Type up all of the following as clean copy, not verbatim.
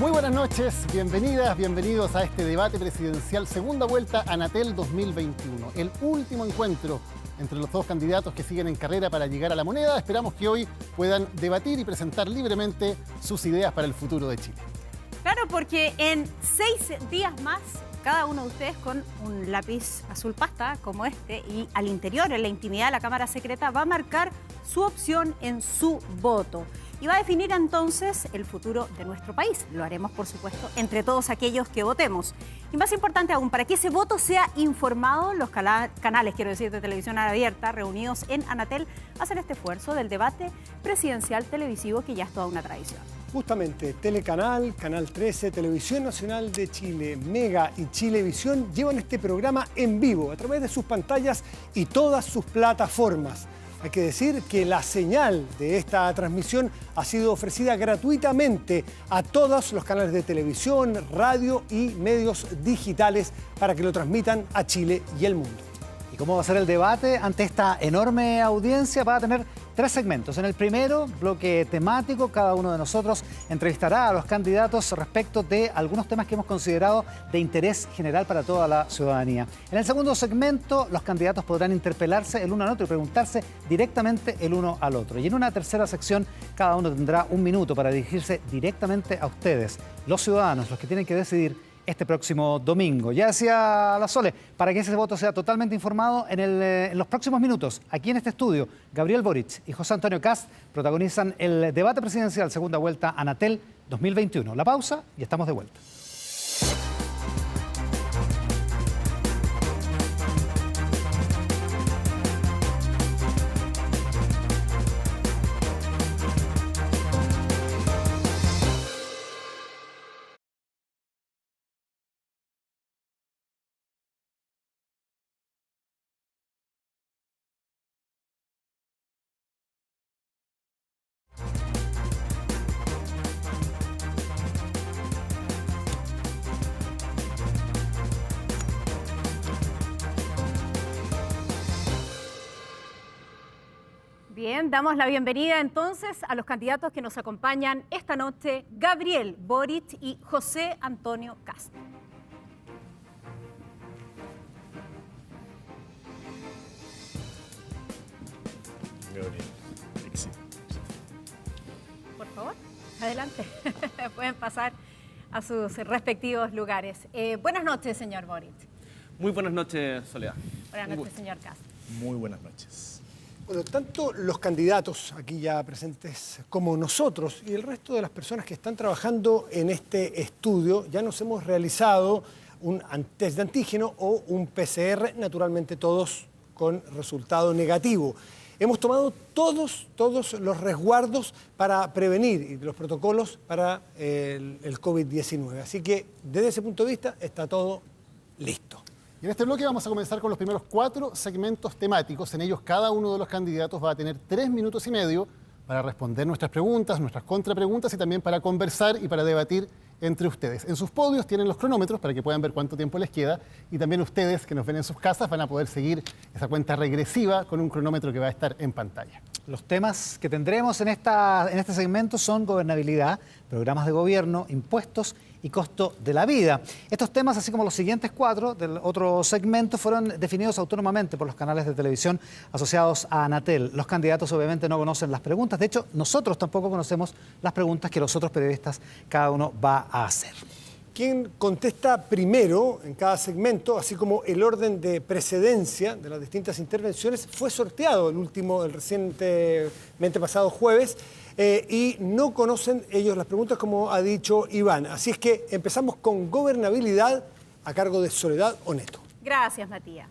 Muy buenas noches, bienvenidas, bienvenidos a este debate presidencial segunda vuelta Anatel 2021. El último encuentro entre los dos candidatos que siguen en carrera para llegar a la moneda. Esperamos que hoy puedan debatir y presentar libremente sus ideas para el futuro de Chile. Claro, porque en 6 días más, cada uno de ustedes con un lápiz azul pasta como este y al interior, en la intimidad de la Cámara Secreta, va a marcar su opción en su voto. Y va a definir entonces el futuro de nuestro país. Lo haremos, por supuesto, entre todos aquellos que votemos. Y más importante aún, para que ese voto sea informado, los canales, de televisión abierta, reunidos en Anatel, hacen este esfuerzo del debate presidencial televisivo que ya es toda una tradición. Justamente, Telecanal, Canal 13, Televisión Nacional de Chile, Mega y Chilevisión llevan este programa en vivo a través de sus pantallas y todas sus plataformas. Hay que decir que la señal de esta transmisión ha sido ofrecida gratuitamente a todos los canales de televisión, radio y medios digitales para que lo transmitan a Chile y el mundo. ¿Y cómo va a ser el debate ante esta enorme audiencia? Va a tener 3 segmentos. En el primero, bloque temático, cada uno de nosotros entrevistará a los candidatos respecto de algunos temas que hemos considerado de interés general para toda la ciudadanía. En el segundo segmento, los candidatos podrán interpelarse el uno al otro y preguntarse directamente el uno al otro. Y en una tercera sección, cada uno tendrá 1 minuto para dirigirse directamente a ustedes, los ciudadanos, los que tienen que decidir este próximo domingo. Ya decía la Sole, para que ese voto sea totalmente informado, en los próximos minutos, aquí en este estudio, Gabriel Boric y José Antonio Kast protagonizan el debate presidencial segunda vuelta Anatel 2021. La pausa y estamos de vuelta. Bien, damos la bienvenida entonces a los candidatos que nos acompañan esta noche, Gabriel Boric y José Antonio Kast. Por favor, adelante. Pueden pasar a sus respectivos lugares. Buenas noches, señor Boric. Muy buenas noches, Soledad. Buenas noches, señor Kast. Muy buenas noches. Bueno, tanto los candidatos aquí ya presentes como nosotros y el resto de las personas que están trabajando en este estudio ya nos hemos realizado un test de antígeno o un PCR, naturalmente todos con resultado negativo. Hemos tomado todos los resguardos para prevenir y los protocolos para el COVID-19. Así que desde ese punto de vista está todo listo. En este bloque vamos a comenzar con los primeros 4 segmentos temáticos. En ellos cada uno de los candidatos va a tener 3 minutos y medio para responder nuestras preguntas, nuestras contrapreguntas y también para conversar y para debatir entre ustedes. En sus podios tienen los cronómetros para que puedan ver cuánto tiempo les queda y también ustedes que nos ven en sus casas van a poder seguir esa cuenta regresiva con un cronómetro que va a estar en pantalla. Los temas que tendremos en este segmento son gobernabilidad, programas de gobierno, impuestos y costo de la vida. Estos temas, así como los siguientes 4 del otro segmento, fueron definidos autónomamente por los canales de televisión asociados a Anatel. Los candidatos obviamente no conocen las preguntas. De hecho, nosotros tampoco conocemos las preguntas que los otros periodistas cada uno va a hacer. Quien contesta primero en cada segmento, así como el orden de precedencia de las distintas intervenciones, fue sorteado el recientemente pasado jueves y no conocen ellos las preguntas como ha dicho Iván. Así es que empezamos con gobernabilidad a cargo de Soledad Oneto. Gracias, Matías.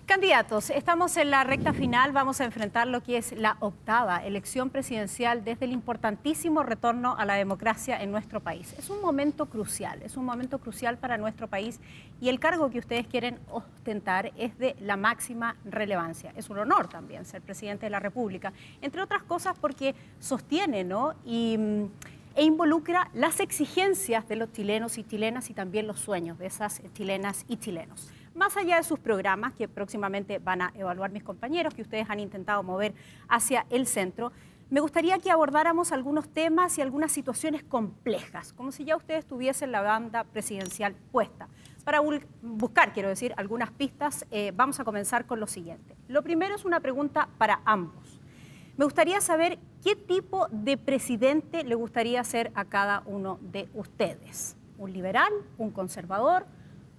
Candidatos, estamos en la recta final, vamos a enfrentar lo que es la 8ª elección presidencial desde el importantísimo retorno a la democracia en nuestro país. Es un momento crucial para nuestro país y el cargo que ustedes quieren ostentar es de la máxima relevancia. Es un honor también ser presidente de la República, entre otras cosas porque sostiene, ¿no? e involucra las exigencias de los chilenos y chilenas y también los sueños de esas chilenas y chilenos. Más allá de sus programas, que próximamente van a evaluar mis compañeros, que ustedes han intentado mover hacia el centro, Me gustaría que abordáramos algunos temas y algunas situaciones complejas, como si ya ustedes tuviesen la banda presidencial puesta. Para buscar, quiero decir, algunas pistas, vamos a comenzar con lo siguiente. Lo primero es una pregunta para ambos. Me gustaría saber qué tipo de presidente le gustaría ser a cada uno de ustedes. ¿Un liberal? ¿Un conservador?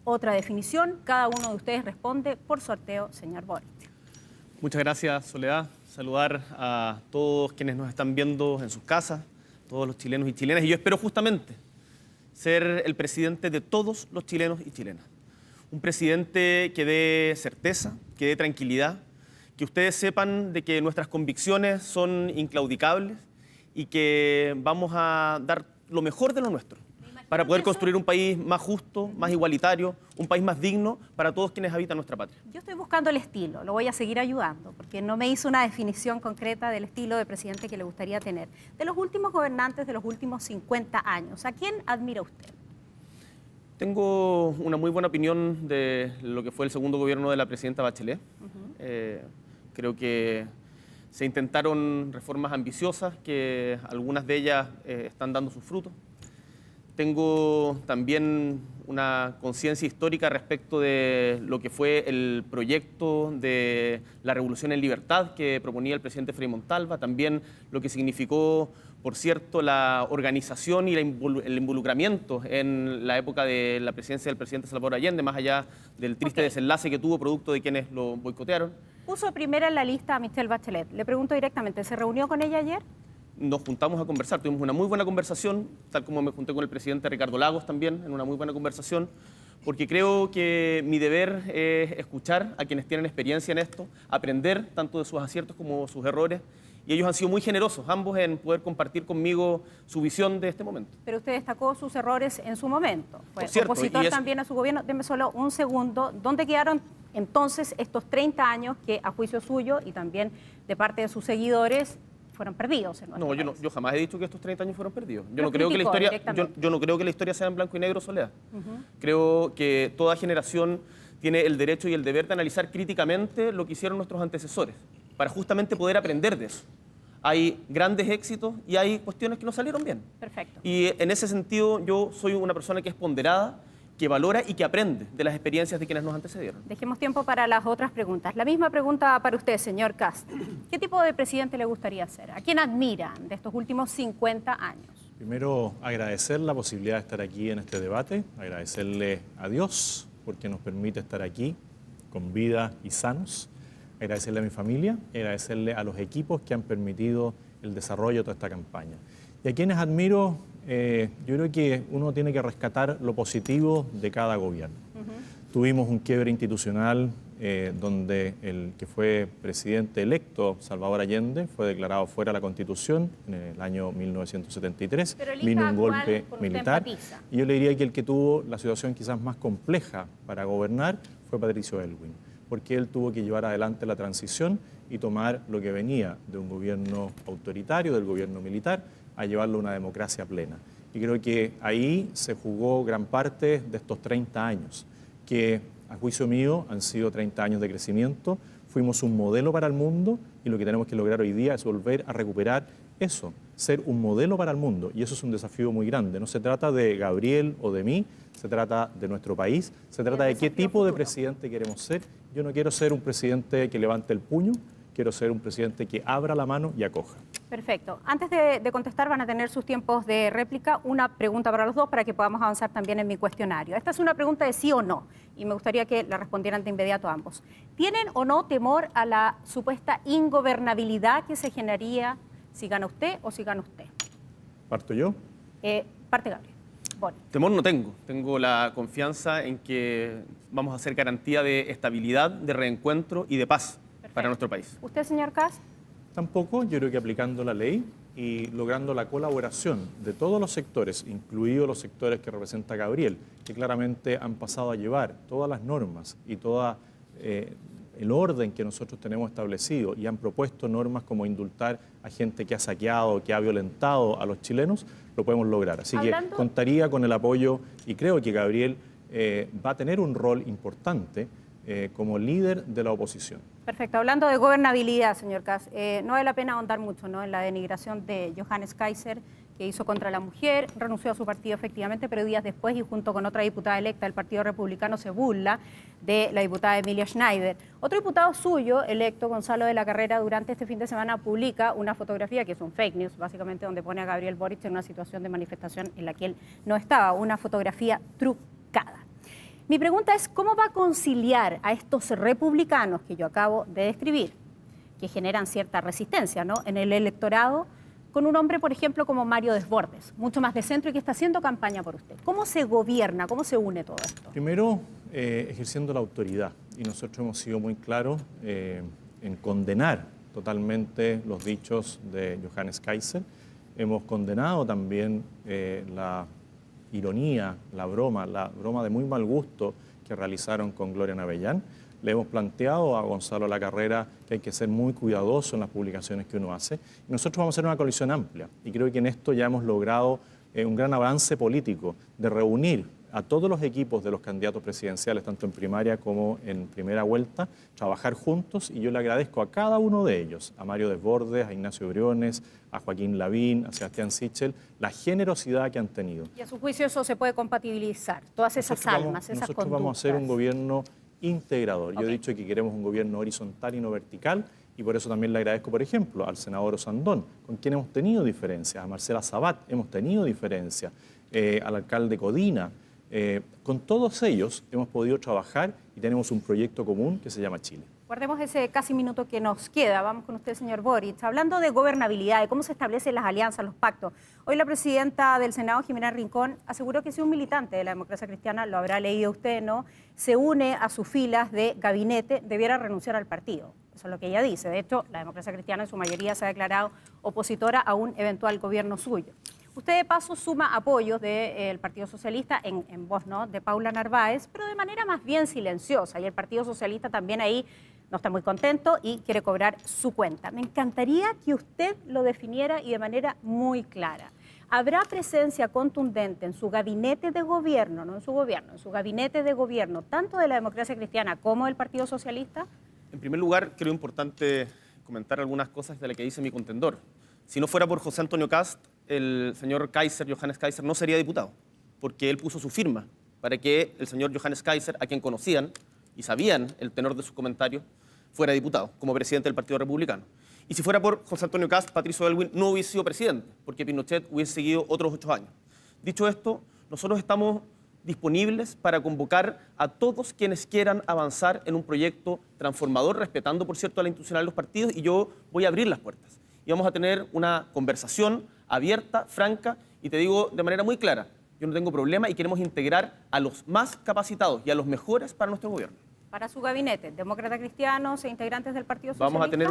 Otra definición. Cada uno de ustedes responde por sorteo, señor Boric. Muchas gracias, Soledad. Saludar a todos quienes nos están viendo en sus casas, todos los chilenos y chilenas. Y yo espero justamente ser el presidente de todos los chilenos y chilenas. Un presidente que dé certeza, que dé tranquilidad, que ustedes sepan de que nuestras convicciones son inclaudicables y que vamos a dar lo mejor de lo nuestro para poder construir un país más justo, más igualitario, un país más digno para todos quienes habitan nuestra patria. Yo estoy buscando el estilo, lo voy a seguir ayudando, porque no me hizo una definición concreta del estilo de presidente que le gustaría tener. De los últimos gobernantes de los últimos 50 años, ¿a quién admira usted? Tengo una muy buena opinión de lo que fue el segundo gobierno de la presidenta Bachelet. Creo que se intentaron reformas ambiciosas, que algunas de ellas están dando sus frutos. Tengo también una conciencia histórica respecto de lo que fue el proyecto de la Revolución en Libertad que proponía el presidente Frei Montalva, también lo que significó, por cierto, la organización y el involucramiento en la época de la presidencia del presidente Salvador Allende, más allá del triste desenlace que tuvo producto de quienes lo boicotearon. Puso primera en la lista a Michelle Bachelet. Le pregunto directamente, ¿se reunió con ella ayer? Nos juntamos a conversar, tuvimos una muy buena conversación, tal como me junté con el presidente Ricardo Lagos también, en una muy buena conversación, porque creo que mi deber es escuchar a quienes tienen experiencia en esto, aprender tanto de sus aciertos como sus errores, y ellos han sido muy generosos, ambos, en poder compartir conmigo su visión de este momento. Pero usted destacó sus errores en su momento. Fue opositor también a su gobierno. Deme solo un segundo. ¿Dónde quedaron entonces estos 30 años que, a juicio suyo y también de parte de sus seguidores, fueron perdidos en nuestro país? Yo jamás he dicho que estos 30 años fueron perdidos. Yo no creo que la historia sea en blanco y negro, Soledad. Creo que toda generación tiene el derecho y el deber de analizar críticamente lo que hicieron nuestros antecesores, para justamente poder aprender de eso. Hay grandes éxitos y hay cuestiones que no salieron bien. Perfecto. Y en ese sentido yo soy una persona que es ponderada, que valora y que aprende de las experiencias de quienes nos antecedieron. Dejemos tiempo para las otras preguntas. La misma pregunta para usted, señor Kast. ¿Qué tipo de presidente le gustaría ser? ¿A quién admiran de estos últimos 50 años? Primero, agradecer la posibilidad de estar aquí en este debate, agradecerle a Dios porque nos permite estar aquí con vida y sanos, agradecerle a mi familia y agradecerle a los equipos que han permitido el desarrollo de toda esta campaña. Y a quienes admiro, yo creo que uno tiene que rescatar lo positivo de cada gobierno. Tuvimos un quiebre institucional donde el que fue presidente electo, Salvador Allende, fue declarado fuera de la Constitución en el año 1973. Vino un golpe militar. Y yo le diría que el que tuvo la situación quizás más compleja para gobernar fue Patricio Aylwin, porque él tuvo que llevar adelante la transición y tomar lo que venía de un gobierno autoritario, del gobierno militar, a llevarlo a una democracia plena. Y creo que ahí se jugó gran parte de estos 30 años, que a juicio mío han sido 30 años de crecimiento, fuimos un modelo para el mundo y lo que tenemos que lograr hoy día es volver a recuperar eso, ser un modelo para el mundo, y eso es un desafío muy grande. No se trata de Gabriel o de mí, se trata de nuestro país, se trata de qué tipo de presidente queremos ser. Yo no quiero ser un presidente que levante el puño, quiero ser un presidente que abra la mano y acoja. Perfecto. Antes de contestar, van a tener sus tiempos de réplica. Una pregunta para los dos para que podamos avanzar también en mi cuestionario. Esta es una pregunta de sí o no y me gustaría que la respondieran de inmediato ambos. ¿Tienen o no temor a la supuesta ingobernabilidad que se generaría si gana usted o si gana usted? ¿Parto yo? Parte Gabriel. Bueno. Temor no tengo. Tengo la confianza en que vamos a hacer garantía de estabilidad, de reencuentro y de paz. Perfecto. Para nuestro país. ¿Usted, señor Kast? Tampoco. Yo creo que aplicando la ley y logrando la colaboración de todos los sectores, incluidos los sectores que representa Gabriel, que claramente han pasado a llevar todas las normas y todo el orden que nosotros tenemos establecido y han propuesto normas como indultar a gente que ha saqueado, que ha violentado a los chilenos, lo podemos lograr. Así que contaría con el apoyo y creo que Gabriel va a tener un rol importante como líder de la oposición. Perfecto. Hablando de gobernabilidad, señor Kast, no vale la pena ahondar mucho, ¿no?, en la denigración de Johannes Kaiser, que hizo contra la mujer, renunció a su partido efectivamente, pero días después y junto con otra diputada electa del Partido Republicano se burla de la diputada Emilia Schneider. Otro diputado suyo, electo, Gonzalo de la Carrera, durante este fin de semana publica una fotografía que es un fake news, básicamente, donde pone a Gabriel Boric en una situación de manifestación en la que él no estaba, una fotografía trucada. Mi pregunta es, ¿cómo va a conciliar a estos republicanos que yo acabo de describir, que generan cierta resistencia, ¿no?, en el electorado, con un hombre, por ejemplo, como Mario Desbordes, mucho más de centro y que está haciendo campaña por usted? ¿Cómo se gobierna? ¿Cómo se une todo esto? Primero, ejerciendo la autoridad. Y nosotros hemos sido muy claros en condenar totalmente los dichos de Johannes Kaiser. Hemos condenado también la ironía, la broma de muy mal gusto que realizaron con Gloria Navellán. Le hemos planteado a Gonzalo de la Carrera que hay que ser muy cuidadoso en las publicaciones que uno hace. Y nosotros vamos a hacer una coalición amplia. Y creo que en esto ya hemos logrado un gran avance político de reunir a todos los equipos de los candidatos presidenciales, tanto en primaria como en primera vuelta, trabajar juntos. Y yo le agradezco a cada uno de ellos, a Mario Desbordes, a Ignacio Briones, a Joaquín Lavín, a Sebastián Sichel, la generosidad que han tenido. Y a su juicio eso se puede compatibilizar, todas esas almas, esas nosotros conductas. vamos a hacer un gobierno integrador. Yo Ok. he dicho que queremos un gobierno horizontal y no vertical, y por eso también le agradezco, por ejemplo, al senador Osandón, con quien hemos tenido diferencias, a Marcela Sabat hemos tenido diferencias, al alcalde Codina. Con todos ellos hemos podido trabajar y tenemos un proyecto común que se llama Chile. Guardemos ese casi minuto que nos queda. Vamos con usted, señor Boric. Hablando de gobernabilidad, de cómo se establecen las alianzas, los pactos. Hoy la presidenta del Senado, Jimena Rincón, aseguró que si un militante de la democracia cristiana, lo habrá leído usted, ¿no?, se une a sus filas de gabinete, debiera renunciar al partido. Eso es lo que ella dice. De hecho, la democracia cristiana en su mayoría se ha declarado opositora a un eventual gobierno suyo. Usted de paso suma apoyos del Partido Socialista en voz, ¿no?, de Paula Narváez, pero de manera más bien silenciosa. Y el Partido Socialista también ahí no está muy contento y quiere cobrar su cuenta. Me encantaría que usted lo definiera y de manera muy clara. ¿Habrá presencia contundente en su gabinete de gobierno, no en su gobierno, en su gabinete de gobierno, tanto de la democracia cristiana como del Partido Socialista? En primer lugar, creo importante comentar algunas cosas de las que dice mi contendor. Si no fuera por José Antonio Kast, el señor Kaiser, Johannes Kaiser, no sería diputado, porque él puso su firma para que el señor Johannes Kaiser, a quien conocían y sabían el tenor de sus comentarios, fuera diputado, como presidente del Partido Republicano. Y si fuera por José Antonio Kast, Patricio Aylwin no hubiese sido presidente, porque Pinochet hubiese seguido otros 8 años. Dicho esto, nosotros estamos disponibles para convocar a todos quienes quieran avanzar en un proyecto transformador, respetando, por cierto, a la institucionalidad de los partidos, y yo voy a abrir las puertas. Y vamos a tener una conversación abierta, franca, y te digo de manera muy clara, yo no tengo problema y queremos integrar a los más capacitados y a los mejores para nuestro gobierno. Para su gabinete, demócratas cristianos e integrantes del Partido Socialista. Vamos a tener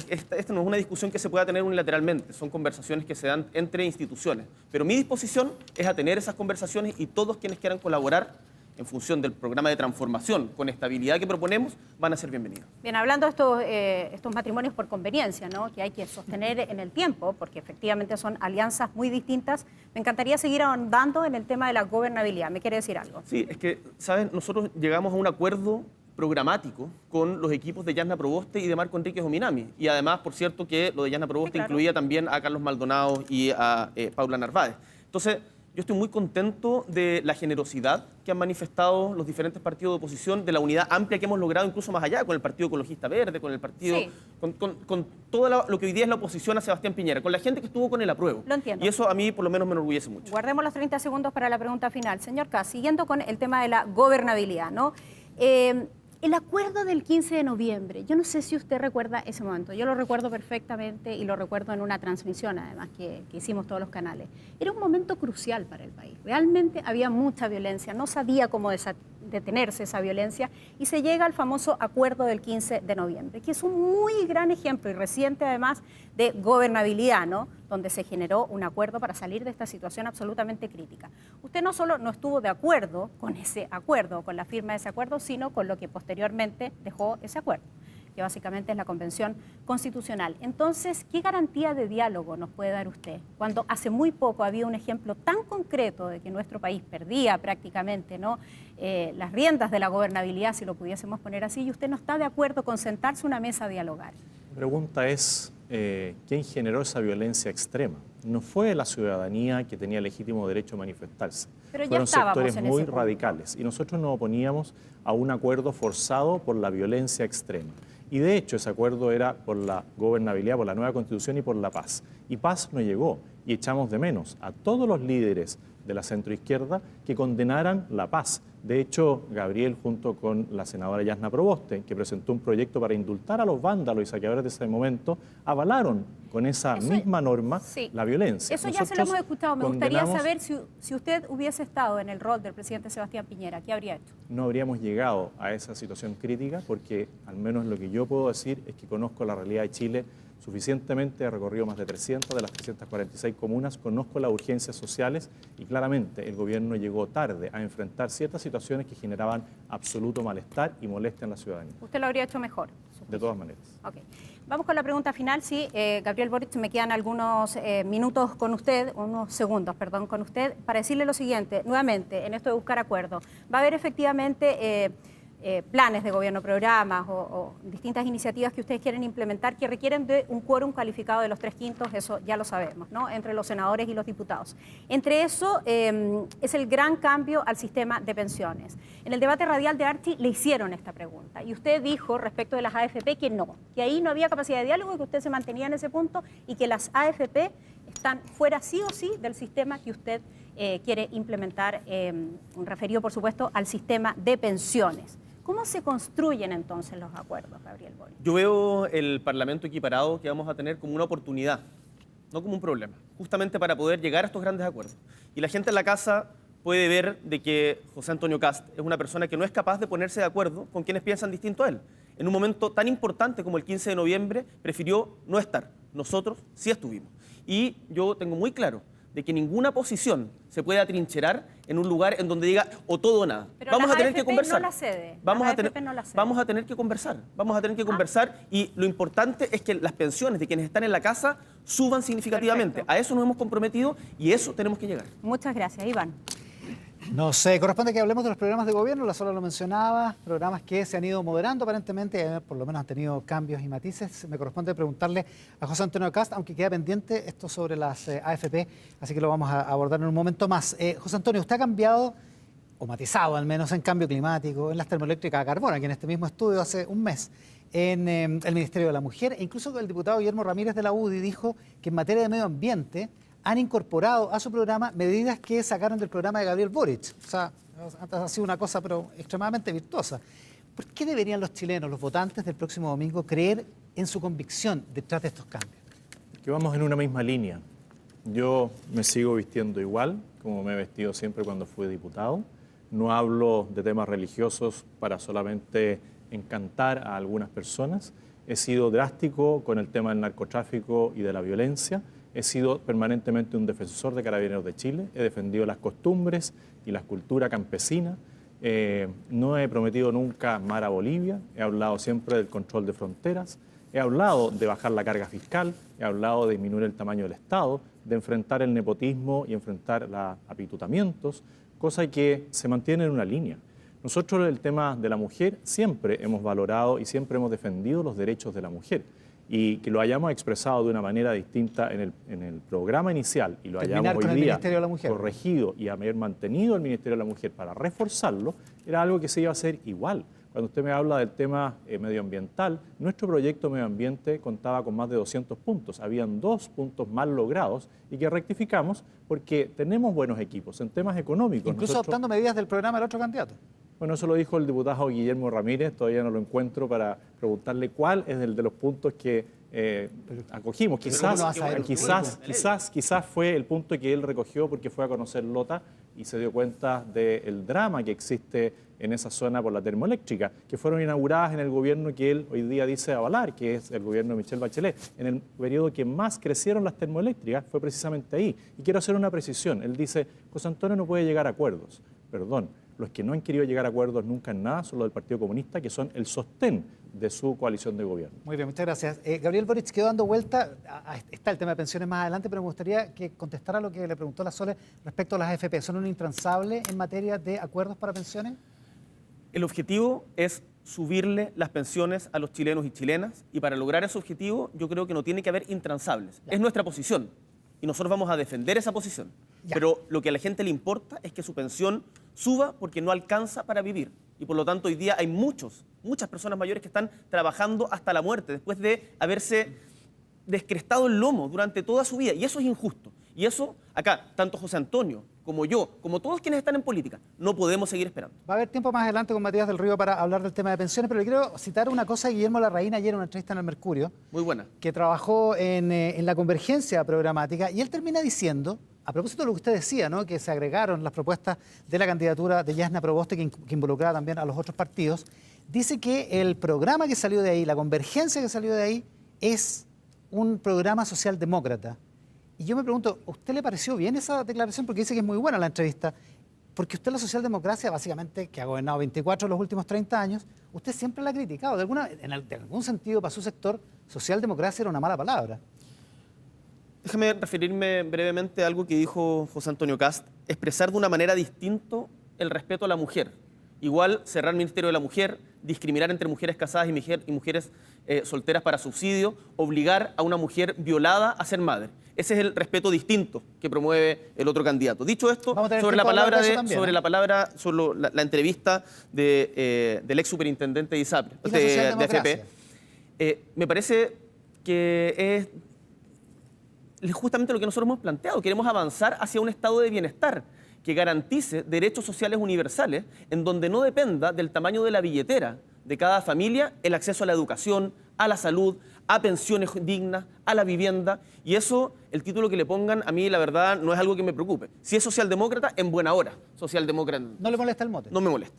esta no es una discusión que se pueda tener unilateralmente, son conversaciones que se dan entre instituciones. Pero mi disposición es a tener esas conversaciones y todos quienes quieran colaborar en función del programa de transformación con estabilidad que proponemos van a ser bienvenidos. Bien, hablando de estos matrimonios por conveniencia, ¿no?, que hay que sostener en el tiempo, porque efectivamente son alianzas muy distintas, me encantaría seguir ahondando en el tema de la gobernabilidad. ¿Me quiere decir algo? Sí, es que, ¿saben? Nosotros llegamos a un acuerdo programático con los equipos de Yasna Proboste y de Marco Enríquez Ominami. Y además, por cierto, que lo de Yasna Proboste Sí, claro, incluía también a Carlos Maldonado y a Paula Narváez. Entonces, yo estoy muy contento de la generosidad que han manifestado los diferentes partidos de oposición, de la unidad amplia que hemos logrado incluso más allá, con el Partido Ecologista Verde, con el partido, Sí. con todo lo que hoy día es la oposición a Sebastián Piñera, con la gente que estuvo con el apruebo. Lo entiendo. Y eso a mí por lo menos me enorgullece mucho. Guardemos los 30 segundos para la pregunta final. Señor Kast, siguiendo con el tema de la gobernabilidad, ¿no? El acuerdo del 15 de noviembre, yo no sé si usted recuerda ese momento, yo lo recuerdo perfectamente y lo recuerdo en una transmisión además que hicimos todos los canales. Era un momento crucial para el país, realmente había mucha violencia, no sabía cómo detenerse esa violencia y se llega al famoso acuerdo del 15 de noviembre, que es un muy gran ejemplo y reciente además de gobernabilidad, ¿no?, donde se generó un acuerdo para salir de esta situación absolutamente crítica. Usted no solo no estuvo de acuerdo con ese acuerdo, con la firma de ese acuerdo, sino con lo que posteriormente dejó ese acuerdo. que básicamente es la Convención Constitucional. Entonces, ¿qué garantía de diálogo nos puede dar usted? Cuando hace muy poco había un ejemplo tan concreto de que nuestro país perdía prácticamente, ¿no?, las riendas de la gobernabilidad, si lo pudiésemos poner así, y usted no está de acuerdo con sentarse a una mesa a dialogar. La pregunta es, ¿quién generó esa violencia extrema? No fue la ciudadanía que tenía legítimo derecho a manifestarse. Pero ya fueron estábamos sectores en muy ese punto. radicales y nosotros nos oponíamos a un acuerdo forzado por la violencia extrema. Y de hecho ese acuerdo era por la gobernabilidad, por la nueva Constitución y por la paz. Y paz no llegó y echamos de menos a todos los líderes de la centroizquierda que condenaran la paz. De hecho, Gabriel, junto con la senadora Yasna Proboste, que presentó un proyecto para indultar a los vándalos y saqueadores de ese momento, avalaron con esa misma norma la violencia. Eso ya se lo hemos escuchado. Me gustaría condenamos- saber si usted hubiese estado en el rol del presidente Sebastián Piñera, ¿qué habría hecho? No habríamos llegado a esa situación crítica porque al menos lo que yo puedo decir es que conozco la realidad de Chile suficientemente, he recorrido más de 300 de las 346 comunas, conozco las urgencias sociales y claramente el gobierno llegó tarde a enfrentar ciertas situaciones que generaban absoluto malestar y molestia en la ciudadanía. Usted lo habría hecho mejor. De todas maneras. Ok. Vamos con la pregunta final. Sí, Gabriel Boric, me quedan algunos minutos con usted, unos segundos, perdón, con usted, para decirle lo siguiente, nuevamente, en esto de buscar acuerdos. Va a haber efectivamente planes de gobierno, programas o distintas iniciativas que ustedes quieren implementar que requieren de un quórum calificado de los 3/5, eso ya lo sabemos, ¿no?, entre los senadores y los diputados. Entre eso es el gran cambio al sistema de pensiones. En el debate radial de Archie le hicieron esta pregunta y usted dijo respecto de las AFP que no, que ahí no había capacidad de diálogo y que usted se mantenía en ese punto y que las AFP están fuera sí o sí del sistema que usted quiere implementar, referido por supuesto al sistema de pensiones. ¿Cómo se construyen entonces los acuerdos, Gabriel Boric? Yo veo el Parlamento equiparado que vamos a tener como una oportunidad, no como un problema, justamente para poder llegar a estos grandes acuerdos. Y la gente en la casa puede ver de que José Antonio Kast es una persona que no es capaz de ponerse de acuerdo con quienes piensan distinto a él. En un momento tan importante como el 15 de noviembre, prefirió no estar. Nosotros sí estuvimos. Y yo tengo muy claro de que ninguna posición se puede atrincherar en un lugar en donde diga o todo o nada. Pero Vamos la a tener que AFP conversar. no la cede. Vamos La a tener, AFP no la cede. vamos a tener que conversar. Vamos a tener que conversar y lo importante es que las pensiones de quienes están en la casa suban significativamente. Perfecto. A eso nos hemos comprometido y eso tenemos que llegar. Muchas gracias, Iván. Nos corresponde que hablemos de los programas de gobierno, la Sola lo mencionaba, programas que se han ido moderando aparentemente, por lo menos han tenido cambios y matices. Me corresponde preguntarle a José Antonio Kast, aunque queda pendiente esto sobre las AFP, así que lo vamos a abordar en un momento más. José Antonio, usted ha cambiado, o matizado al menos, en cambio climático, en las termoeléctricas a carbón, aquí en este mismo estudio hace un mes, en el Ministerio de la Mujer, e incluso el diputado Guillermo Ramírez de la UDI dijo que en materia de medio ambiente han incorporado a su programa medidas que sacaron del programa de Gabriel Boric. O sea, ha sido una cosa pero extremadamente virtuosa. ¿Por qué deberían los chilenos, los votantes del próximo domingo, creer en su convicción detrás de estos cambios? Que vamos en una misma línea. Yo me sigo vistiendo igual, como me he vestido siempre cuando fui diputado. No hablo de temas religiosos para solamente encantar a algunas personas. He sido drástico con el tema del narcotráfico y de la violencia. He sido permanentemente un defensor de Carabineros de Chile. He defendido las costumbres y la cultura campesina. No he prometido nunca mar a Bolivia. He hablado siempre del control de fronteras. He hablado de bajar la carga fiscal. He hablado de disminuir el tamaño del Estado, de enfrentar el nepotismo y enfrentar los apitutamientos, cosa que se mantiene en una línea. Nosotros el tema de la mujer siempre hemos valorado y siempre hemos defendido los derechos de la mujer. Y que lo hayamos expresado de una manera distinta en el programa inicial y lo Terminar hayamos con hoy el día Ministerio de la Mujer. corregido y haber mantenido el Ministerio de la Mujer para reforzarlo, era algo que se iba a hacer igual. Cuando usted me habla del tema medioambiental, nuestro proyecto medio ambiente contaba con más de 200 puntos. Habían 2 puntos mal logrados y que rectificamos porque tenemos buenos equipos en temas económicos. Incluso Nosotros- adoptando medidas del programa del otro candidato. Bueno, eso lo dijo el diputado Guillermo Ramírez, todavía no lo encuentro para preguntarle cuál es el de los puntos que acogimos. ¿cómo no vas a ver? Quizás fue el punto que él recogió porque fue a conocer Lota y se dio cuenta del drama que existe en esa zona por la termoeléctrica, que fueron inauguradas en el gobierno que él hoy día dice avalar, que es el gobierno de Michelle Bachelet. En el periodo que más crecieron las termoeléctricas fue precisamente ahí. Y quiero hacer una precisión. Él dice, José Antonio no puede llegar a acuerdos. Perdón, Los que no han querido llegar a acuerdos nunca en nada son los del Partido Comunista, que son el sostén de su coalición de gobierno. Muy bien, muchas gracias. Gabriel Boric quedó dando vuelta, está el tema de pensiones más adelante, pero me gustaría que contestara lo que le preguntó la Sole respecto a las AFP. ¿Son un intransable en materia de acuerdos para pensiones? El objetivo es subirle las pensiones a los chilenos y chilenas, y para lograr ese objetivo yo creo que no tiene que haber intransables. Es nuestra posición y nosotros vamos a defender esa posición. Pero lo que a la gente le importa es que su pensión suba porque no alcanza para vivir. Y por lo tanto hoy día hay muchas personas mayores que están trabajando hasta la muerte después de haberse descrestado el lomo durante toda su vida. Y eso es injusto. Y eso, acá, tanto José Antonio como yo, como todos quienes están en política, no podemos seguir esperando. Va a haber tiempo más adelante con Matías del Río para hablar del tema de pensiones, pero le quiero citar una cosa de Guillermo Larraín ayer en una entrevista en El Mercurio. Muy buena. Que trabajó en la convergencia programática, y él termina diciendo, a propósito de lo que usted decía, ¿no?, que se agregaron las propuestas de la candidatura de Yasna Proboste, que involucraba también a los otros partidos, dice que el programa que salió de ahí, la convergencia que salió de ahí, es un programa socialdemócrata. Y yo me pregunto, ¿a usted le pareció bien esa declaración? Porque dice que es muy buena la entrevista. Porque usted la socialdemocracia, básicamente, que ha gobernado 24 de los últimos 30 años, usted siempre la ha criticado. De algún sentido, para su sector, socialdemocracia era una mala palabra. Déjame referirme brevemente a algo que dijo José Antonio Kast, expresar de una manera distinta el respeto a la mujer. Igual cerrar el Ministerio de la Mujer, discriminar entre mujeres casadas y mujeres solteras para subsidio, obligar a una mujer violada a ser madre. Ese es el respeto distinto que promueve el otro candidato. Dicho esto, sobre la entrevista del ex superintendente de ISAPRE, de AFP, me parece que es justamente lo que nosotros hemos planteado. Queremos avanzar hacia un estado de bienestar que garantice derechos sociales universales en donde no dependa del tamaño de la billetera de cada familia el acceso a la educación, a la salud, a pensiones dignas, a la vivienda. Y eso, el título que le pongan, a mí la verdad no es algo que me preocupe. Si es socialdemócrata, en buena hora. Socialdemócrata. ¿No le molesta el mote? No me molesta.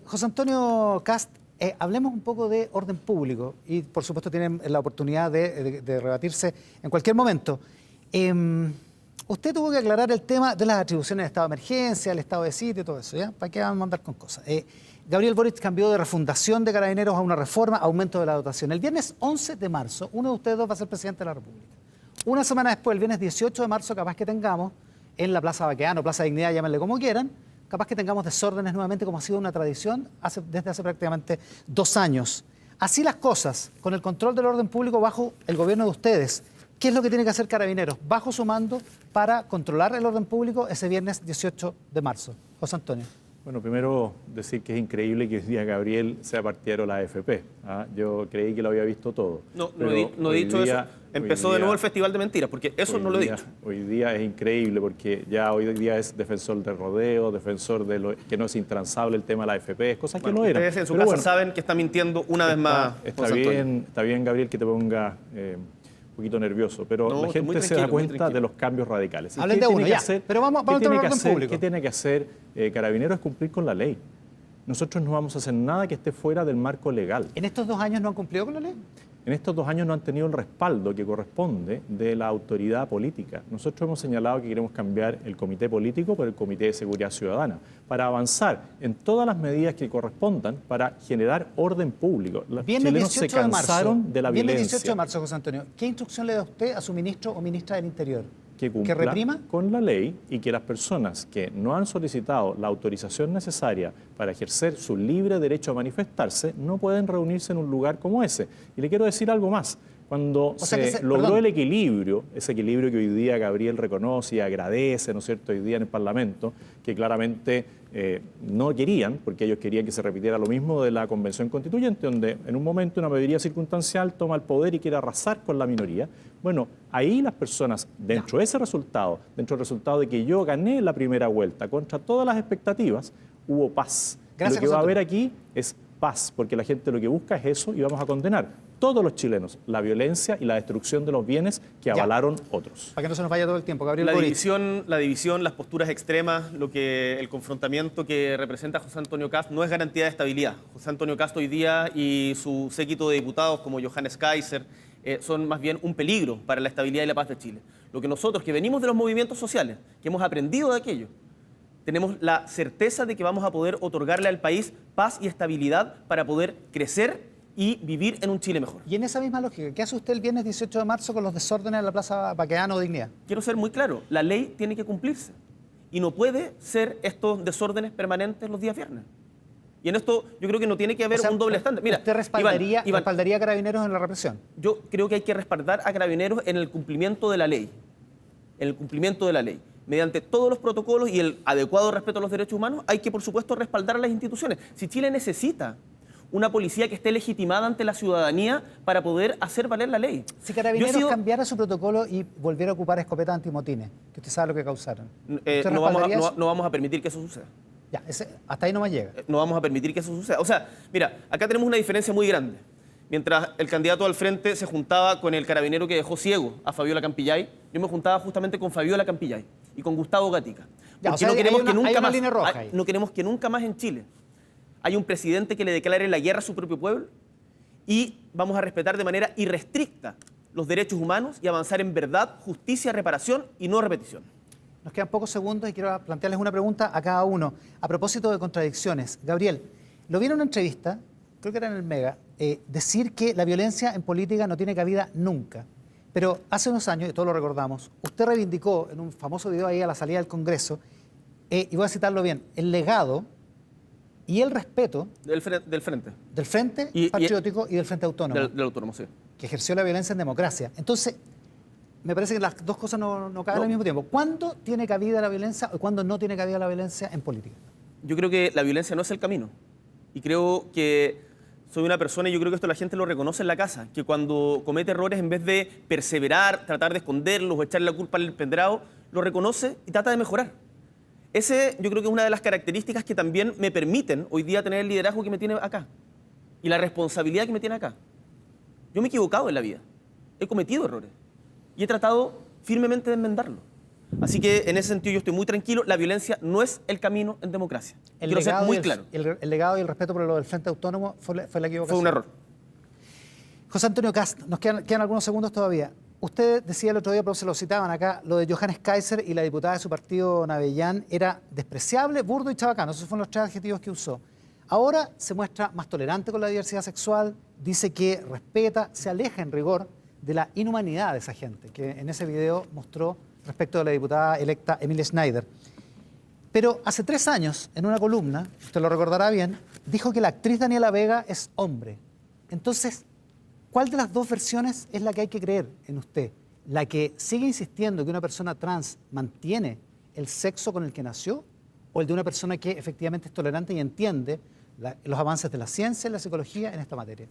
José Antonio Kast, hablemos un poco de orden público y por supuesto tienen la oportunidad de rebatirse en cualquier momento. Usted tuvo que aclarar el tema de las atribuciones de estado de emergencia, el estado de sitio y todo eso, ¿ya? ¿Para qué vamos a andar con cosas? Gabriel Boric cambió de refundación de Carabineros a una reforma, aumento de la dotación. El viernes 11 de marzo, uno de ustedes dos va a ser presidente de la República. Una semana después, el viernes 18 de marzo, capaz que tengamos en la Plaza Baqueano, Plaza Dignidad, llámenle como quieran, capaz que tengamos desórdenes nuevamente, como ha sido una tradición desde hace prácticamente 2 años. Así las cosas, con el control del orden público bajo el gobierno de ustedes, ¿qué es lo que tiene que hacer Carabineros bajo su mando para controlar el orden público ese viernes 18 de marzo? José Antonio. Bueno, primero decir que es increíble que hoy día Gabriel sea partidario de la AFP. Yo creí que lo había visto todo. No he dicho eso. Empezó de nuevo el festival de mentiras, porque eso no lo he dicho. Hoy día es increíble porque ya hoy día es defensor del rodeo, defensor de que no es intransable el tema de la AFP, cosas que no eran. Ustedes en su casa saben que está mintiendo una vez más. Está bien, Gabriel, que te ponga un poquito nervioso, pero la gente se da cuenta de los cambios radicales. Hablen de uno, ya. Pero vamos al tema del orden público. ¿Qué tiene que hacer Carabineros? Es cumplir con la ley. Nosotros no vamos a hacer nada que esté fuera del marco legal. ¿En estos 2 años no han cumplido con la ley? En estos 2 años no han tenido el respaldo que corresponde de la autoridad política. Nosotros hemos señalado que queremos cambiar el comité político por el Comité de Seguridad Ciudadana para avanzar en todas las medidas que correspondan para generar orden público. Los chilenos se cansaron de la violencia. Viene el 18 de marzo, José Antonio. ¿Qué instrucción le da usted a su ministro o ministra del Interior? Que cumpla reprima con la ley y que las personas que no han solicitado la autorización necesaria para ejercer su libre derecho a manifestarse no pueden reunirse en un lugar como ese. Y le quiero decir algo más. Cuando se logró el equilibrio, ese equilibrio que hoy día Gabriel reconoce y agradece, ¿no es cierto?, hoy día en el Parlamento, que claramente no querían, porque ellos querían que se repitiera lo mismo de la Convención Constituyente, donde en un momento una mayoría circunstancial toma el poder y quiere arrasar con la minoría. Bueno, ahí las personas, dentro de ese resultado, dentro del resultado de que yo gané la primera vuelta contra todas las expectativas, hubo paz. Gracias, lo que va a haber aquí es paz, porque la gente lo que busca es eso y vamos a condenar todos los chilenos la violencia y la destrucción de los bienes que avalaron otros. Para que no se nos vaya todo el tiempo, Gabriel. La división, las posturas extremas, el confrontamiento que representa José Antonio Kast no es garantía de estabilidad. José Antonio Kast hoy día y su séquito de diputados como Johannes Kaiser son más bien un peligro para la estabilidad y la paz de Chile. Lo que nosotros, que venimos de los movimientos sociales, que hemos aprendido de aquello, tenemos la certeza de que vamos a poder otorgarle al país paz y estabilidad para poder crecer y vivir en un Chile mejor. Y en esa misma lógica, ¿qué hace usted el viernes 18 de marzo con los desórdenes en la Plaza Baquedano o Dignidad? Quiero ser muy claro, la ley tiene que cumplirse y no puede ser estos desórdenes permanentes los días viernes. Y en esto yo creo que no tiene que haber un doble estándar. Mira, ¿usted respaldaría, Iván, respaldaría a Carabineros en la represión? yo creo que hay que respaldar a Carabineros en el cumplimiento de la ley. En el cumplimiento de la ley. Mediante todos los protocolos y el adecuado respeto a los derechos humanos, hay que, por supuesto, respaldar a las instituciones. Si Chile necesita una policía que esté legitimada ante la ciudadanía para poder hacer valer la ley. Si Carabineros cambiara su protocolo y volviera a ocupar escopetas antimotines, que usted sabe lo que causaron, ¿usted no respaldaría eso? vamos a permitir que eso suceda. Ya, hasta ahí no más llega. No vamos a permitir que eso suceda. O sea, mira, acá tenemos una diferencia muy grande. Mientras el candidato al frente se juntaba con el carabinero que dejó ciego a Fabiola Campillay, yo me juntaba justamente con Fabiola Campillay y con Gustavo Gatica. Ya, Porque o sea, no queremos hay que una nunca más, línea roja ahí. no queremos que nunca más en Chile haya un presidente que le declare la guerra a su propio pueblo, y vamos a respetar de manera irrestricta los derechos humanos y avanzar en verdad, justicia, reparación y no repetición. Nos quedan pocos segundos y quiero plantearles una pregunta a cada uno. A propósito de contradicciones, Gabriel, lo vi en una entrevista, creo que era en el Mega, decir que la violencia en política no tiene cabida nunca. Pero hace unos años, y todos lo recordamos, usted reivindicó en un famoso video ahí a la salida del Congreso, y voy a citarlo bien, el legado y el respeto Del frente. del Frente Patriótico y del Frente Autónomo, Del autónomo, sí. que ejerció la violencia en democracia. Entonces, me parece que las dos cosas no caben al mismo tiempo. ¿Cuándo tiene cabida la violencia o cuándo no tiene cabida la violencia en política? Yo creo que la violencia no es el camino. Y creo que soy una persona, y yo creo que esto la gente lo reconoce en la casa, que cuando comete errores, en vez de perseverar, tratar de esconderlos o echarle la culpa al empedrado, lo reconoce y trata de mejorar. Ese yo creo que es una de las características que también me permiten hoy día tener el liderazgo que me tiene acá y la responsabilidad que me tiene acá. Yo me he equivocado en la vida, he cometido errores y he tratado firmemente de enmendarlo. Así que en ese sentido yo estoy muy tranquilo, la violencia no es el camino en democracia. Quiero ser muy claro. El legado y el respeto por lo del Frente Autónomo fue la equivocación. Fue un error. José Antonio Kast, nos quedan algunos segundos todavía. Usted decía el otro día, pero se lo citaban acá, lo de Johannes Kaiser y la diputada de su partido, Navellán, era despreciable, burdo y chabacano. Esos fueron los tres adjetivos que usó. Ahora se muestra más tolerante con la diversidad sexual, dice que respeta, se aleja en rigor de la inhumanidad de esa gente, que en ese video mostró respecto de la diputada electa Emilia Schneider. Pero hace 3 años, en una columna, usted lo recordará bien, dijo que la actriz Daniela Vega es hombre. Entonces, ¿cuál de las dos versiones es la que hay que creer en usted? ¿La que sigue insistiendo que una persona trans mantiene el sexo con el que nació? ¿O el de una persona que efectivamente es tolerante y entiende los avances de la ciencia y la psicología en esta materia?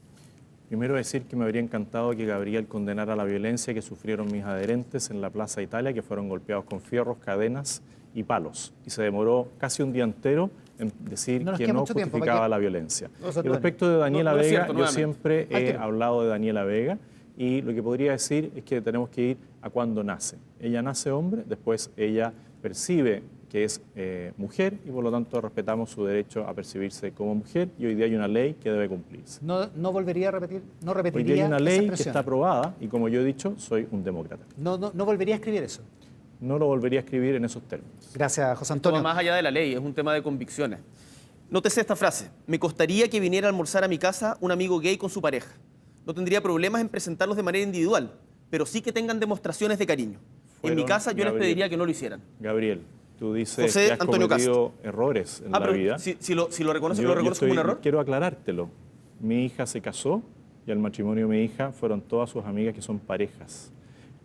Primero decir que me habría encantado que Gabriel condenara la violencia que sufrieron mis adherentes en la Plaza Italia, que fueron golpeados con fierros, cadenas y palos. Y se demoró casi un día entero en decir que no justificaba la violencia. Y respecto de Daniela Vega, yo siempre he hablado de Daniela Vega, y lo que podría decir es que tenemos que ir a cuando nace. Ella nace hombre, después ella percibe que es mujer y por lo tanto respetamos su derecho a percibirse como mujer, y hoy día hay una ley que debe cumplirse. No volvería a repetir, no repetiría. Hoy día hay una ley que está aprobada y, como yo he dicho, soy un demócrata. No volvería a escribir eso. No lo volvería a escribir en esos términos. Gracias, José Esto va Antonio. más allá de la ley, es un tema de convicciones. Nótese esta frase: me costaría que viniera a almorzar a mi casa un amigo gay con su pareja. No tendría problemas en presentarlos de manera individual, pero sí que tengan demostraciones de cariño. En mi casa yo les pediría que no lo hicieran. Gabriel, tú dices José que has Antonio cometido errores en la pero vida. Si lo reconoce, ¿lo reconoce como un error? Quiero aclarártelo. Mi hija se casó y al matrimonio de mi hija fueron todas sus amigas que son parejas.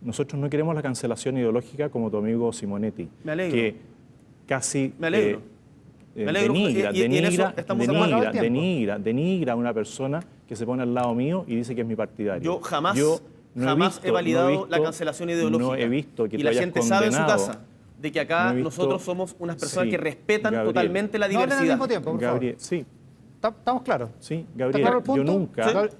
Nosotros no queremos la cancelación ideológica como tu amigo Simonetti. Me alegro. Que casi Me alegro. Me alegro. denigra a una persona que se pone al lado mío y dice que es mi partidario. Yo jamás he validado la cancelación ideológica. No he visto que y la gente sabe en su casa de que acá no nosotros somos unas personas que respetan Gabriel, totalmente la No hablen diversidad. al mismo tiempo, por Gabriel, favor. sí. ¿Estamos claros? Sí, ¿Está Gabriel, claro el punto?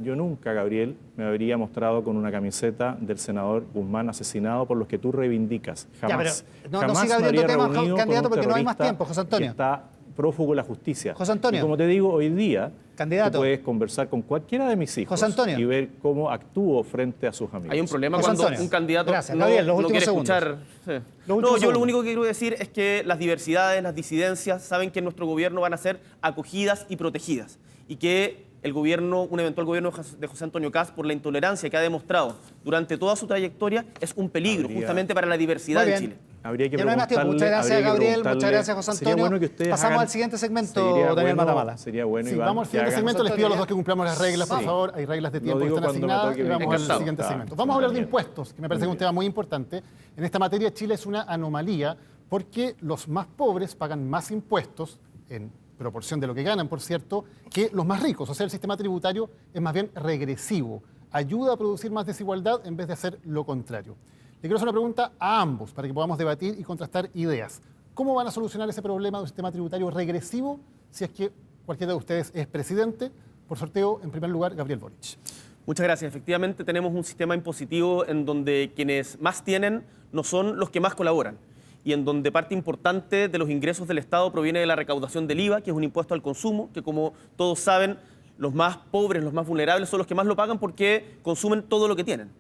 yo nunca, Gabriel, me habría mostrado con una camiseta del senador Guzmán asesinado por los que tú reivindicas. Jamás. Ya, pero no Jamás siga me abriendo habría temas, reunido candidato, con un porque no hay más terrorista tiempo, José Antonio. que está prófugo de la justicia. José Antonio. Y como te digo, hoy día Candidato. tú puedes conversar con cualquiera de mis hijos José Antonio. y ver cómo actúo frente a sus amigos. Hay un problema José cuando Antonio. un candidato Gracias. no, Gabriel, los no últimos quiere segundos. escuchar. Sí. Los No, últimos yo lo segundos. único que quiero decir es que las diversidades, las disidencias, saben que en nuestro gobierno van a ser acogidas y protegidas. Y que el gobierno, un eventual gobierno de José Antonio Kast, por la intolerancia que ha demostrado durante toda su trayectoria, es un peligro justamente para la diversidad Muy en bien. Chile. Habría que Ya no hay más tiempo. Muchas gracias, habría que Gabriel. Muchas preguntarle- gracias, José sería Antonio. bueno que ustedes Pasamos hagan- al siguiente segmento, sería Daniel bueno- Matamala. Sería bueno, Sí, Iván, vamos al que siguiente hagan- segmento. Les pido a los dos que cumplamos las reglas, por Sí. favor. Hay reglas de tiempo que digo están cuando me asignadas toque y mi vamos al turno. siguiente Está, segmento. Vamos a hablar de bien. impuestos, que me parece Muy un tema muy importante. En esta materia Chile es una anomalía porque los más pobres pagan más impuestos, en proporción de lo que ganan, por cierto, que los más ricos. O sea, el sistema tributario es más bien regresivo. Ayuda a producir más desigualdad en vez de hacer lo contrario. Le quiero hacer una pregunta a ambos para que podamos debatir y contrastar ideas. ¿Cómo van a solucionar ese problema de un sistema tributario regresivo si es que cualquiera de ustedes es presidente? Por sorteo, en primer lugar, Gabriel Boric. Muchas gracias. Efectivamente, tenemos un sistema impositivo en donde quienes más tienen no son los que más colaboran y en donde parte importante de los ingresos del Estado proviene de la recaudación del IVA, que es un impuesto al consumo, que como todos saben, los más pobres, los más vulnerables son los que más lo pagan porque consumen todo lo que tienen.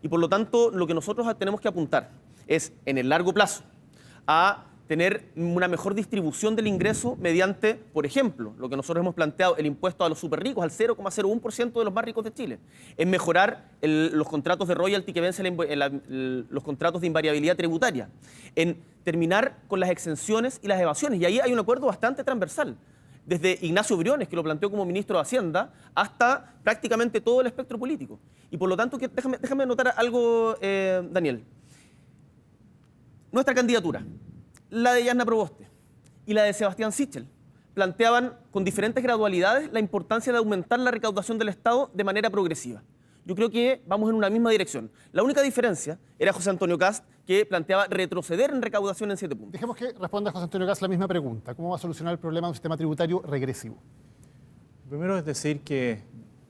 Y por lo tanto, lo que nosotros tenemos que apuntar es, en el largo plazo, a tener una mejor distribución del ingreso mediante, por ejemplo, lo que nosotros hemos planteado, el impuesto a los súper ricos, al 0,01% de los más ricos de Chile, en mejorar los contratos de royalty que vencen los contratos de invariabilidad tributaria, en terminar con las exenciones y las evasiones. Y ahí hay un acuerdo bastante transversal, desde Ignacio Briones, que lo planteó como ministro de Hacienda, hasta prácticamente todo el espectro político. Y por lo tanto, déjame anotar algo, Daniel. Nuestra candidatura, la de Yasna Proboste y la de Sebastián Sichel, planteaban con diferentes gradualidades la importancia de aumentar la recaudación del Estado de manera progresiva. Yo creo que vamos en una misma dirección. La única diferencia era José Antonio Kast, que planteaba retroceder en recaudación en 7 puntos. Dejemos que responda José Antonio Kast la misma pregunta. ¿Cómo va a solucionar el problema de un sistema tributario regresivo? Primero es decir que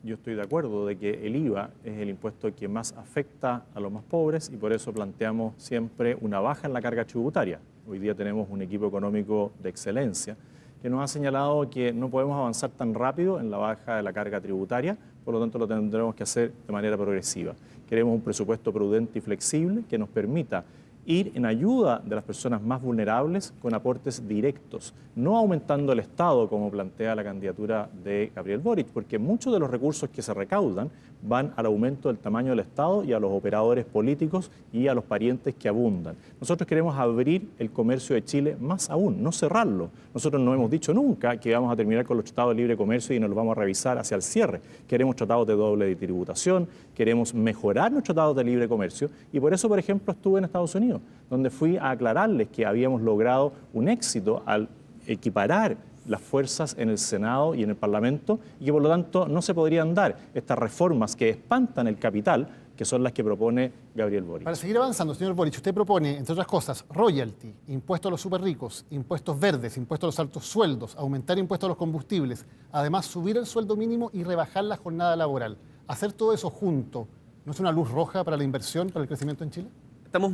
yo estoy de acuerdo de que el IVA es el impuesto que más afecta a los más pobres y por eso planteamos siempre una baja en la carga tributaria. Hoy día tenemos un equipo económico de excelencia que nos ha señalado que no podemos avanzar tan rápido en la baja de la carga tributaria, por lo tanto lo tendremos que hacer de manera progresiva. Queremos un presupuesto prudente y flexible que nos permita ir en ayuda de las personas más vulnerables con aportes directos, no aumentando el Estado como plantea la candidatura de Gabriel Boric, porque muchos de los recursos que se recaudan van al aumento del tamaño del Estado y a los operadores políticos y a los parientes que abundan. Nosotros queremos abrir el comercio de Chile más aún, no cerrarlo. Nosotros no hemos dicho nunca que vamos a terminar con los tratados de libre comercio y nos los vamos a revisar hacia el cierre. Queremos tratados de doble tributación, queremos mejorar los tratados de libre comercio y por eso, por ejemplo, estuve en Estados Unidos, donde fui a aclararles que habíamos logrado un éxito al equiparar las fuerzas en el Senado y en el Parlamento y que por lo tanto no se podrían dar estas reformas que espantan el capital, que son las que propone Gabriel Boric. Para seguir avanzando, señor Boric, usted propone, entre otras cosas, royalty, impuesto a los súper ricos, impuestos verdes, impuesto a los altos sueldos, aumentar impuestos a los combustibles, además subir el sueldo mínimo y rebajar la jornada laboral. Hacer todo eso junto, ¿no es una luz roja para la inversión, para el crecimiento en Chile? Estamos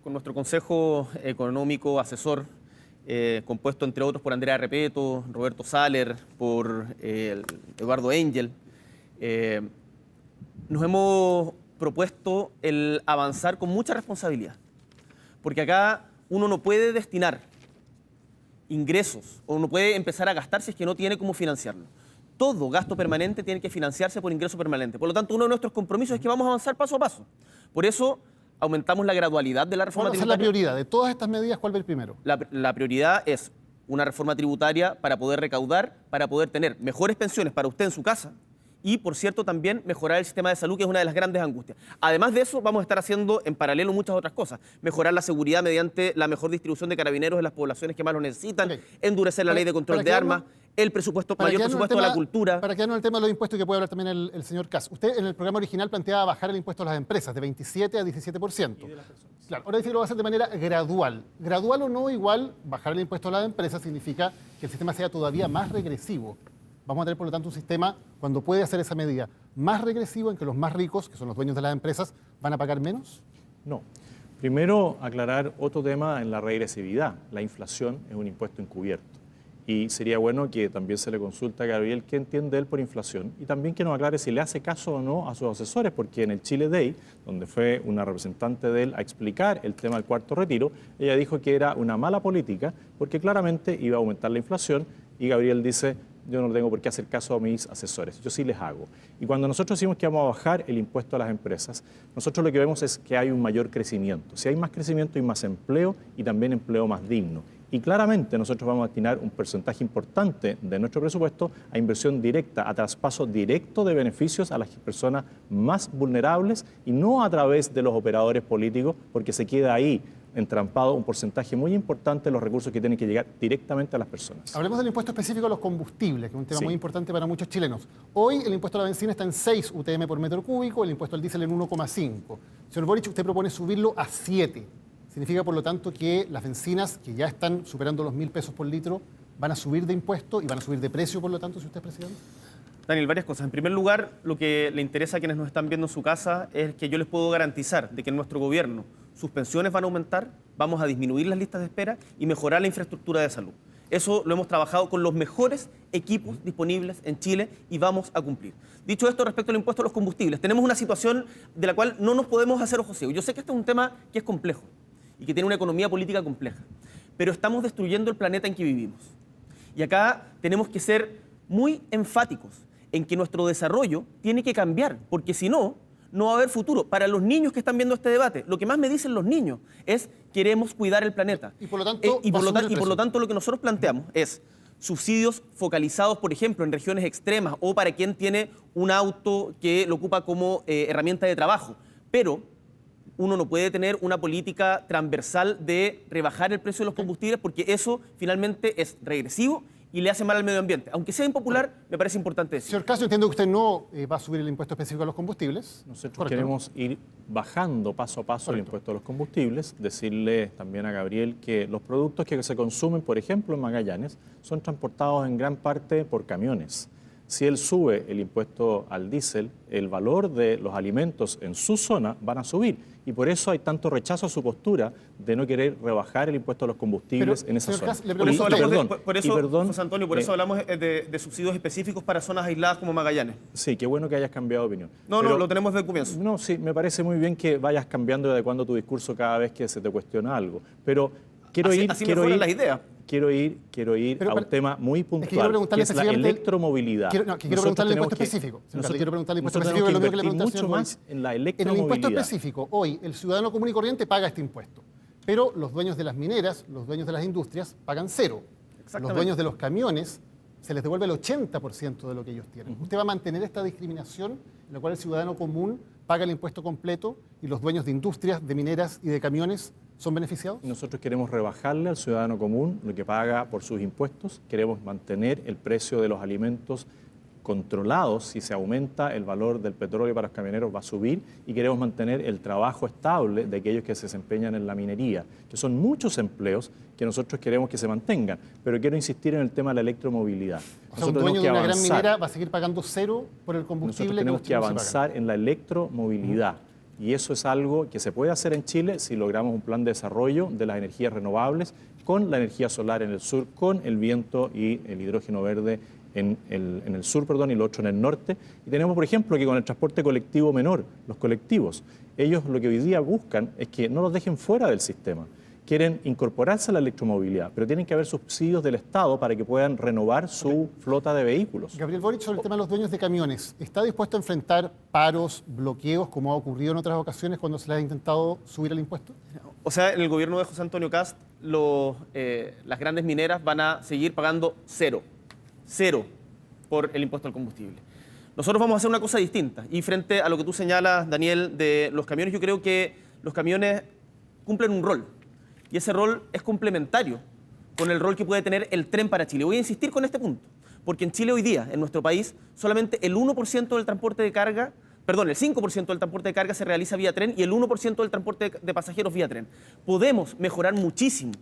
con nuestro Consejo Económico Asesor, compuesto entre otros por Andrea Repeto, Roberto Saller, por Eduardo Engel, nos hemos propuesto el avanzar con mucha responsabilidad, porque acá uno no puede destinar ingresos o no puede empezar a gastar si es que no tiene cómo financiarlo. Todo gasto permanente tiene que financiarse por ingreso permanente. Por lo tanto, uno de nuestros compromisos es que vamos a avanzar paso a paso. Por eso aumentamos la gradualidad de la reforma ¿Cuál va a ser la tributaria. prioridad? De todas estas medidas, ¿cuál va a ir primero? La prioridad es una reforma tributaria para poder recaudar, para poder tener mejores pensiones para usted en su casa y, por cierto, también mejorar el sistema de salud, que es una de las grandes angustias. Además de eso, vamos a estar haciendo en paralelo muchas otras cosas. Mejorar la seguridad mediante la mejor distribución de carabineros en las poblaciones que más lo necesitan, Ok. endurecer la ley de control de armas, el presupuesto, mayor quedarnos en presupuesto de la cultura. Para quedarnos en el tema de los impuestos, que puede hablar también el señor Kast. Usted en el programa original planteaba bajar el impuesto a las empresas de 27 a 17%. Claro, ahora dice que lo va a hacer de manera gradual. Gradual o no, igual, bajar el impuesto a las empresas significa que el sistema sea todavía más regresivo. Vamos a tener, por lo tanto, un sistema, cuando puede hacer esa medida, más regresivo en que los más ricos, que son los dueños de las empresas, van a pagar menos. No. Primero, aclarar otro tema en la regresividad. La inflación es un impuesto encubierto. Y sería bueno que también se le consulte a Gabriel qué entiende él por inflación y también que nos aclare si le hace caso o no a sus asesores, porque en el Chile Day, donde fue una representante de él a explicar el tema del cuarto retiro, ella dijo que era una mala política porque claramente iba a aumentar la inflación y Gabriel dice, yo no tengo por qué hacer caso a mis asesores, yo sí les hago. Y cuando nosotros decimos que vamos a bajar el impuesto a las empresas, nosotros lo que vemos es que hay un mayor crecimiento. Si hay más crecimiento, hay más empleo y también empleo más digno. Y claramente nosotros vamos a destinar un porcentaje importante de nuestro presupuesto a inversión directa, a traspaso directo de beneficios a las personas más vulnerables y no a través de los operadores políticos, porque se queda ahí entrampado un porcentaje muy importante de los recursos que tienen que llegar directamente a las personas. Hablemos del impuesto específico a los combustibles, que es un tema Sí. muy importante para muchos chilenos. Hoy el impuesto a la benzina está en 6 UTM por metro cúbico, el impuesto al diésel en 1,5. Señor Boric, usted propone subirlo a 7. Significa, por lo tanto, que las bencinas, que ya están superando los 1.000 pesos por litro, van a subir de impuesto y van a subir de precio, por lo tanto, si usted es presidente. Daniel, varias cosas. En primer lugar, lo que le interesa a quienes nos están viendo en su casa es que yo les puedo garantizar de que en nuestro gobierno sus pensiones van a aumentar, vamos a disminuir las listas de espera y mejorar la infraestructura de salud. Eso lo hemos trabajado con los mejores equipos disponibles en Chile y vamos a cumplir. Dicho esto, respecto al impuesto a los combustibles, tenemos una situación de la cual no nos podemos hacer ojos ciegos. Yo sé que este es un tema que es complejo y que tiene una economía política compleja, pero estamos destruyendo el planeta en que vivimos. Y acá tenemos que ser muy enfáticos en que nuestro desarrollo tiene que cambiar, porque si no, no va a haber futuro. Para los niños que están viendo este debate, lo que más me dicen los niños es queremos cuidar el planeta. Y por lo tanto, por lo tanto lo que nosotros planteamos es subsidios focalizados, por ejemplo, en regiones extremas o para quien tiene un auto que lo ocupa como herramienta de trabajo. Pero uno no puede tener una política transversal de rebajar el precio de los combustibles porque eso finalmente es regresivo y le hace mal al medio ambiente. Aunque sea impopular, me parece importante decir. Señor Casio, entiendo que usted no va a subir el impuesto específico a los combustibles. Nosotros Correcto. queremos ir bajando paso a paso el impuesto a los combustibles, decirle también a Gabriel que los productos que se consumen, por ejemplo, en Magallanes, son transportados en gran parte por camiones. Si él sube el impuesto al diésel, el valor de los alimentos en su zona van a subir. Y por eso hay tanto rechazo a su postura de no querer rebajar el impuesto a los combustibles en esa señor zona. Kass, le Por eso pregunto- hablamos, José Antonio, por eso hablamos de subsidios específicos para zonas aisladas como Magallanes. Sí, qué bueno que hayas cambiado de opinión. No, Pero- lo tenemos desde el comienzo. No, sí, me parece muy bien que vayas cambiando y adecuando tu discurso cada vez que se te cuestiona algo. Pero quiero Así- ir, así quiero mejoran ir, las ideas. quiero ir Pero a un tema muy Es que quiero puntual, preguntarle que es la específicamente- electromovilidad. Quiero preguntarle el impuesto específico. Quiero preguntarle el impuesto nosotros específico, que es lo mismo que le tenemos pregunté al invertir señor mucho Boric. más en la En el electromovilidad. impuesto específico, hoy el ciudadano común y corriente paga este impuesto, pero los dueños de las mineras, los dueños de las industrias pagan 0. Los Exactamente. dueños de los camiones se les devuelve el 80% de lo que ellos tienen. ¿Usted va a mantener esta discriminación en la cual el ciudadano común paga el impuesto completo y los dueños de industrias, de mineras y de camiones son beneficiados? Nosotros queremos rebajarle al ciudadano común lo que paga por sus impuestos, queremos mantener el precio de los alimentos controlados. Si se aumenta el valor del petróleo para los camioneros va a subir y queremos mantener el trabajo estable de aquellos que se desempeñan en la minería, que son muchos empleos que nosotros queremos que se mantengan. Pero quiero insistir en el tema de la electromovilidad. O sea, un dueño de una gran minera va a seguir pagando 0 por el combustible. Nosotros tenemos los que chilenos se pagan. avanzar en la electromovilidad. Y eso es algo que se puede hacer en Chile si logramos un plan de desarrollo de las energías renovables con la energía solar en el sur, con el viento y el hidrógeno verde en el sur, y lo otro en el norte. Y tenemos, por ejemplo, que con el transporte colectivo menor, los colectivos, ellos lo que hoy día buscan es que no los dejen fuera del sistema. Quieren incorporarse a la electromovilidad, pero tienen que haber subsidios del Estado para que puedan renovar su flota de vehículos. Gabriel Boric, sobre el tema de los dueños de camiones, ¿está dispuesto a enfrentar paros, bloqueos, como ha ocurrido en otras ocasiones cuando se les ha intentado subir el impuesto? O sea, en el gobierno de José Antonio Kast, las grandes mineras van a seguir pagando 0 por el impuesto al combustible. Nosotros vamos a hacer una cosa distinta. Y frente a lo que tú señalas, Daniel, de los camiones, yo creo que los camiones cumplen un rol. Y ese rol es complementario con el rol que puede tener el tren para Chile. Voy a insistir con este punto, porque en Chile hoy día, en nuestro país, solamente el 1% del transporte de carga, el 5% del transporte de carga se realiza vía tren y el 1% del transporte de pasajeros vía tren. Podemos mejorar muchísimo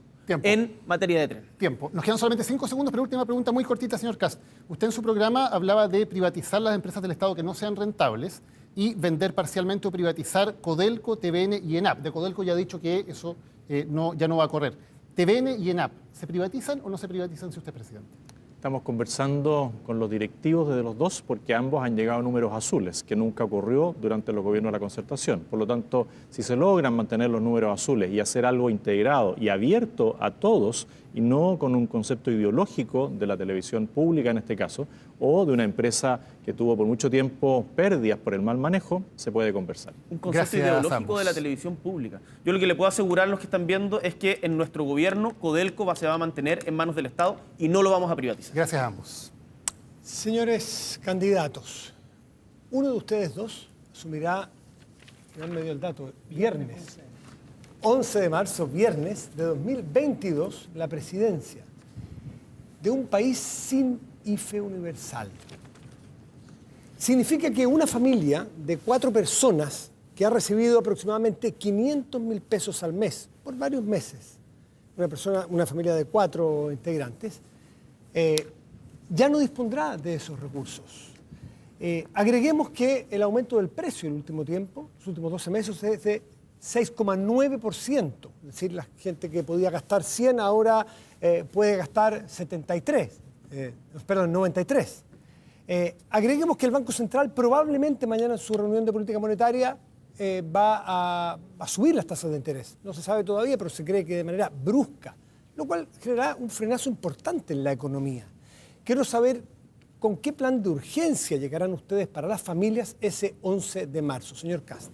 en materia de tren. Tiempo. Nos quedan solamente 5 segundos, pero última pregunta muy cortita, señor Kast. Usted en su programa hablaba de privatizar las empresas del Estado que no sean rentables y vender parcialmente o privatizar Codelco, TVN y ENAP. De Codelco ya ha dicho que eso ya no va a correr. TVN y ENAP, ¿se privatizan o no se privatizan si usted es presidente? Estamos conversando con los directivos de los dos porque ambos han llegado a números azules, que nunca ocurrió durante los gobiernos de la concertación. Por lo tanto, si se logran mantener los números azules y hacer algo integrado y abierto a todos, y no con un concepto ideológico de la televisión pública en este caso, o de una empresa que tuvo por mucho tiempo pérdidas por el mal manejo, se puede conversar. Un concepto Gracias, ideológico ambos. de la televisión pública. Yo lo que le puedo asegurar a los que están viendo es que en nuestro gobierno Codelco se va a mantener en manos del Estado y no lo vamos a privatizar. Gracias a ambos. Señores candidatos, uno de ustedes dos asumirá, no me dio el dato, viernes, 11 de marzo, viernes de 2022, la presidencia de un país sin IFE universal. Significa que una familia de 4 personas que ha recibido aproximadamente 500.000 pesos al mes por varios meses, una familia de 4 integrantes, ya no dispondrá de esos recursos. Agreguemos que el aumento del precio en el último tiempo, los últimos 12 meses, es de 6,9%. Es decir, la gente que podía gastar 100 ahora puede gastar 93. Agreguemos que el Banco Central probablemente mañana en su reunión de política monetaria va a subir las tasas de interés. No se sabe todavía, pero se cree que de manera brusca, lo cual generará un frenazo importante en la economía. Quiero saber con qué plan de urgencia llegarán ustedes para las familias ese 11 de marzo. Señor Kast.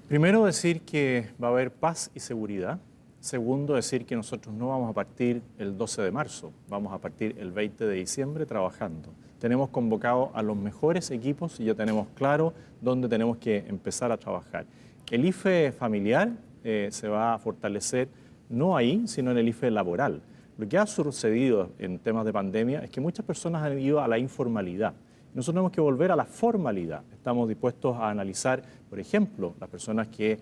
Primero, decir que va a haber paz y seguridad. Segundo, decir que nosotros no vamos a partir el 12 de marzo, vamos a partir el 20 de diciembre trabajando. Tenemos convocado a los mejores equipos y ya tenemos claro dónde tenemos que empezar a trabajar. El IFE familiar se va a fortalecer no ahí, sino en el IFE laboral. Lo que ha sucedido en temas de pandemia es que muchas personas han ido a la informalidad. Nosotros tenemos que volver a la formalidad. Estamos dispuestos a analizar, por ejemplo, las personas que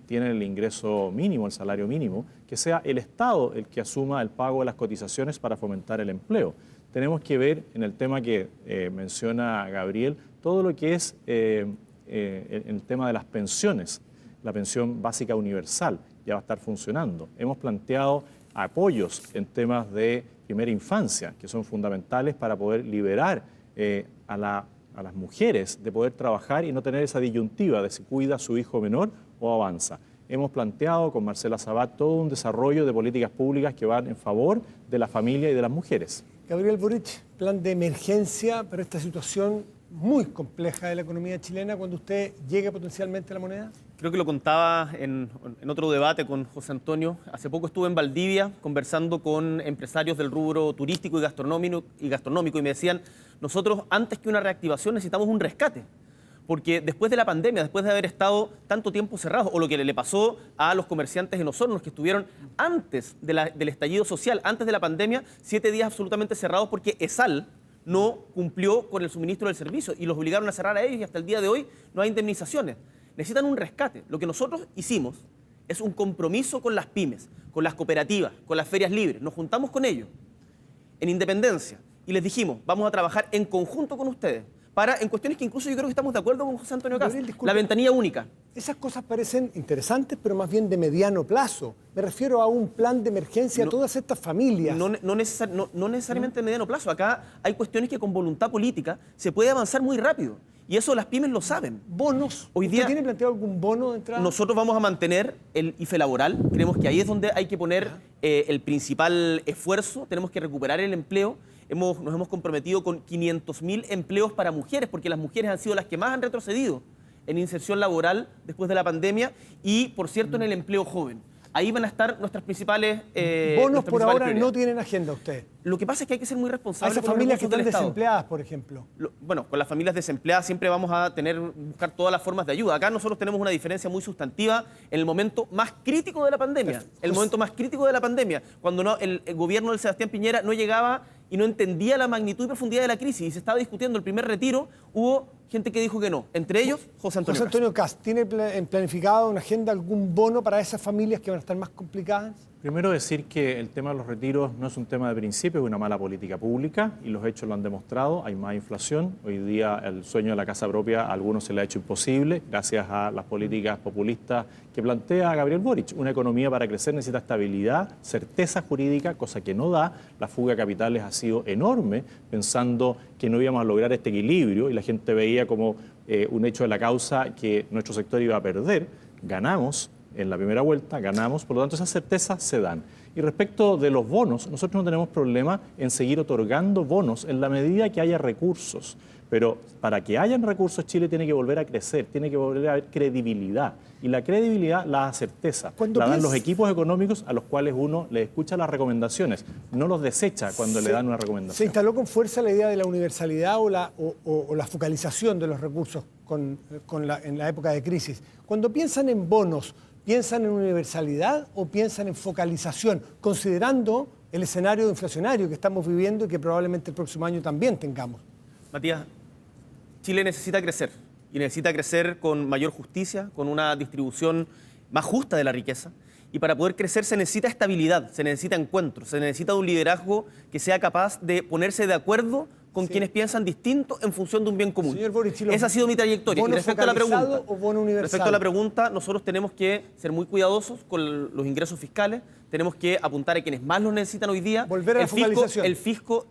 tienen el ingreso mínimo, el salario mínimo, que sea el Estado el que asuma el pago de las cotizaciones para fomentar el empleo. Tenemos que ver en el tema que menciona Gabriel, todo lo que es el tema de las pensiones. La pensión básica universal ya va a estar funcionando. Hemos planteado apoyos en temas de primera infancia, que son fundamentales para poder liberar a las mujeres de poder trabajar y no tener esa disyuntiva de si cuida a su hijo menor o avanza. Hemos planteado con Marcela Sabat todo un desarrollo de políticas públicas que van en favor de la familia y de las mujeres. Gabriel Boric, plan de emergencia para esta situación muy compleja de la economía chilena cuando usted llegue potencialmente a la moneda. Creo que lo contaba en otro debate con José Antonio. Hace poco estuve en Valdivia conversando con empresarios del rubro turístico y gastronómico y me decían, nosotros antes que una reactivación necesitamos un rescate. Porque después de la pandemia, después de haber estado tanto tiempo cerrados, o lo que le pasó a los comerciantes en Osorno, que estuvieron antes del estallido social, antes de la pandemia, 7 días absolutamente cerrados porque ESAL no cumplió con el suministro del servicio y los obligaron a cerrar a ellos y hasta el día de hoy no hay indemnizaciones. Necesitan un rescate. Lo que nosotros hicimos es un compromiso con las pymes, con las cooperativas, con las ferias libres. Nos juntamos con ellos en Independencia y les dijimos, vamos a trabajar en conjunto con ustedes en cuestiones que incluso yo creo que estamos de acuerdo con José Antonio Kast. La ventanilla única. Esas cosas parecen interesantes, pero más bien de mediano plazo. Me refiero a un plan de emergencia a todas estas familias. No necesariamente de mediano plazo. Acá hay cuestiones que con voluntad política se puede avanzar muy rápido. Y eso las pymes lo saben. ¿Bonos? Hoy día, ¿Usted tiene planteado algún bono de entrada? Nosotros vamos a mantener el IFE laboral. Creemos que ahí es donde hay que poner el principal esfuerzo. Tenemos que recuperar el empleo. Nos hemos comprometido con 500.000 empleos para mujeres, porque las mujeres han sido las que más han retrocedido en inserción laboral después de la pandemia y, por cierto, en el empleo joven. Ahí van a estar nuestras principales bonos por ahora no tienen agenda usted. Lo que pasa es que hay que ser muy A responsables esas con los familias que recursos están del Estado. desempleadas, por ejemplo. Bueno, con las familias desempleadas siempre vamos a buscar todas las formas de ayuda. Acá nosotros tenemos una diferencia muy sustantiva en el momento más crítico de la pandemia. El momento más crítico de la pandemia, cuando el gobierno del Sebastián Piñera no llegaba y no entendía la magnitud y profundidad de la crisis y se estaba discutiendo el primer retiro, hubo gente que dijo que no. Entre ellos, José Antonio Kast. Kast, ¿tiene planificado una agenda algún bono para esas familias que van a estar más complicadas? Primero decir que el tema de los retiros no es un tema de principio, es una mala política pública y los hechos lo han demostrado. Hay más inflación. Hoy día el sueño de la casa propia a algunos se le ha hecho imposible gracias a las políticas populistas que plantea Gabriel Boric. Una economía para crecer necesita estabilidad, certeza jurídica, cosa que no da. La fuga de capitales ha sido enorme, pensando que no íbamos a lograr este equilibrio y la gente veía como un hecho de la causa que nuestro sector iba a perder. Ganamos en la primera vuelta, ganamos, por lo tanto esas certezas se dan. Y respecto de los bonos, nosotros no tenemos problema en seguir otorgando bonos en la medida que haya recursos. Pero para que hayan recursos, Chile tiene que volver a crecer, tiene que volver a haber credibilidad. Y la credibilidad la da certeza. La dan los equipos económicos a los cuales uno le escucha las recomendaciones, no los desecha cuando le dan una recomendación. ¿Se instaló con fuerza la idea de la universalidad o la focalización de los recursos en la época de crisis? Cuando piensan en bonos, ¿piensan en universalidad o piensan en focalización, considerando el escenario inflacionario que estamos viviendo y que probablemente el próximo año también tengamos? Matías, Chile necesita crecer y necesita crecer con mayor justicia, con una distribución más justa de la riqueza. Y para poder crecer se necesita estabilidad, se necesita encuentro, se necesita un liderazgo que sea capaz de ponerse de acuerdo con quienes piensan distinto en función de un bien común. Señor Boric, esa ha sido mi trayectoria. Y respecto a la pregunta, o bono universal? Respecto a la pregunta, nosotros tenemos que ser muy cuidadosos con los ingresos fiscales, tenemos que apuntar a quienes más los necesitan hoy día. Volver a la focalización. El fisco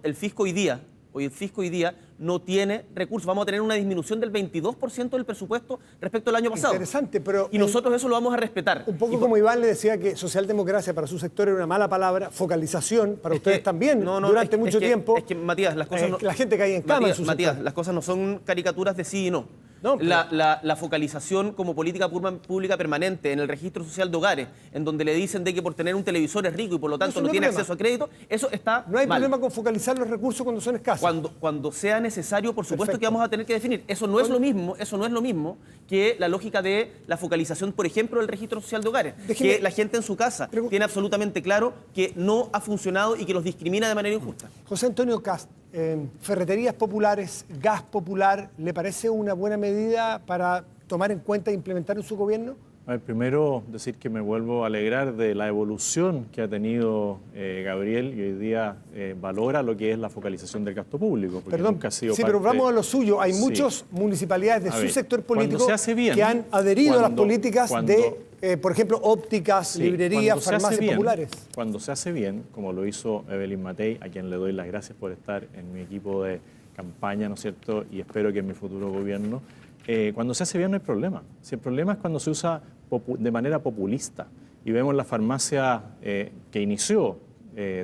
hoy día no tiene recursos. Vamos a tener una disminución del 22% del presupuesto respecto al año pasado. Interesante, pero... Y nosotros eso lo vamos a respetar. Un poco como Iván le decía que socialdemocracia para su sector era una mala palabra, focalización para ustedes también durante mucho tiempo. Es que, Matías, las cosas la gente cae en cama en su Matías, sector. las cosas no son caricaturas de sí y no. No, pero... la focalización como política pública permanente en el registro social de hogares, en donde le dicen de que por tener un televisor es rico y por lo tanto no tiene acceso a crédito, eso está No hay mal. problema con focalizar los recursos cuando son escasos. Cuando sea necesario, por supuesto Perfecto. que vamos a tener que definir. Eso no es lo mismo que la lógica de la focalización, por ejemplo, del registro social de hogares. Que la gente en su casa tiene absolutamente claro que no ha funcionado y que los discrimina de manera injusta. José Antonio Kast, ferreterías populares, gas popular, ¿le parece una buena medida para tomar en cuenta e implementar en su gobierno? A ver, primero decir que me vuelvo a alegrar de la evolución que ha tenido Gabriel y hoy día valora lo que es la focalización del gasto público. Perdón, nunca ha sido sí, parte... pero vamos a lo suyo. Hay muchas municipalidades de su sector político se hace bien, que han adherido a las políticas de, por ejemplo, ópticas, librerías, farmacias populares. Cuando se hace bien, como lo hizo Evelyn Matei, a quien le doy las gracias por estar en mi equipo de campaña, ¿no es cierto? Y espero que en mi futuro gobierno... cuando se hace bien no hay problema. Si el problema es cuando se usa de manera populista. Y vemos la farmacia que inició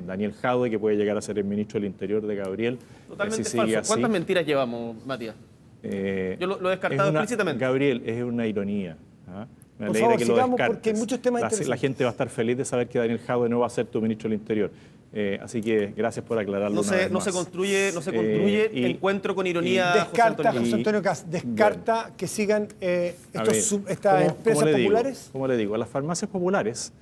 Daniel Jadwe, que puede llegar a ser el ministro del Interior de Gabriel. Totalmente si falso. así, ¿Cuántas mentiras llevamos, Matías? Yo lo he descartado explícitamente. Gabriel, es una ironía. ¿Ah? Me Por alegra favor, que lo sigamos, descartes. porque hay muchos temas interesantes. La gente va a estar feliz de saber que Daniel Jadwe no va a ser tu ministro del Interior. Así que gracias por aclararlo una vez No más. se construye encuentro con ironía. Descarta, José Antonio Kast, descarta que sigan estas empresas populares. Como le digo, las farmacias populares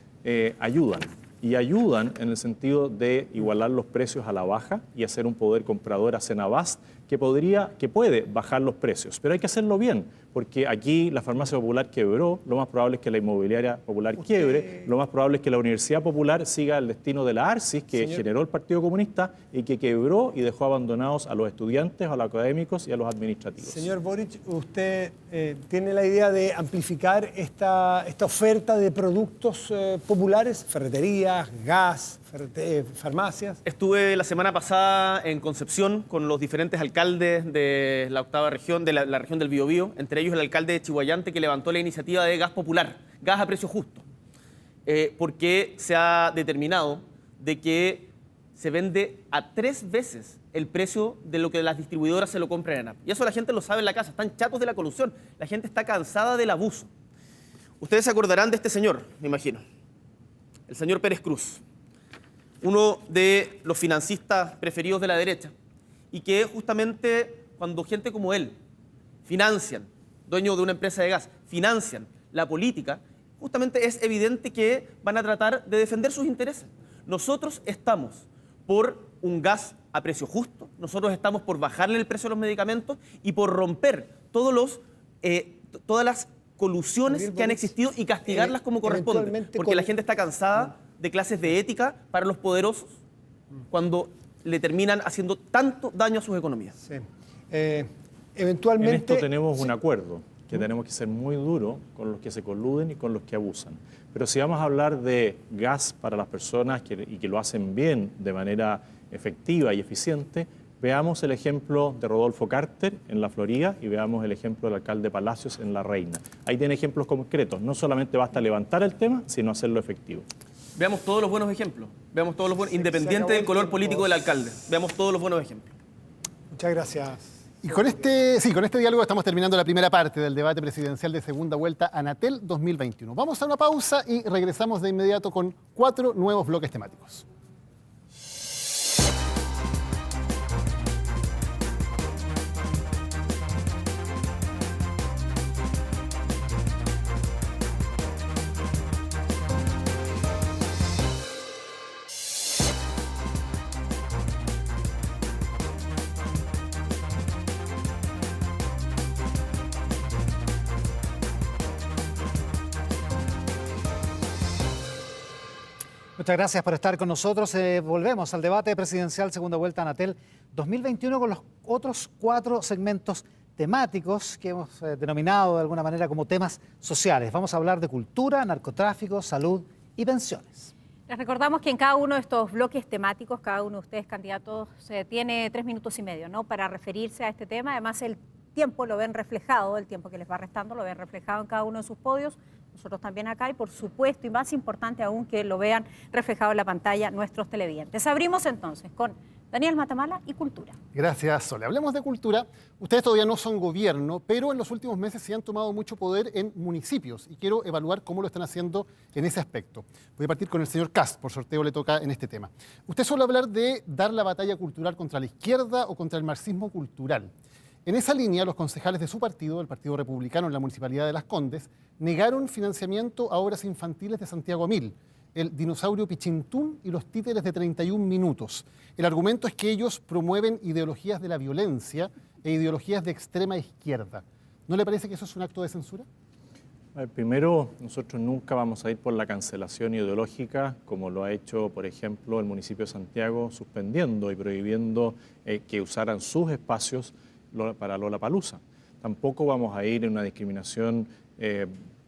ayudan. Y ayudan en el sentido de igualar los precios a la baja y hacer un poder comprador a Cenabast que puede bajar los precios. Pero hay que hacerlo bien, porque aquí la farmacia popular quebró, lo más probable es que la inmobiliaria popular quiebre, lo más probable es que la Universidad Popular siga el destino de la ARCIS, que generó el Partido Comunista y que quebró y dejó abandonados a los estudiantes, a los académicos y a los administrativos. Señor Boric, ¿usted tiene la idea de amplificar esta oferta de productos populares, ferreterías, gas, farmacias? Estuve la semana pasada en Concepción con los diferentes alcaldes de la octava región, de la región del Biobío, entre ellos el alcalde de Chihuayante, que levantó la iniciativa de gas popular, gas a precio justo, porque se ha determinado de que se vende a 3 veces el precio de lo que las distribuidoras se lo compran en ANAP. Y eso la gente lo sabe en la casa, están chatos de la colusión, la gente está cansada del abuso. Ustedes se acordarán de este señor, me imagino, el señor Pérez Cruz, uno de los financistas preferidos de la derecha, y que justamente cuando gente como él financian, dueño de una empresa de gas, financian la política, justamente es evidente que van a tratar de defender sus intereses. Nosotros estamos por un gas a precio justo, nosotros estamos por bajarle el precio a los medicamentos y por romper todas las colusiones que han existido y castigarlas como corresponde, porque la gente está cansada de clases de ética para los poderosos cuando le terminan haciendo tanto daño a sus economías. Sí. Eventualmente... En esto tenemos un acuerdo, que tenemos que ser muy duros con los que se coluden y con los que abusan. Pero si vamos a hablar de gas para las personas y que lo hacen bien, de manera efectiva y eficiente, veamos el ejemplo de Rodolfo Carter en la Florida y veamos el ejemplo del alcalde Palacios en La Reina. Ahí tiene ejemplos concretos. No solamente basta levantar el tema, sino hacerlo efectivo. Veamos todos los buenos ejemplos. Veamos todos los buenos, independiente del color político del alcalde. Veamos todos los buenos ejemplos. Muchas gracias. Y con este diálogo estamos terminando la primera parte del debate presidencial de segunda vuelta Anatel 2021. Vamos a una pausa y regresamos de inmediato con 4 nuevos bloques temáticos. Muchas gracias por estar con nosotros. Volvemos al debate presidencial segunda vuelta Anatel 2021 con los otros 4 segmentos temáticos que hemos denominado de alguna manera como temas sociales. Vamos a hablar de cultura, narcotráfico, salud y pensiones. Les recordamos que en cada uno de estos bloques temáticos, cada uno de ustedes candidatos tiene 3 minutos y medio, ¿no?, para referirse a este tema. Además, el tiempo lo ven reflejado, el tiempo que les va restando lo ven reflejado en cada uno de sus podios. Nosotros también acá y, por supuesto, y más importante aún, que lo vean reflejado en la pantalla nuestros televidentes. Abrimos entonces con Daniel Matamala y Cultura. Gracias, Sole. Hablemos de cultura. Ustedes todavía no son gobierno, pero en los últimos meses se han tomado mucho poder en municipios y quiero evaluar cómo lo están haciendo en ese aspecto. Voy a partir con el señor Kast, por sorteo le toca en este tema. Usted suele hablar de dar la batalla cultural contra la izquierda o contra el marxismo cultural. En esa línea, los concejales de su partido, el Partido Republicano en la Municipalidad de Las Condes, negaron financiamiento a obras infantiles de Santiago Mil, el dinosaurio Pichintún y los títeres de 31 minutos. El argumento es que ellos promueven ideologías de la violencia e ideologías de extrema izquierda. ¿No le parece que eso es un acto de censura? Primero, nosotros nunca vamos a ir por la cancelación ideológica, como lo ha hecho, por ejemplo, el municipio de Santiago, suspendiendo y prohibiendo que usaran sus espacios para Lollapalooza. Tampoco vamos a ir en una discriminación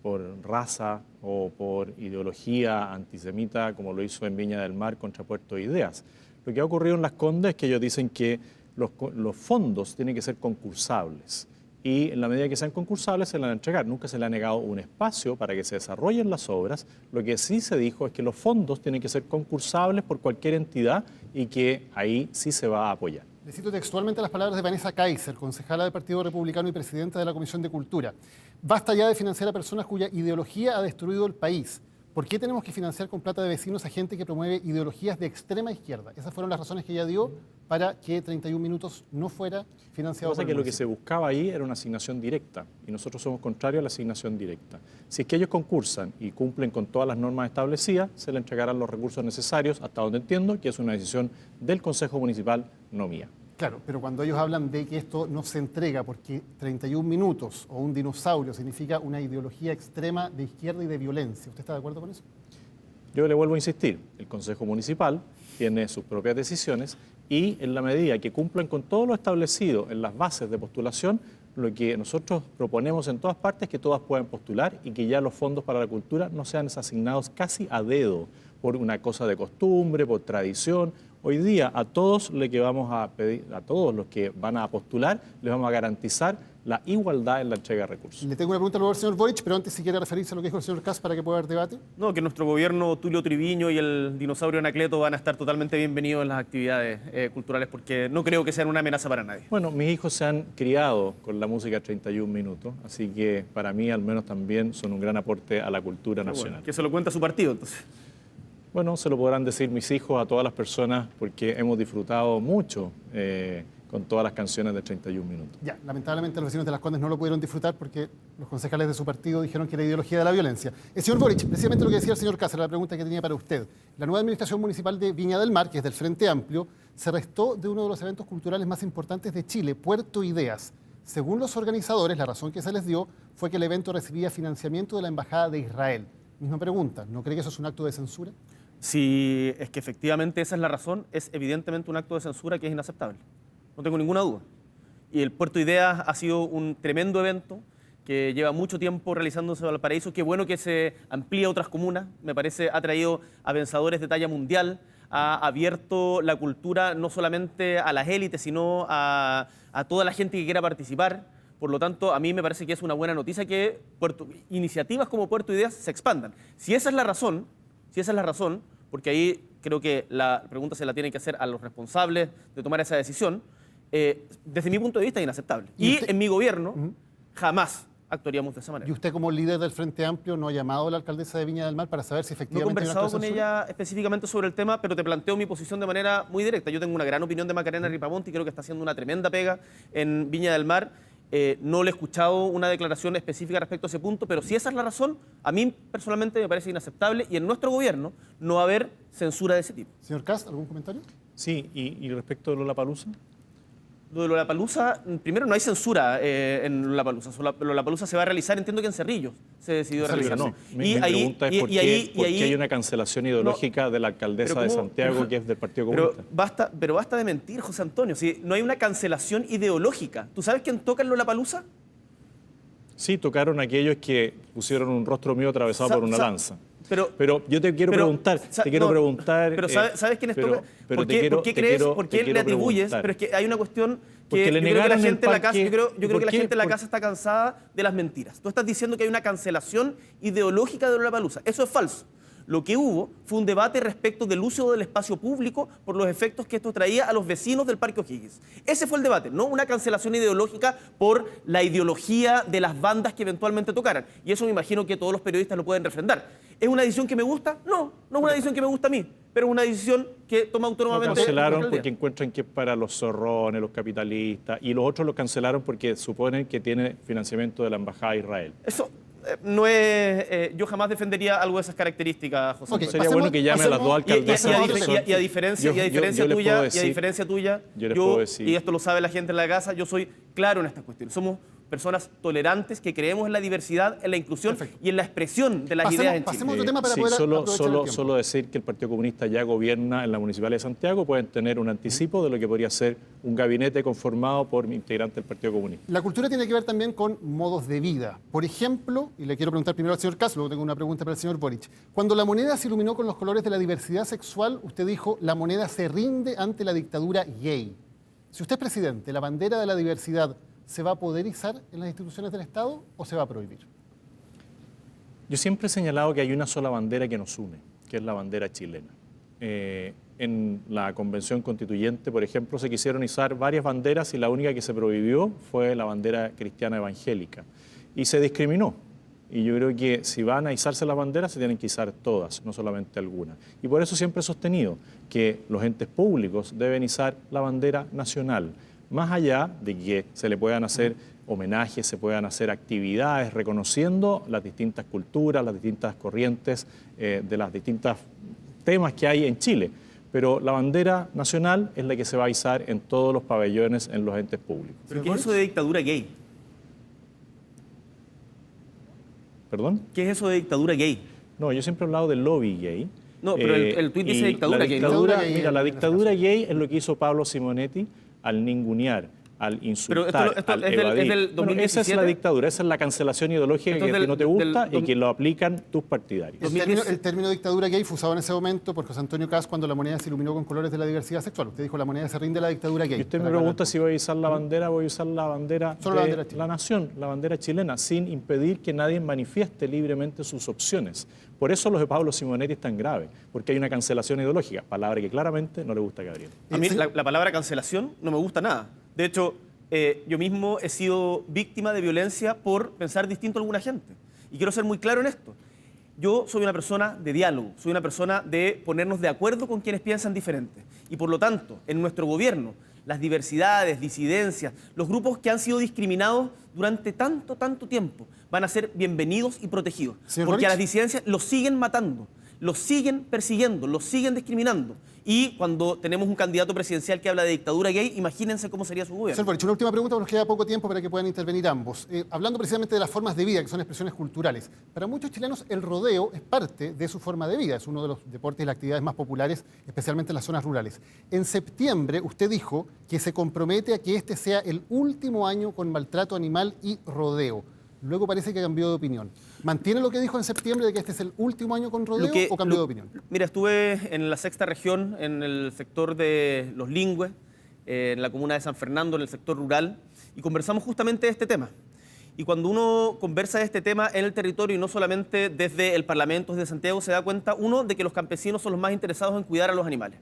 por raza o por ideología antisemita, como lo hizo en Viña del Mar contra Puerto Ideas. Lo que ha ocurrido en Las Condes es que ellos dicen que los fondos tienen que ser concursables y en la medida que sean concursables se le van a entregar. Nunca se le ha negado un espacio para que se desarrollen las obras. Lo que sí se dijo es que los fondos tienen que ser concursables por cualquier entidad y que ahí sí se va a apoyar. Le cito textualmente las palabras de Vanessa Kaiser, concejala del Partido Republicano y presidenta de la Comisión de Cultura. Basta ya de financiar a personas cuya ideología ha destruido el país. ¿Por qué tenemos que financiar con plata de vecinos a gente que promueve ideologías de extrema izquierda? Esas fueron las razones que ella dio para que 31 minutos no fuera financiado. Lo que se buscaba ahí era una asignación directa y nosotros somos contrarios a la asignación directa. Si es que ellos concursan y cumplen con todas las normas establecidas, se les entregarán los recursos necesarios, hasta donde entiendo que es una decisión del Consejo Municipal, no mía. Claro, pero cuando ellos hablan de que esto no se entrega porque 31 minutos o un dinosaurio significa una ideología extrema de izquierda y de violencia, ¿usted está de acuerdo con eso? Yo le vuelvo a insistir, el Consejo Municipal tiene sus propias decisiones y en la medida que cumplan con todo lo establecido en las bases de postulación, lo que nosotros proponemos en todas partes es que todas puedan postular y que ya los fondos para la cultura no sean asignados casi a dedo por una cosa de costumbre, por tradición. Hoy día a todos los que vamos a pedir, a todos los que van a postular, les vamos a garantizar la igualdad en la entrega de recursos. Le tengo una pregunta luego al señor Boric, pero antes si quiere referirse a lo que dijo el señor Kast para que pueda haber debate. No, que nuestro gobierno, Tulio Triviño y el dinosaurio Anacleto van a estar totalmente bienvenidos en las actividades culturales porque no creo que sean una amenaza para nadie. Bueno, mis hijos se han criado con la música 31 minutos, así que para mí al menos también son un gran aporte a la cultura nacional. Bueno, que se lo cuenta su partido entonces. Bueno, se lo podrán decir mis hijos a todas las personas porque hemos disfrutado mucho con todas las canciones de 31 minutos. Ya, lamentablemente los vecinos de Las Condes no lo pudieron disfrutar porque los concejales de su partido dijeron que era ideología de la violencia. El señor Boric, precisamente lo que decía el señor Cáceres, la pregunta que tenía para usted. La nueva administración municipal de Viña del Mar, que es del Frente Amplio, se restó de uno de los eventos culturales más importantes de Chile, Puerto Ideas. Según los organizadores, la razón que se les dio fue que el evento recibía financiamiento de la Embajada de Israel. Misma pregunta, ¿no cree que eso es un acto de censura? Si es que efectivamente esa es la razón, es evidentemente un acto de censura que es inaceptable. No tengo ninguna duda. Y el Puerto Ideas ha sido un tremendo evento que lleva mucho tiempo realizándose en Valparaíso. Qué bueno que se amplíe a otras comunas. Me parece ha traído a pensadores de talla mundial, ha abierto la cultura no solamente a las élites, sino a toda la gente que quiera participar. Por lo tanto, a mí me parece que es una buena noticia que iniciativas como Puerto Ideas se expandan. Si esa es la razón, porque ahí creo que la pregunta se la tiene que hacer a los responsables de tomar esa decisión, desde mi punto de vista es inaceptable. Y en mi gobierno jamás actuaríamos de esa manera. ¿Y usted como líder del Frente Amplio no ha llamado a la alcaldesa de Viña del Mar para saber si No he efectivamente hay una conversado acto con de censura? ella específicamente sobre el tema, pero te planteo mi posición de manera muy directa. Yo tengo una gran opinión de Macarena Ripamonti, creo que está haciendo una tremenda pega en Viña del Mar. No le he escuchado una declaración específica respecto a ese punto, pero si esa es la razón, a mí personalmente me parece inaceptable y en nuestro gobierno no va a haber censura de ese tipo. Señor Kast, ¿algún comentario? Sí, y respecto de Lollapalooza, Lo de Lollapalooza, primero no hay censura en Lollapalooza. Lollapalooza se va a realizar, entiendo que en Cerrillos se decidió realizar. no. Mi pregunta es por qué hay una cancelación ideológica de la alcaldesa de Santiago, que es del Partido Comunista. Pero basta de mentir, José Antonio. Si no hay una cancelación ideológica. ¿Tú sabes quién toca en Lollapalooza? Sí, tocaron aquellos que pusieron un rostro mío atravesado por una lanza. Pero yo te quiero preguntar, Pero ¿sabes quiénes tocan? ¿Por qué le atribuyes? Pero es que hay una cuestión que yo creo que la gente en la casa, yo creo que la gente en la casa está cansada de las mentiras. Tú estás diciendo que hay una cancelación ideológica de Lollapalooza. Eso es falso. Lo que hubo fue un debate respecto del uso del espacio público por los efectos que esto traía a los vecinos del Parque O'Higgins. Ese fue el debate, no una cancelación ideológica por la ideología de las bandas que eventualmente tocaran. Y eso me imagino que todos los periodistas lo pueden refrendar. ¿Es una decisión que me gusta? No, no es una decisión que me gusta a mí, pero es una decisión que toma autónomamente. Lo cancelaron porque encuentran que es para los zorrones, los capitalistas, y los otros lo cancelaron porque suponen que tiene financiamiento de la Embajada de Israel. Eso no es... yo jamás defendería algo de esas características, José. Okay, Sería bueno que llame a las dos alcaldesas. Y a diferencia tuya, y esto lo sabe la gente en la casa, yo soy claro en estas cuestiones. Somos personas tolerantes que creemos en la diversidad, en la inclusión y en la expresión de las ideas en Chile. Pasemos a otro tema para poder solo decir que el Partido Comunista ya gobierna en la Municipalidad de Santiago. Pueden tener un anticipo de lo que podría ser un gabinete conformado por integrantes del Partido Comunista. La cultura tiene que ver también con modos de vida. Por ejemplo, y le quiero preguntar primero al señor Kast, luego tengo una pregunta para el señor Boric. Cuando la moneda se iluminó con los colores de la diversidad sexual, usted dijo, la moneda se rinde ante la dictadura gay. Si usted es presidente, ¿la bandera de la diversidad se va a poder izar en las instituciones del Estado o se va a prohibir? Yo siempre he señalado que hay una sola bandera que nos une, que es la bandera chilena. En la Convención Constituyente, por ejemplo, se quisieron izar varias banderas y la única que se prohibió fue la bandera cristiana evangélica. Y se discriminó. Y yo creo que si van a izarse las banderas, se tienen que izar todas, no solamente algunas. Y por eso siempre he sostenido que los entes públicos deben izar la bandera nacional, más allá de que se le puedan hacer homenajes, se puedan hacer actividades reconociendo las distintas culturas, las distintas corrientes de las distintas temas que hay en Chile. Pero la bandera nacional es la que se va a izar en todos los pabellones en los entes públicos. ¿Pero qué es eso de dictadura gay? ¿Perdón? ¿Qué es eso de dictadura gay? No, yo siempre he hablado del lobby gay. No, pero el tuit dice dictadura gay. Mira, la dictadura gay es lo que hizo Pablo Simonetti al ningunear, al insultar, al evadir. Del 2017. Esa es la dictadura, esa es la cancelación ideológica que a ti no te gusta y que lo aplican tus partidarios. El término dictadura gay fue usado en ese momento por José Antonio Kast cuando la moneda se iluminó con colores de la diversidad sexual. Usted dijo la moneda se rinde a la dictadura gay. Y usted me pregunta si voy a usar la bandera, voy a usar la bandera de la nación, la bandera chilena, sin impedir que nadie manifieste libremente sus opciones. Por eso lo de Pablo Simonetti es tan grave, porque hay una cancelación ideológica, palabra que claramente no le gusta a Gabriel. A mí la palabra cancelación no me gusta nada. De hecho, yo mismo he sido víctima de violencia por pensar distinto a alguna gente. Y quiero ser muy claro en esto. Yo soy una persona de diálogo, soy una persona de ponernos de acuerdo con quienes piensan diferente. Y por lo tanto, en nuestro gobierno, las diversidades, disidencias, los grupos que han sido discriminados durante tanto tiempo van a ser bienvenidos y protegidos. Porque a las disidencias los siguen matando, los siguen persiguiendo, los siguen discriminando. Y cuando tenemos un candidato presidencial que habla de dictadura gay, imagínense cómo sería su gobierno. Señor Boric, una última pregunta, nos queda poco tiempo para que puedan intervenir ambos. Hablando precisamente de las formas de vida, que son expresiones culturales. Para muchos chilenos el rodeo es parte de su forma de vida, es uno de los deportes y las actividades más populares, especialmente en las zonas rurales. En septiembre usted dijo que se compromete a que este sea el último año con maltrato animal y rodeo. Luego parece que cambió de opinión. ¿Mantiene lo que dijo en septiembre de que este es el último año con rodeo o cambió de opinión? Mira, estuve en la sexta región, en el sector de Los Lingües, en la comuna de San Fernando, en el sector rural, y conversamos justamente de este tema. Y cuando uno conversa de este tema en el territorio, y no solamente desde el Parlamento, desde Santiago, se da cuenta, uno, de que los campesinos son los más interesados en cuidar a los animales.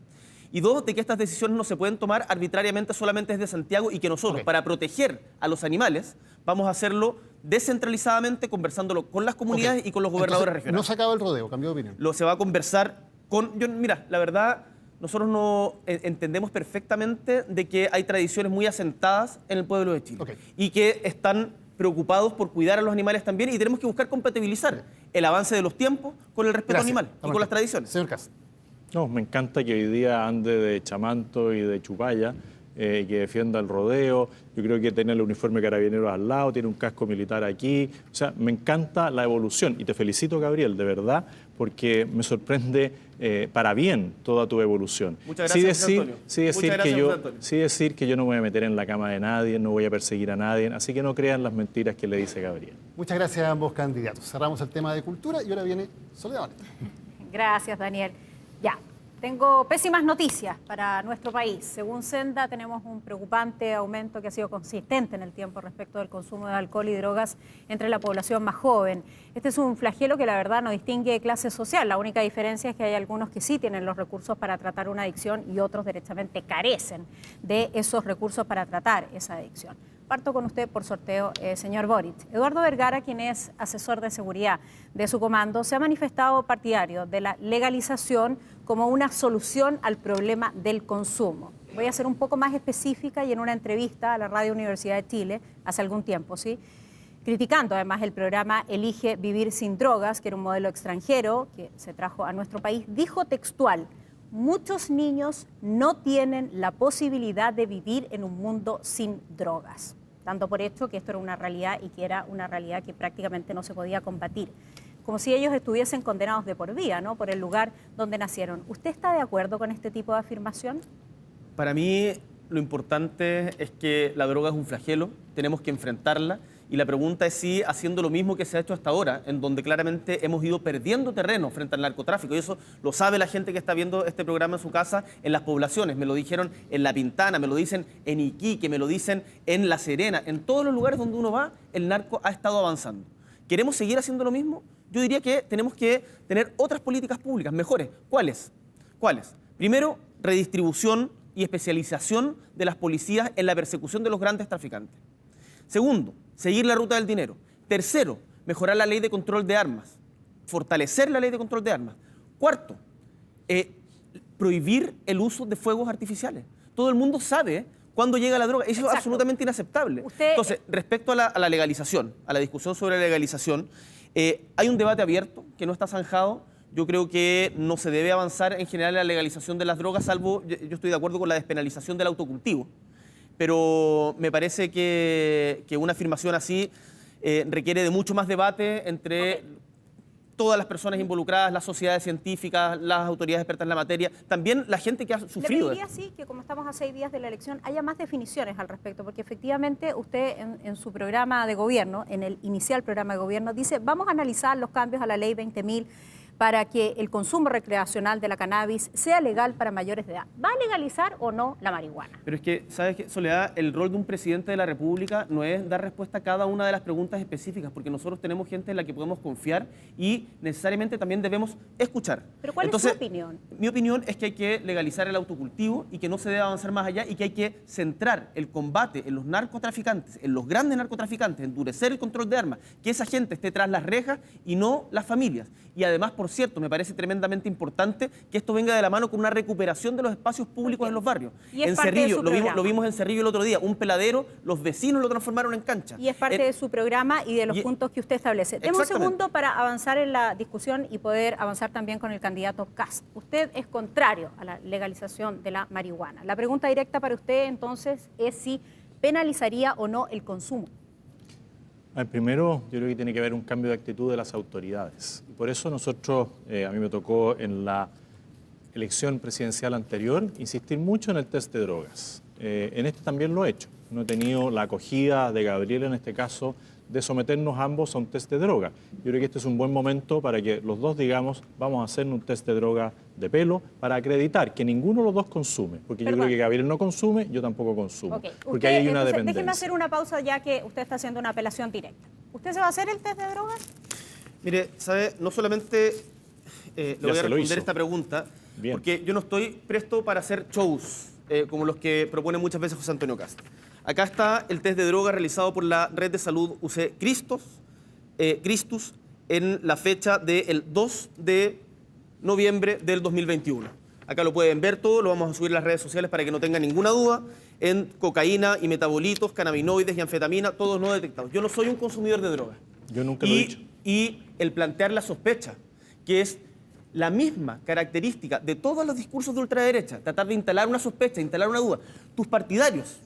Y dos, de que estas decisiones no se pueden tomar arbitrariamente solamente desde Santiago y que nosotros, para proteger a los animales, vamos a hacerlo descentralizadamente, conversándolo con las comunidades y con los gobernadores regionales. No se acaba el rodeo, cambió de opinión. Se va a conversar con... mira, la verdad, nosotros no entendemos perfectamente de que hay tradiciones muy asentadas en el pueblo de Chile y que están preocupados por cuidar a los animales también y tenemos que buscar compatibilizar el avance de los tiempos con el respeto animal y con las tradiciones. Señor Kast. No, me encanta que hoy día ande de chamanto y de chupalla, que defienda el rodeo. Yo creo que tiene el uniforme de carabineros al lado, tiene un casco militar aquí. O sea, me encanta la evolución. Y te felicito, Gabriel, de verdad, porque me sorprende para bien toda tu evolución. Muchas gracias, Antonio. Sí decir que yo no me voy a meter en la cama de nadie, no voy a perseguir a nadie. Así que no crean las mentiras que le dice Gabriel. Muchas gracias a ambos candidatos. Cerramos el tema de cultura y ahora viene Soledad Valente. Gracias, Daniel. Ya, tengo pésimas noticias para nuestro país. Según Senda, tenemos un preocupante aumento que ha sido consistente en el tiempo respecto del consumo de alcohol y drogas entre la población más joven. Este es un flagelo que la verdad no distingue de clase social. La única diferencia es que hay algunos que sí tienen los recursos para tratar una adicción y otros derechamente carecen de esos recursos para tratar esa adicción. Parto con usted por sorteo, señor Boric. Eduardo Vergara, quien es asesor de seguridad de su comando, se ha manifestado partidario de la legalización como una solución al problema del consumo. Voy a ser un poco más específica y en una entrevista a la Radio Universidad de Chile hace algún tiempo, ¿sí? Criticando además el programa Elige Vivir Sin Drogas, que era un modelo extranjero que se trajo a nuestro país, dijo textual: muchos niños no tienen la posibilidad de vivir en un mundo sin drogas, dando por hecho que esto era una realidad y que era una realidad que prácticamente no se podía combatir. Como si ellos estuviesen condenados de por vida, ¿no?, por el lugar donde nacieron. ¿Usted está de acuerdo con este tipo de afirmación? Para mí lo importante es que la droga es un flagelo, tenemos que enfrentarla y la pregunta es si haciendo lo mismo que se ha hecho hasta ahora, en donde claramente hemos ido perdiendo terreno frente al narcotráfico, y eso lo sabe la gente que está viendo este programa en su casa, en las poblaciones, me lo dijeron en La Pintana, me lo dicen en Iquique, me lo dicen en La Serena, en todos los lugares donde uno va, el narco ha estado avanzando. ¿Queremos seguir haciendo lo mismo? Yo diría que tenemos que tener otras políticas públicas mejores. ¿Cuáles? Primero, redistribución y especialización de las policías en la persecución de los grandes traficantes. Segundo, seguir la ruta del dinero. Tercero, mejorar la ley de control de armas, fortalecer la ley de control de armas. Cuarto, prohibir el uso de fuegos artificiales. Todo el mundo sabe cuándo llega la droga. Eso es absolutamente inaceptable. Entonces, respecto a la legalización, a la discusión sobre la legalización, hay un debate abierto que no está zanjado. Yo creo que no se debe avanzar en general en la legalización de las drogas, salvo, yo estoy de acuerdo con la despenalización del autocultivo. Pero me parece que una afirmación así requiere de mucho más debate entre todas las personas involucradas, las sociedades científicas, las autoridades expertas en la materia, también la gente que ha sufrido. Le pediría, sí, que como estamos a 6 días de la elección, haya más definiciones al respecto, porque efectivamente usted en su programa de gobierno, en el inicial programa de gobierno, dice: vamos a analizar los cambios a la ley 20.000 para que el consumo recreacional de la cannabis sea legal para mayores de edad. ¿Va a legalizar o no la marihuana? Pero es que, ¿sabes qué, Soledad? El rol de un presidente de la República no es dar respuesta a cada una de las preguntas específicas, porque nosotros tenemos gente en la que podemos confiar y necesariamente también debemos escuchar. ¿Pero cuál es su opinión? Mi opinión es que hay que legalizar el autocultivo y que no se debe avanzar más allá y que hay que centrar el combate en los narcotraficantes, en los grandes narcotraficantes, endurecer el control de armas, que esa gente esté tras las rejas y no las familias. Y además, por cierto, me parece tremendamente importante que esto venga de la mano con una recuperación de los espacios públicos en los barrios. Y es en parte de Cerrillo, su lo programa. vimos en Cerrillo el otro día, un peladero, los vecinos lo transformaron en cancha. Y es parte de su programa y de los puntos que usted establece. Deme un Exactamente. segundo para avanzar en la discusión y poder avanzar también con el candidato Kast. Usted es contrario a la legalización de la marihuana. La pregunta directa para usted entonces es si penalizaría o no el consumo. Primero, yo creo que tiene que haber un cambio de actitud de las autoridades. Y por eso nosotros, a mí me tocó en la elección presidencial anterior, insistir mucho en el test de drogas. En este también lo he hecho. No he tenido la acogida de Gabriel en este caso de someternos ambos a un test de droga. Yo creo que este es un buen momento para que los dos digamos, vamos a hacer un test de droga de pelo para acreditar que ninguno de los dos consume. Porque yo creo que Gabriel no consume, yo tampoco consumo. Okay. Porque ahí hay una entonces, dependencia. déjeme hacer una pausa ya que usted está haciendo una apelación directa. ¿Usted se va a hacer el test de drogas? Mire, ¿sabe? No solamente le voy a se lo responder hizo. esta pregunta, Bien. porque yo no estoy presto para hacer shows como los que propone muchas veces José Antonio Kast. Acá está el test de droga realizado por la Red de Salud UC Christus en la fecha del 2 de noviembre del 2021. Acá lo pueden ver todo, lo vamos a subir a las redes sociales para que no tengan ninguna duda. En cocaína y metabolitos, cannabinoides y anfetamina, todos no detectados. Yo no soy un consumidor de drogas. Yo nunca lo he dicho. Y el plantear la sospecha, que es la misma característica de todos los discursos de ultraderecha, tratar de instalar una sospecha, instalar una duda. Tus partidarios,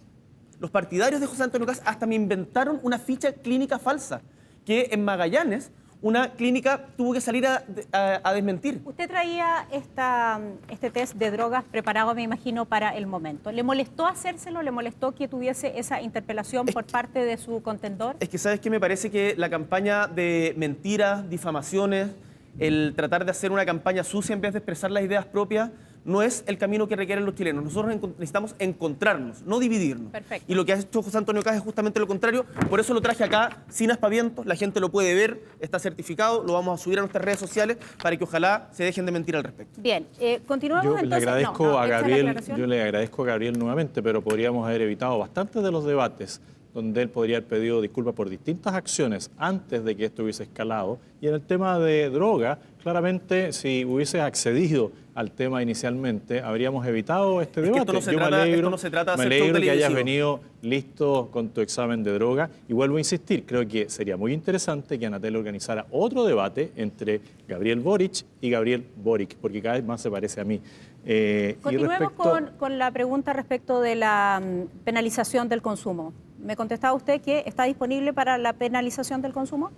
los partidarios de José Antonio Kast hasta me inventaron una ficha clínica falsa, que en Magallanes una clínica tuvo que salir a desmentir. Usted traía este test de drogas preparado, me imagino, para el momento. ¿Le molestó hacérselo? ¿Le molestó que tuviese esa interpelación por parte de su contendor? Es que, ¿sabes qué? Me parece que la campaña de mentiras, difamaciones, el tratar de hacer una campaña sucia en vez de expresar las ideas propias, no es el camino que requieren los chilenos. Nosotros necesitamos encontrarnos, no dividirnos. Perfecto. Y lo que ha hecho José Antonio Kast es justamente lo contrario. Por eso lo traje acá sin aspavientos. La gente lo puede ver, está certificado. Lo vamos a subir a nuestras redes sociales para que ojalá se dejen de mentir al respecto. Bien, continuamos Yo entonces. le agradezco No, a hecha la Gabriel, aclaración. yo le agradezco a Gabriel nuevamente, pero podríamos haber evitado bastantes de los debates donde él podría haber pedido disculpas por distintas acciones antes de que esto hubiese escalado. Y en el tema de droga, claramente, si hubiese accedido al tema inicialmente, habríamos evitado este debate. esto no se Yo trata- me alegro, esto no se trata de me hacer show alegro que hayas televisivo. venido listo con tu examen de droga. Y vuelvo a insistir, creo que sería muy interesante que Anatel organizara otro debate entre Gabriel Boric y Gabriel Boric, porque cada vez más se parece a mí. Continuemos con la pregunta respecto de la penalización del consumo. ¿Me contestaba usted que está disponible para la penalización del consumo?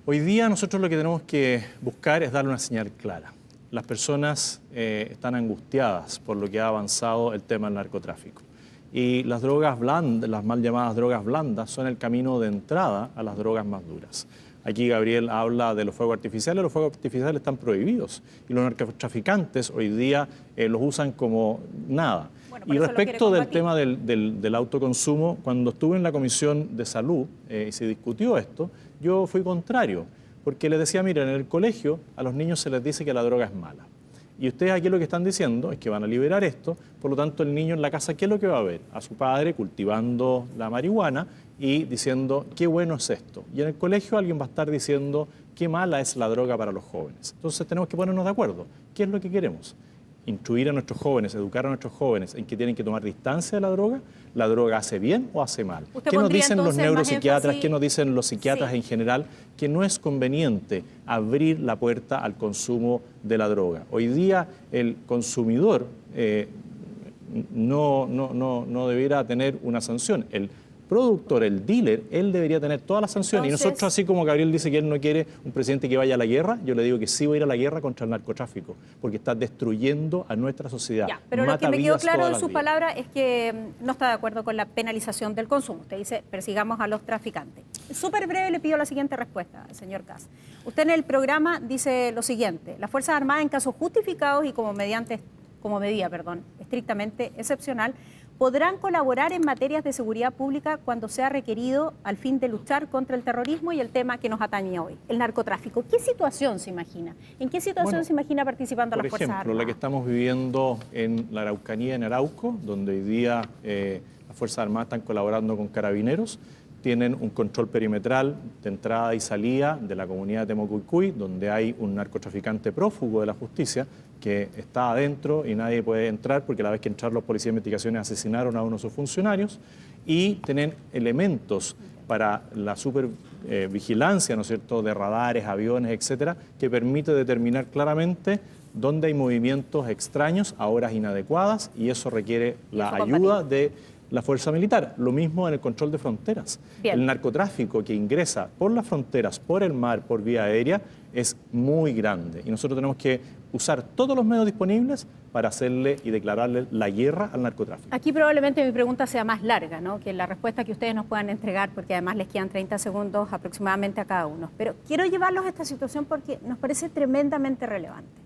Hoy día nosotros lo que tenemos que buscar es darle una señal clara. Las personas están angustiadas por lo que ha avanzado el tema del narcotráfico. Y las drogas blandas, las mal llamadas drogas blandas, son el camino de entrada a las drogas más duras. Aquí Gabriel habla de los fuegos artificiales están prohibidos y los narcotraficantes hoy día los usan como nada. Bueno, por Y eso lo respecto quiere del tema del autoconsumo, cuando estuve en la Comisión de Salud y se discutió esto, yo fui contrario, porque les decía, miren, en el colegio a los niños se les dice que la droga es mala. Y ustedes aquí lo que están diciendo es que van a liberar esto, por lo tanto el niño en la casa, ¿qué es lo que va a ver? A su padre cultivando la marihuana y diciendo, qué bueno es esto. Y en el colegio alguien va a estar diciendo, qué mala es la droga para los jóvenes. Entonces tenemos que ponernos de acuerdo. ¿Qué es lo que queremos? Instruir a nuestros jóvenes, educar a nuestros jóvenes en que tienen que tomar distancia de la droga hace bien o hace mal. ¿Usted ¿Qué nos pondría, dicen los entonces, más neuropsiquiatras, énfasis? qué nos dicen los psiquiatras Sí. en general? Que no es conveniente abrir la puerta al consumo de la droga. Hoy día el consumidor no debiera tener una sanción. El productor, el dealer, él debería tener todas las sanciones. Entonces, y nosotros, así como Gabriel dice que él no quiere un presidente que vaya a la guerra, yo le digo que sí va a ir a la guerra contra el narcotráfico, porque está destruyendo a nuestra sociedad. Ya, pero lo Mata que me quedó vidas claro todas de las sus vidas. palabras es que no está de acuerdo con la penalización del consumo. Usted dice, persigamos a los traficantes. Súper breve le pido la siguiente respuesta, señor Kast. Usted en el programa dice lo siguiente: las Fuerzas Armadas, en casos justificados y como medida estrictamente excepcional, podrán colaborar en materias de seguridad pública cuando sea requerido al fin de luchar contra el terrorismo y el tema que nos atañe hoy, el narcotráfico. ¿Qué situación se imagina? ¿En qué situación Bueno, se imagina participando Por las Fuerzas ejemplo, Armadas? la que estamos viviendo en la Araucanía, en Arauco, donde hoy día las Fuerzas Armadas están colaborando con Carabineros, tienen un control perimetral de entrada y salida de la comunidad de Temocuycuy, donde hay un narcotraficante prófugo de la justicia que está adentro y nadie puede entrar porque la vez que entraron los policías de investigaciones asesinaron a uno de sus funcionarios, y tienen elementos para la supervigilancia, ¿no es cierto?, de radares, aviones, etcétera, que permite determinar claramente dónde hay movimientos extraños a horas inadecuadas, y eso requiere la ayuda de la fuerza militar. Lo mismo en el control de fronteras. Bien. El narcotráfico que ingresa por las fronteras, por el mar, por vía aérea, es muy grande. Y nosotros tenemos que usar todos los medios disponibles para hacerle y declararle la guerra al narcotráfico. Aquí probablemente mi pregunta sea más larga, ¿no?, que la respuesta que ustedes nos puedan entregar, porque además les quedan 30 segundos aproximadamente a cada uno. Pero quiero llevarlos a esta situación porque nos parece tremendamente relevante.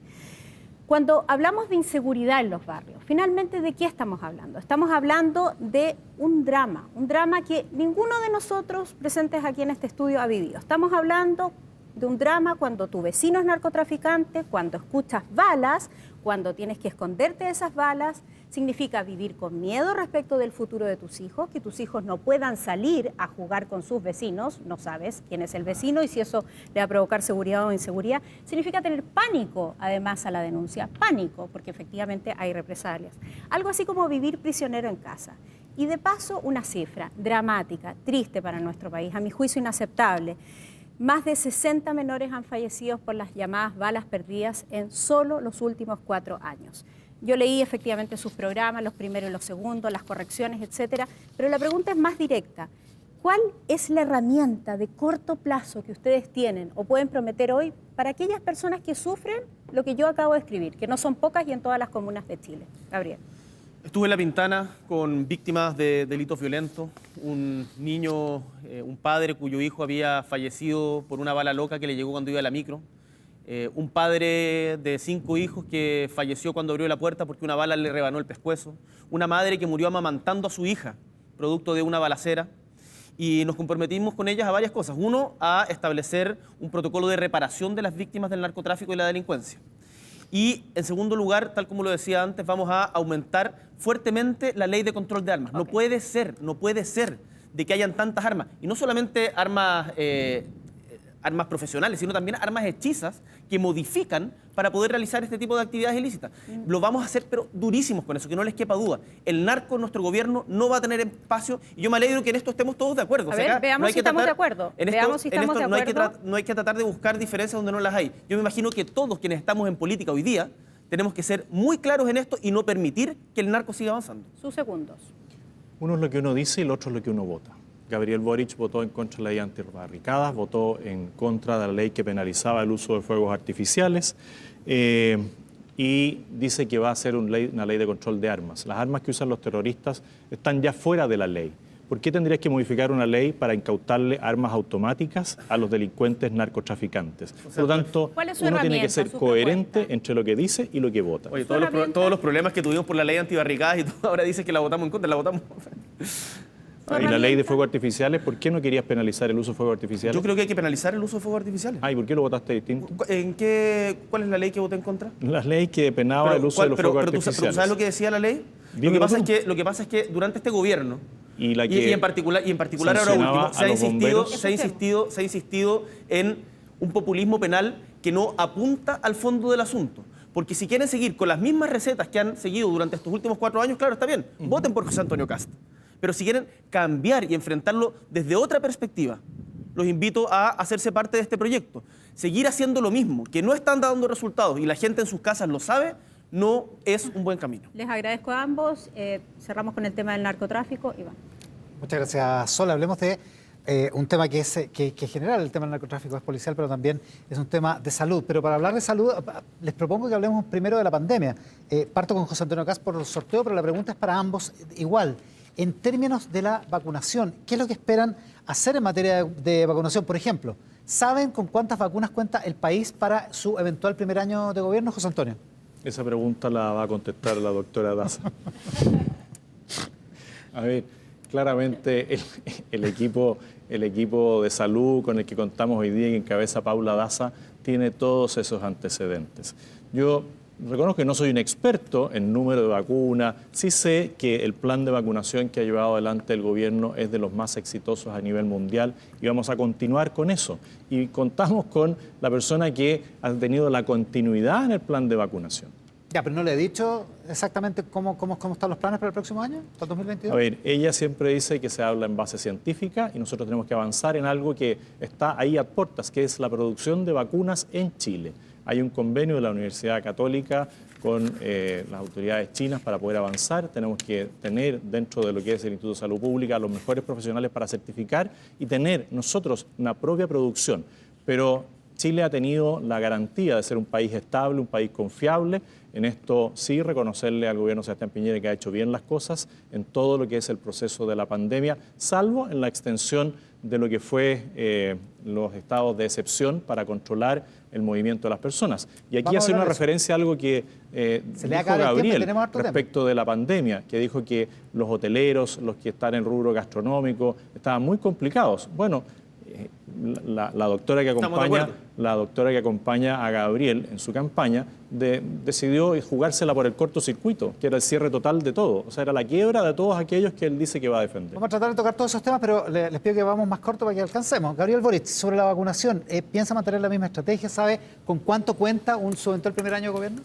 Cuando hablamos de inseguridad en los barrios, finalmente, ¿de qué estamos hablando? Estamos hablando de un drama que ninguno de nosotros presentes aquí en este estudio ha vivido. Estamos hablando de un drama cuando tu vecino es narcotraficante, cuando escuchas balas, cuando tienes que esconderte de esas balas. Significa vivir con miedo respecto del futuro de tus hijos, que tus hijos no puedan salir a jugar con sus vecinos, no sabes quién es el vecino y si eso le va a provocar seguridad o inseguridad. Significa tener pánico, además, a la denuncia, pánico, porque efectivamente hay represalias. Algo así como vivir prisionero en casa. Y de paso, una cifra dramática, triste para nuestro país, a mi juicio inaceptable. Más de 60 menores han fallecido por las llamadas balas perdidas en solo los últimos 4 años. Yo leí efectivamente sus programas, los primeros y los segundos, las correcciones, etcétera, pero la pregunta es más directa. ¿Cuál es la herramienta de corto plazo que ustedes tienen o pueden prometer hoy para aquellas personas que sufren lo que yo acabo de escribir, que no son pocas y en todas las comunas de Chile? Gabriel. Estuve en La Pintana con víctimas de delitos violentos, un niño, un padre cuyo hijo había fallecido por una bala loca que le llegó cuando iba a la micro, un padre de 5 hijos que falleció cuando abrió la puerta porque una bala le rebanó el pescuezo, una madre que murió amamantando a su hija, producto de una balacera, y nos comprometimos con ellas a varias cosas. Uno, a establecer un protocolo de reparación de las víctimas del narcotráfico y la delincuencia. Y, en segundo lugar, tal como lo decía antes, vamos a aumentar fuertemente la ley de control de armas. Okay. No puede ser de que hayan tantas armas. Y no solamente armas profesionales, sino también armas hechizas que modifican para poder realizar este tipo de actividades ilícitas. Lo vamos a hacer, pero durísimos con eso, que no les quepa duda. El narco en nuestro gobierno no va a tener espacio, y yo me alegro que en esto estemos todos de acuerdo. A ver, veamos si estamos de acuerdo. No hay que tratar de buscar diferencias donde no las hay. Yo me imagino que todos quienes estamos en política hoy día tenemos que ser muy claros en esto y no permitir que el narco siga avanzando. Sus segundos. Uno es lo que uno dice y el otro es lo que uno vota. Gabriel Boric votó en contra de la ley antibarricadas, votó en contra de la ley que penalizaba el uso de fuegos artificiales y dice que va a hacer una ley de control de armas. Las armas que usan los terroristas están ya fuera de la ley. ¿Por qué tendrías que modificar una ley para incautarle armas automáticas a los delincuentes narcotraficantes? Por lo tanto, uno tiene que ser coherente entre lo que dice y lo que vota. Oye, todos los problemas que tuvimos por la ley antibarricadas y todo, ahora dices que la votamos en contra, la votamos. Y la ley de fuegos artificiales, ¿por qué no querías penalizar el uso de fuegos artificiales? Yo creo que hay que penalizar el uso de fuegos artificiales. ¿Y por qué lo votaste distinto? ¿Cuál es la ley que voté en contra? La ley que penaba el uso de los fuegos artificiales. ¿Pero sabes lo que decía la ley? Lo que pasa es que durante este gobierno, y en particular ahora último, se ha insistido en un populismo penal que no apunta al fondo del asunto. Porque si quieren seguir con las mismas recetas que han seguido durante estos últimos 4 años, claro, está bien, voten por José Antonio Kast. Pero si quieren cambiar y enfrentarlo desde otra perspectiva, los invito a hacerse parte de este proyecto. Seguir haciendo lo mismo, que no están dando resultados y la gente en sus casas lo sabe, no es un buen camino. Les agradezco a ambos. Cerramos con el tema del narcotráfico. Iván. Muchas gracias, Sol. Hablemos de un tema que es general, el tema del narcotráfico es policial, pero también es un tema de salud. Pero para hablar de salud, les propongo que hablemos primero de la pandemia. Parto con José Antonio Kast por el sorteo, pero la pregunta es para ambos igual. En términos de la vacunación, ¿qué es lo que esperan hacer en materia de vacunación? Por ejemplo, ¿saben con cuántas vacunas cuenta el país para su eventual primer año de gobierno, José Antonio? Esa pregunta la va a contestar la doctora Daza. A ver, claramente el equipo de salud con el que contamos hoy día y que encabeza Paula Daza tiene todos esos antecedentes. Yo reconozco que no soy un experto en número de vacunas, sí sé que el plan de vacunación que ha llevado adelante el gobierno es de los más exitosos a nivel mundial y vamos a continuar con eso. Y contamos con la persona que ha tenido la continuidad en el plan de vacunación. Ya, pero no le he dicho exactamente cómo están los planes para el próximo año, para el 2022. A ver, ella siempre dice que se habla en base científica y nosotros tenemos que avanzar en algo que está ahí a puertas, que es la producción de vacunas en Chile. Hay un convenio de la Universidad Católica con las autoridades chinas para poder avanzar. Tenemos que tener dentro de lo que es el Instituto de Salud Pública los mejores profesionales para certificar y tener nosotros una propia producción. Pero Chile ha tenido la garantía de ser un país estable, un país confiable. En esto sí reconocerle al gobierno de Sebastián Piñera que ha hecho bien las cosas en todo lo que es el proceso de la pandemia, salvo en la extensión de lo que fue los estados de excepción para controlar el movimiento de las personas. Y aquí hace una referencia a algo que dijo Gabriel respecto de la pandemia, que dijo que los hoteleros, los que están en rubro gastronómico, estaban muy complicados. Bueno, la doctora que acompaña a Gabriel en su campaña decidió jugársela por el cortocircuito, que era el cierre total de todo. O sea, era la quiebra de todos aquellos que él dice que va a defender. Vamos a tratar de tocar todos esos temas, pero les pido que vamos más corto para que alcancemos. Gabriel Boric, sobre la vacunación, ¿piensa mantener la misma estrategia? ¿Sabe con cuánto cuenta su eventual primer año de gobierno?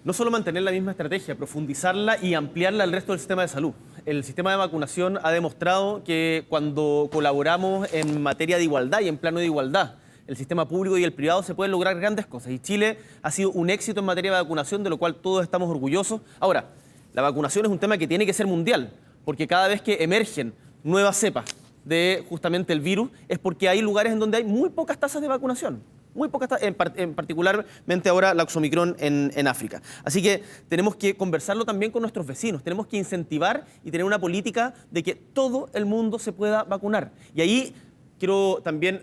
No solo mantener la misma estrategia, profundizarla y ampliarla al resto del sistema de salud. El sistema de vacunación ha demostrado que cuando colaboramos en materia de igualdad y en plano de igualdad, el sistema público y el privado, se pueden lograr grandes cosas. Y Chile ha sido un éxito en materia de vacunación, de lo cual todos estamos orgullosos. Ahora, la vacunación es un tema que tiene que ser mundial, porque cada vez que emergen nuevas cepas de justamente el virus, es porque hay lugares en donde hay muy pocas tasas de vacunación. Muy pocas, particularmente ahora la Omicron en África. Así que tenemos que conversarlo también con nuestros vecinos, tenemos que incentivar y tener una política de que todo el mundo se pueda vacunar. Y ahí quiero también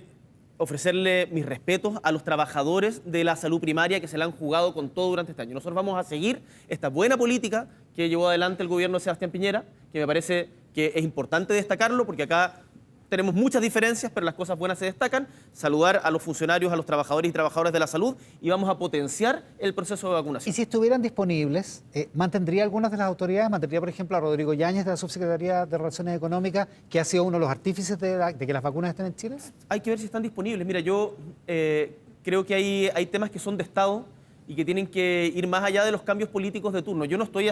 ofrecerle mis respetos a los trabajadores de la salud primaria que se la han jugado con todo durante este año. Nosotros vamos a seguir esta buena política que llevó adelante el gobierno de Sebastián Piñera, que me parece que es importante destacarlo porque acá tenemos muchas diferencias, pero las cosas buenas se destacan. Saludar a los funcionarios, a los trabajadores y trabajadoras de la salud y vamos a potenciar el proceso de vacunación. Y si estuvieran disponibles, ¿mantendría algunas de las autoridades? ¿Mantendría, por ejemplo, a Rodrigo Yáñez de la Subsecretaría de Relaciones Económicas, que ha sido uno de los artífices de que las vacunas estén en Chile? Hay que ver si están disponibles. Mira, yo creo que hay temas que son de Estado y que tienen que ir más allá de los cambios políticos de turno. Yo no estoy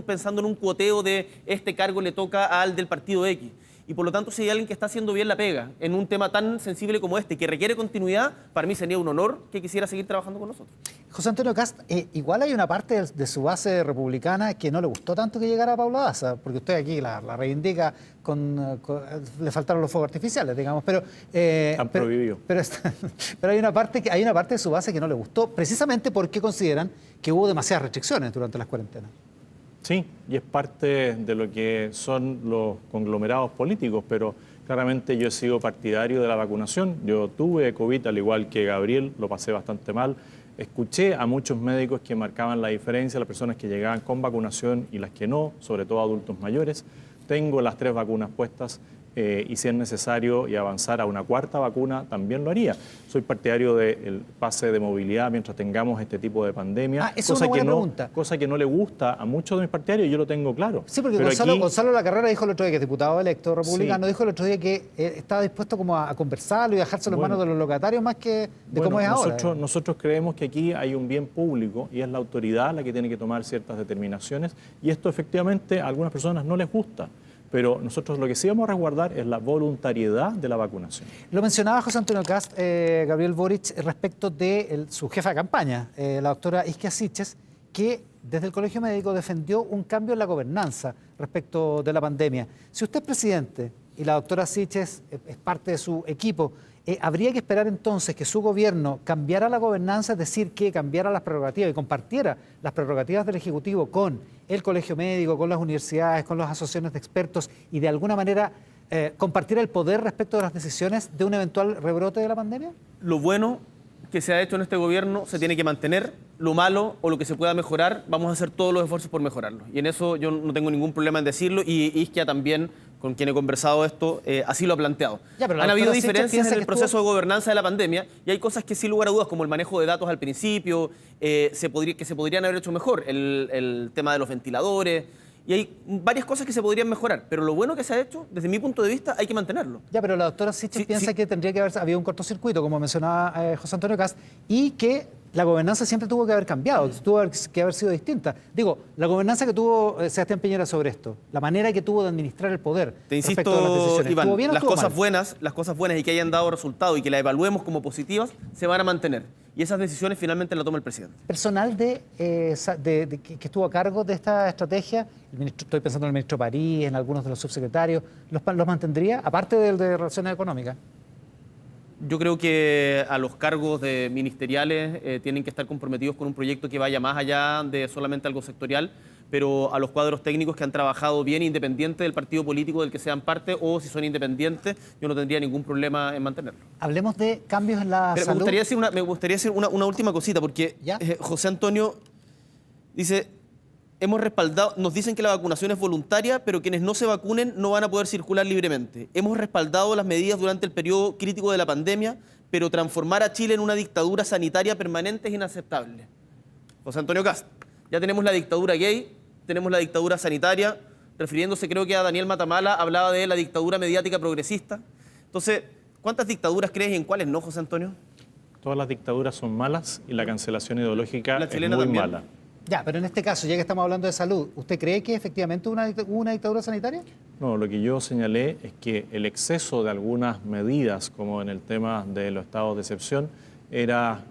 pensando en un cuoteo de este cargo le toca al del partido X. Y por lo tanto, si hay alguien que está haciendo bien la pega en un tema tan sensible como este, que requiere continuidad, para mí sería un honor que quisiera seguir trabajando con nosotros. José Antonio Kast, igual hay una parte de su base republicana que no le gustó tanto que llegara Paula Daza, porque usted aquí la reivindica le faltaron los fuegos artificiales, digamos, pero han prohibido. Pero hay una parte de su base que no le gustó, precisamente porque consideran que hubo demasiadas restricciones durante las cuarentenas. Sí, y es parte de lo que son los conglomerados políticos, pero claramente yo he sido partidario de la vacunación. Yo tuve COVID al igual que Gabriel, lo pasé bastante mal. Escuché a muchos médicos que marcaban la diferencia, las personas que llegaban con vacunación y las que no, sobre todo adultos mayores. Tengo las 3 vacunas puestas y si es necesario y avanzar a una 4ª vacuna, también lo haría. Soy partidario del pase de movilidad mientras tengamos este tipo de pandemia, cosa que no le gusta a muchos de mis partidarios, yo lo tengo claro. Sí, porque Gonzalo Lacarrera dijo el otro día, que es diputado electo republicano, dijo el otro día que estaba dispuesto como a conversarlo y a dejárselo en manos de los locatarios más que de cómo es ahora. Nosotros creemos que aquí hay un bien público y es la autoridad la que tiene que tomar ciertas determinaciones y esto efectivamente a algunas personas no les gusta. Pero nosotros lo que sí vamos a resguardar es la voluntariedad de la vacunación. Lo mencionaba José Antonio Kast, Gabriel Boric, respecto de su jefa de campaña, la doctora Isquia Siches, que desde el Colegio Médico defendió un cambio en la gobernanza respecto de la pandemia. Si usted es presidente y la doctora Siches es parte de su equipo, ¿habría que esperar entonces que su gobierno cambiara la gobernanza, es decir, que cambiara las prerrogativas y compartiera las prerrogativas del Ejecutivo con el Colegio Médico, con las universidades, con las asociaciones de expertos y de alguna manera compartiera el poder respecto de las decisiones de un eventual rebrote de la pandemia? Lo bueno que se ha hecho en este gobierno se tiene que mantener. Lo malo o lo que se pueda mejorar, vamos a hacer todos los esfuerzos por mejorarlo. Y en eso yo no tengo ningún problema en decirlo y Isquia también con quien he conversado esto, así lo ha planteado. Ya, pero la Han habido doctora Sichel diferencias piensa en el que proceso de gobernanza de la pandemia y hay cosas que sin lugar a dudas, como el manejo de datos al principio, que se podrían haber hecho mejor, el tema de los ventiladores, y hay varias cosas que se podrían mejorar, pero lo bueno que se ha hecho, desde mi punto de vista, hay que mantenerlo. Ya, pero la doctora Sichel Sí, piensa sí. que tendría que haber habido un cortocircuito, como mencionaba José Antonio Kast, y que la gobernanza siempre tuvo que haber cambiado, tuvo que haber sido distinta. Digo, la gobernanza que tuvo Sebastián Piñera sobre esto, la manera que tuvo de administrar el poder Te respecto a las insisto, decisiones, Iván, ¿estuvo bien o las estuvo cosas mal? buenas y que hayan dado resultado y que las evaluemos como positivas, se van a mantener. Y esas decisiones finalmente las toma el presidente. Personal que estuvo a cargo de esta estrategia, estoy pensando en el ministro París, en algunos de los subsecretarios, ¿los mantendría, aparte del de Relaciones Económicas? Yo creo que a los cargos ministeriales tienen que estar comprometidos con un proyecto que vaya más allá de solamente algo sectorial, pero a los cuadros técnicos que han trabajado bien, independiente del partido político del que sean parte, o si son independientes, yo no tendría ningún problema en mantenerlo. Hablemos de cambios en la Pero salud. me gustaría decir una última cosita, porque ¿Ya? José Antonio dice, nos dicen que la vacunación es voluntaria, pero quienes no se vacunen no van a poder circular libremente. Hemos respaldado las medidas durante el periodo crítico de la pandemia, pero transformar a Chile en una dictadura sanitaria permanente es inaceptable. José Antonio Kast, ya tenemos la dictadura gay, tenemos la dictadura sanitaria, refiriéndose creo que a Daniel Matamala, hablaba de la dictadura mediática progresista. Entonces, ¿cuántas dictaduras crees y en cuáles no, José Antonio? Todas las dictaduras son malas y la cancelación ideológica La es chilena muy también. mala. Ya, pero en este caso, ya que estamos hablando de salud, ¿usted cree que efectivamente hubo una dictadura sanitaria? No, lo que yo señalé es que el exceso de algunas medidas, como en el tema de los estados de excepción, era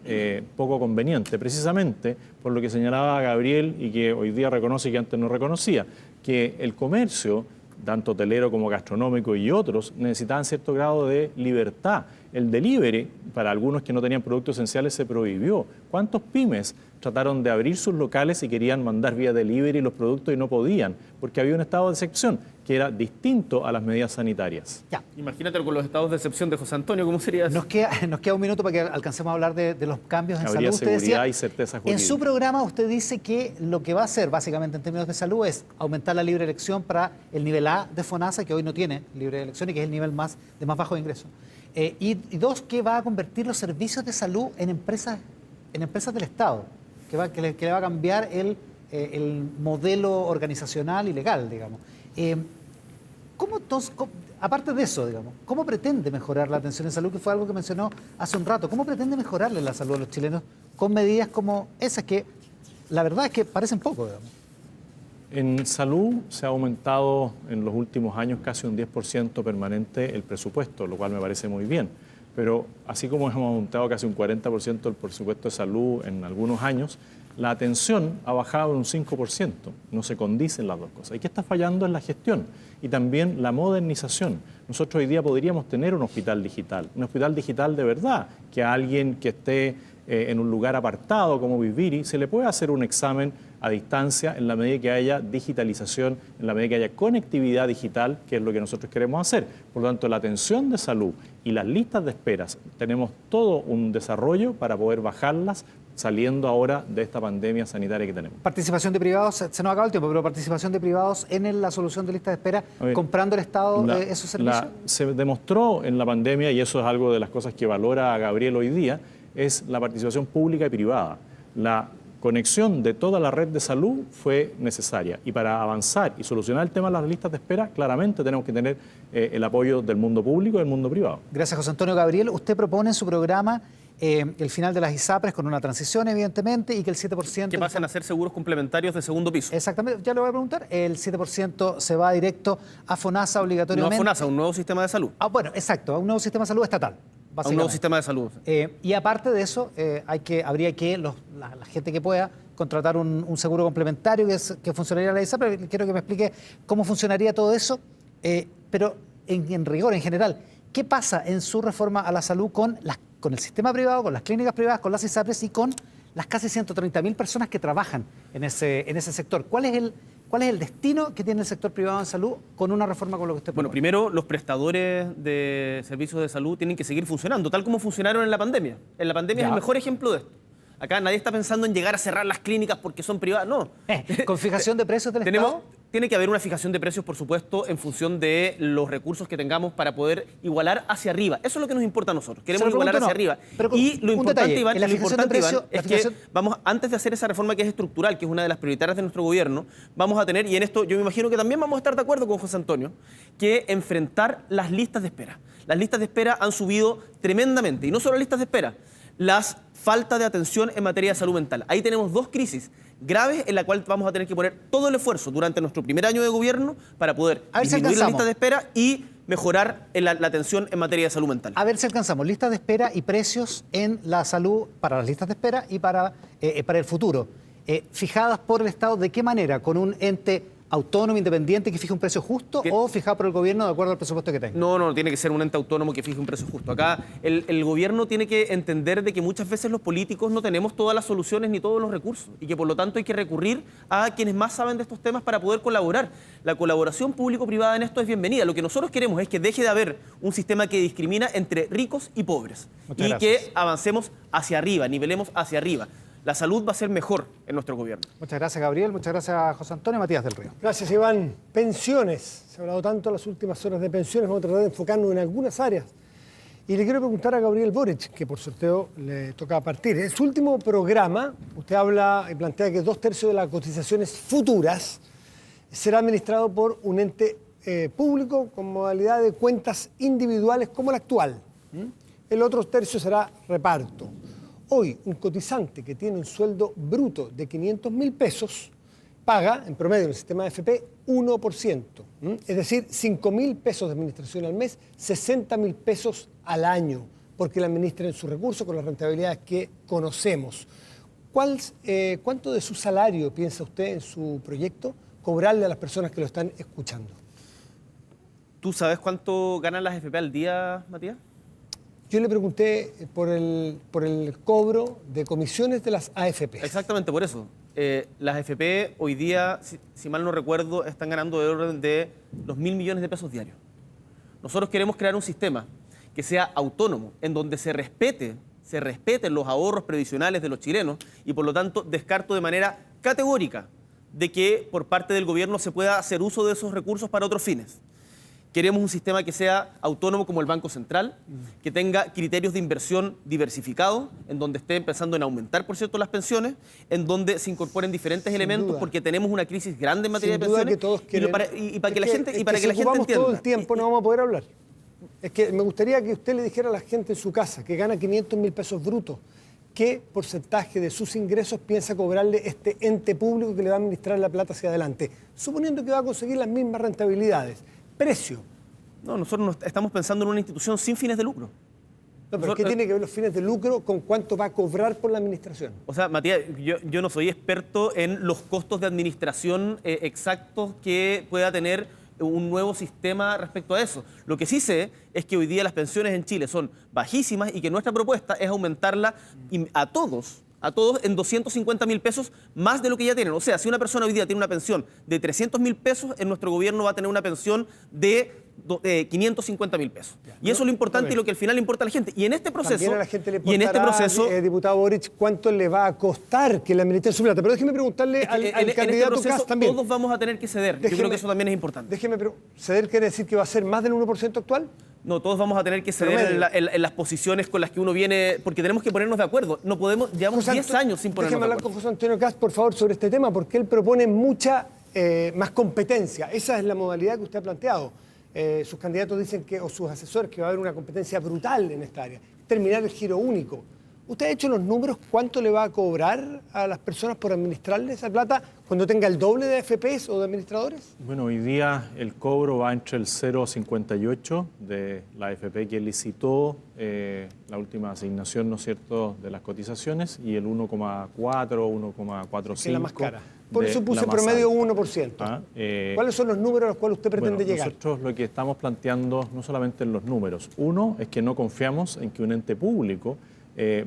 poco conveniente, precisamente por lo que señalaba Gabriel y que hoy día reconoce y que antes no reconocía, que el comercio, tanto hotelero como gastronómico y otros, necesitaban cierto grado de libertad. El delivery, para algunos que no tenían productos esenciales, se prohibió. ¿Cuántos pymes trataron de abrir sus locales y querían mandar vía delivery los productos y no podían? Porque había un estado de excepción que era distinto a las medidas sanitarias. Ya. Imagínate con los estados de excepción de José Antonio, ¿cómo sería eso? Nos queda un minuto para que alcancemos a hablar de los cambios en Habría salud. Usted seguridad decía, y certeza en jurídica. su programa usted dice que lo que va a hacer básicamente en términos de salud es aumentar la libre elección para el nivel A de FONASA, que hoy no tiene libre elección y que es el nivel de más bajo ingreso. Y dos, que va a convertir los servicios de salud en empresas del Estado, que le va a cambiar el modelo organizacional y legal, digamos. Aparte de eso, digamos, ¿cómo pretende mejorar la atención en salud? Que fue algo que mencionó hace un rato. ¿Cómo pretende mejorarle la salud a los chilenos con medidas como esas que la verdad es que parecen poco, digamos? En salud se ha aumentado en los últimos años casi un 10% permanente el presupuesto, lo cual me parece muy bien. Pero así como hemos aumentado casi un 40% el presupuesto de salud en algunos años, la atención ha bajado en un 5%. No se condicen las dos cosas. ¿Y qué está fallando en la gestión? Y también la modernización. Nosotros hoy día podríamos tener un hospital digital de verdad, que a alguien que esté en un lugar apartado como Viviri se le puede hacer un examen a distancia en la medida que haya digitalización, en la medida que haya conectividad digital, que es lo que nosotros queremos hacer. Por lo tanto, la atención de salud y las listas de esperas, tenemos todo un desarrollo para poder bajarlas saliendo ahora de esta pandemia sanitaria que tenemos. Participación de privados, se nos acaba el tiempo, pero participación de privados en la solución de listas de espera, comprando el Estado esos servicios. Se demostró en la pandemia, y eso es algo de las cosas que valora Gabriel hoy día, es la participación pública y privada. La conexión de toda la red de salud fue necesaria y para avanzar y solucionar el tema de las listas de espera, claramente tenemos que tener el apoyo del mundo público y del mundo privado. Gracias, José Antonio. Gabriel, usted propone en su programa el final de las ISAPRES con una transición, evidentemente, y que el 7%... Que pasen a ser seguros complementarios de segundo piso. Exactamente, ya le voy a preguntar. El 7% se va directo a FONASA obligatoriamente. No a FONASA, a un nuevo sistema de salud. Bueno, exacto, a un nuevo sistema de salud estatal. A un nuevo sistema de salud. Y aparte de eso, habría que la gente que pueda contratar un seguro complementario que funcionaría la ISAPRE. Quiero que me explique cómo funcionaría todo eso, pero en rigor, en general, ¿qué pasa en su reforma a la salud con el sistema privado, con las clínicas privadas, con las ISAPRES y con las casi 130.000 personas que trabajan en ese sector? ¿Cuál es el destino que tiene el sector privado en salud con una reforma como lo que usted propone? Bueno, primero, los prestadores de servicios de salud tienen que seguir funcionando, tal como funcionaron en la pandemia. En la pandemia es el mejor ejemplo de esto. Acá nadie está pensando en llegar a cerrar las clínicas porque son privadas, no. ¿Con fijación de precios del Estado? tiene que haber una fijación de precios, por supuesto, en función de los recursos que tengamos para poder igualar hacia arriba. Eso es lo que nos importa a nosotros. Queremos igualar hacia arriba. Y lo importante, Iván, es que vamos, antes de hacer esa reforma que es estructural, que es una de las prioritarias de nuestro gobierno, vamos a tener, y en esto yo me imagino que también vamos a estar de acuerdo con José Antonio, que enfrentar las listas de espera. Las listas de espera han subido tremendamente, y no solo las listas de espera, las falta de atención en materia de salud mental. Ahí tenemos dos crisis graves en la cual vamos a tener que poner todo el esfuerzo durante nuestro primer año de gobierno para poder disminuir las listas de espera y mejorar la atención en materia de salud mental. A ver si alcanzamos listas de espera y precios en la salud para las listas de espera y para el futuro. Fijadas por el Estado, ¿de qué manera? ¿Con un ente autónomo, independiente, que fije un precio justo o fijado por el gobierno de acuerdo al presupuesto que tenga? No, tiene que ser un ente autónomo que fije un precio justo. Acá el gobierno tiene que entender de que muchas veces los políticos no tenemos todas las soluciones ni todos los recursos y que por lo tanto hay que recurrir a quienes más saben de estos temas para poder colaborar. La colaboración público-privada en esto es bienvenida. Lo que nosotros queremos es que deje de haber un sistema que discrimina entre ricos y pobres y que avancemos hacia arriba, nivelemos hacia arriba. La salud va a ser mejor en nuestro gobierno. Muchas gracias, Gabriel. Muchas gracias, José Antonio. Matías del Río. Gracias, Iván. Pensiones. Se ha hablado tanto en las últimas horas de pensiones. Vamos a tratar de enfocarnos en algunas áreas. Y le quiero preguntar a Gabriel Boric, que por sorteo le toca partir. En su último programa, usted habla y plantea que 2/3 de las cotizaciones futuras será administrado por un ente público con modalidad de cuentas individuales como la actual. El otro tercio será reparto. Hoy, un cotizante que tiene un sueldo bruto de 500.000 pesos paga, en promedio en el sistema de AFP, 1%. Es decir, 5.000 pesos de administración al mes, 60.000 pesos al año, porque le administren sus recursos con las rentabilidades que conocemos. ¿Cuánto de su salario piensa usted en su proyecto cobrarle a las personas que lo están escuchando? ¿Tú sabes cuánto ganan las AFP al día, Matías? Yo le pregunté por el cobro de comisiones de las AFP. Exactamente, por eso. Las AFP hoy día, si mal no recuerdo, están ganando de orden de los 1.000 millones de pesos diarios. Nosotros queremos crear un sistema que sea autónomo, en donde se respeten los ahorros previsionales de los chilenos y por lo tanto descarto de manera categórica de que por parte del gobierno se pueda hacer uso de esos recursos para otros fines. Queremos un sistema que sea autónomo como el Banco Central, que tenga criterios de inversión diversificados, en donde esté empezando en aumentar, por cierto, las pensiones, en donde se incorporen diferentes elementos, porque tenemos una crisis grande en materia de pensiones. Que todos quieren, y para que la gente entienda. Todo el tiempo no vamos a poder hablar. Es que me gustaría que usted le dijera a la gente en su casa que gana 500.000 pesos brutos, ¿qué porcentaje de sus ingresos piensa cobrarle este ente público que le va a administrar la plata hacia adelante? Suponiendo que va a conseguir las mismas rentabilidades. Precio. No, nosotros estamos pensando en una institución sin fines de lucro. No, pero ¿qué tiene que ver los fines de lucro con cuánto va a cobrar por la administración? O sea, Matías, yo no soy experto en los costos de administración exactos que pueda tener un nuevo sistema respecto a eso. Lo que sí sé es que hoy día las pensiones en Chile son bajísimas y que nuestra propuesta es aumentarla a todos en 250.000 pesos más de lo que ya tienen. O sea, si una persona hoy día tiene una pensión de 300.000 pesos, en nuestro gobierno va a tener una pensión de 550.000 pesos. Y eso es lo importante y lo que al final le importa a la gente. Y en este proceso... También a la gente le importará, diputado Boric, ¿cuánto le va a costar que le administren su plata? Pero déjeme preguntarle al candidato Kast también. Todos vamos a tener que ceder. Yo creo que eso también es importante. ¿Ceder quiere decir que va a ser más del 1% actual? No, todos vamos a tener que ceder en las posiciones con las que uno viene, porque tenemos que ponernos de acuerdo. No podemos, llevamos 10 años sin ponernos de acuerdo. Déjeme hablar con José Antonio Kast, por favor, sobre este tema, porque él propone mucha más competencia. Esa es la modalidad que usted ha planteado. Sus candidatos dicen o sus asesores, que va a haber una competencia brutal en esta área. Terminar el giro único. ¿Usted ha hecho los números? ¿Cuánto le va a cobrar a las personas por administrarle esa plata cuando tenga el doble de AFPs o de administradores? Bueno, hoy día el cobro va entre el 0,58 de la AFP que licitó la última asignación, ¿no es cierto?, de las cotizaciones y el 1,4, 1,45. Es la más cara. Por eso puse promedio 1%. ¿Cuáles son los números a los cuales usted pretende llegar? Nosotros lo que estamos planteando no solamente en los números. Uno es que no confiamos en que un ente público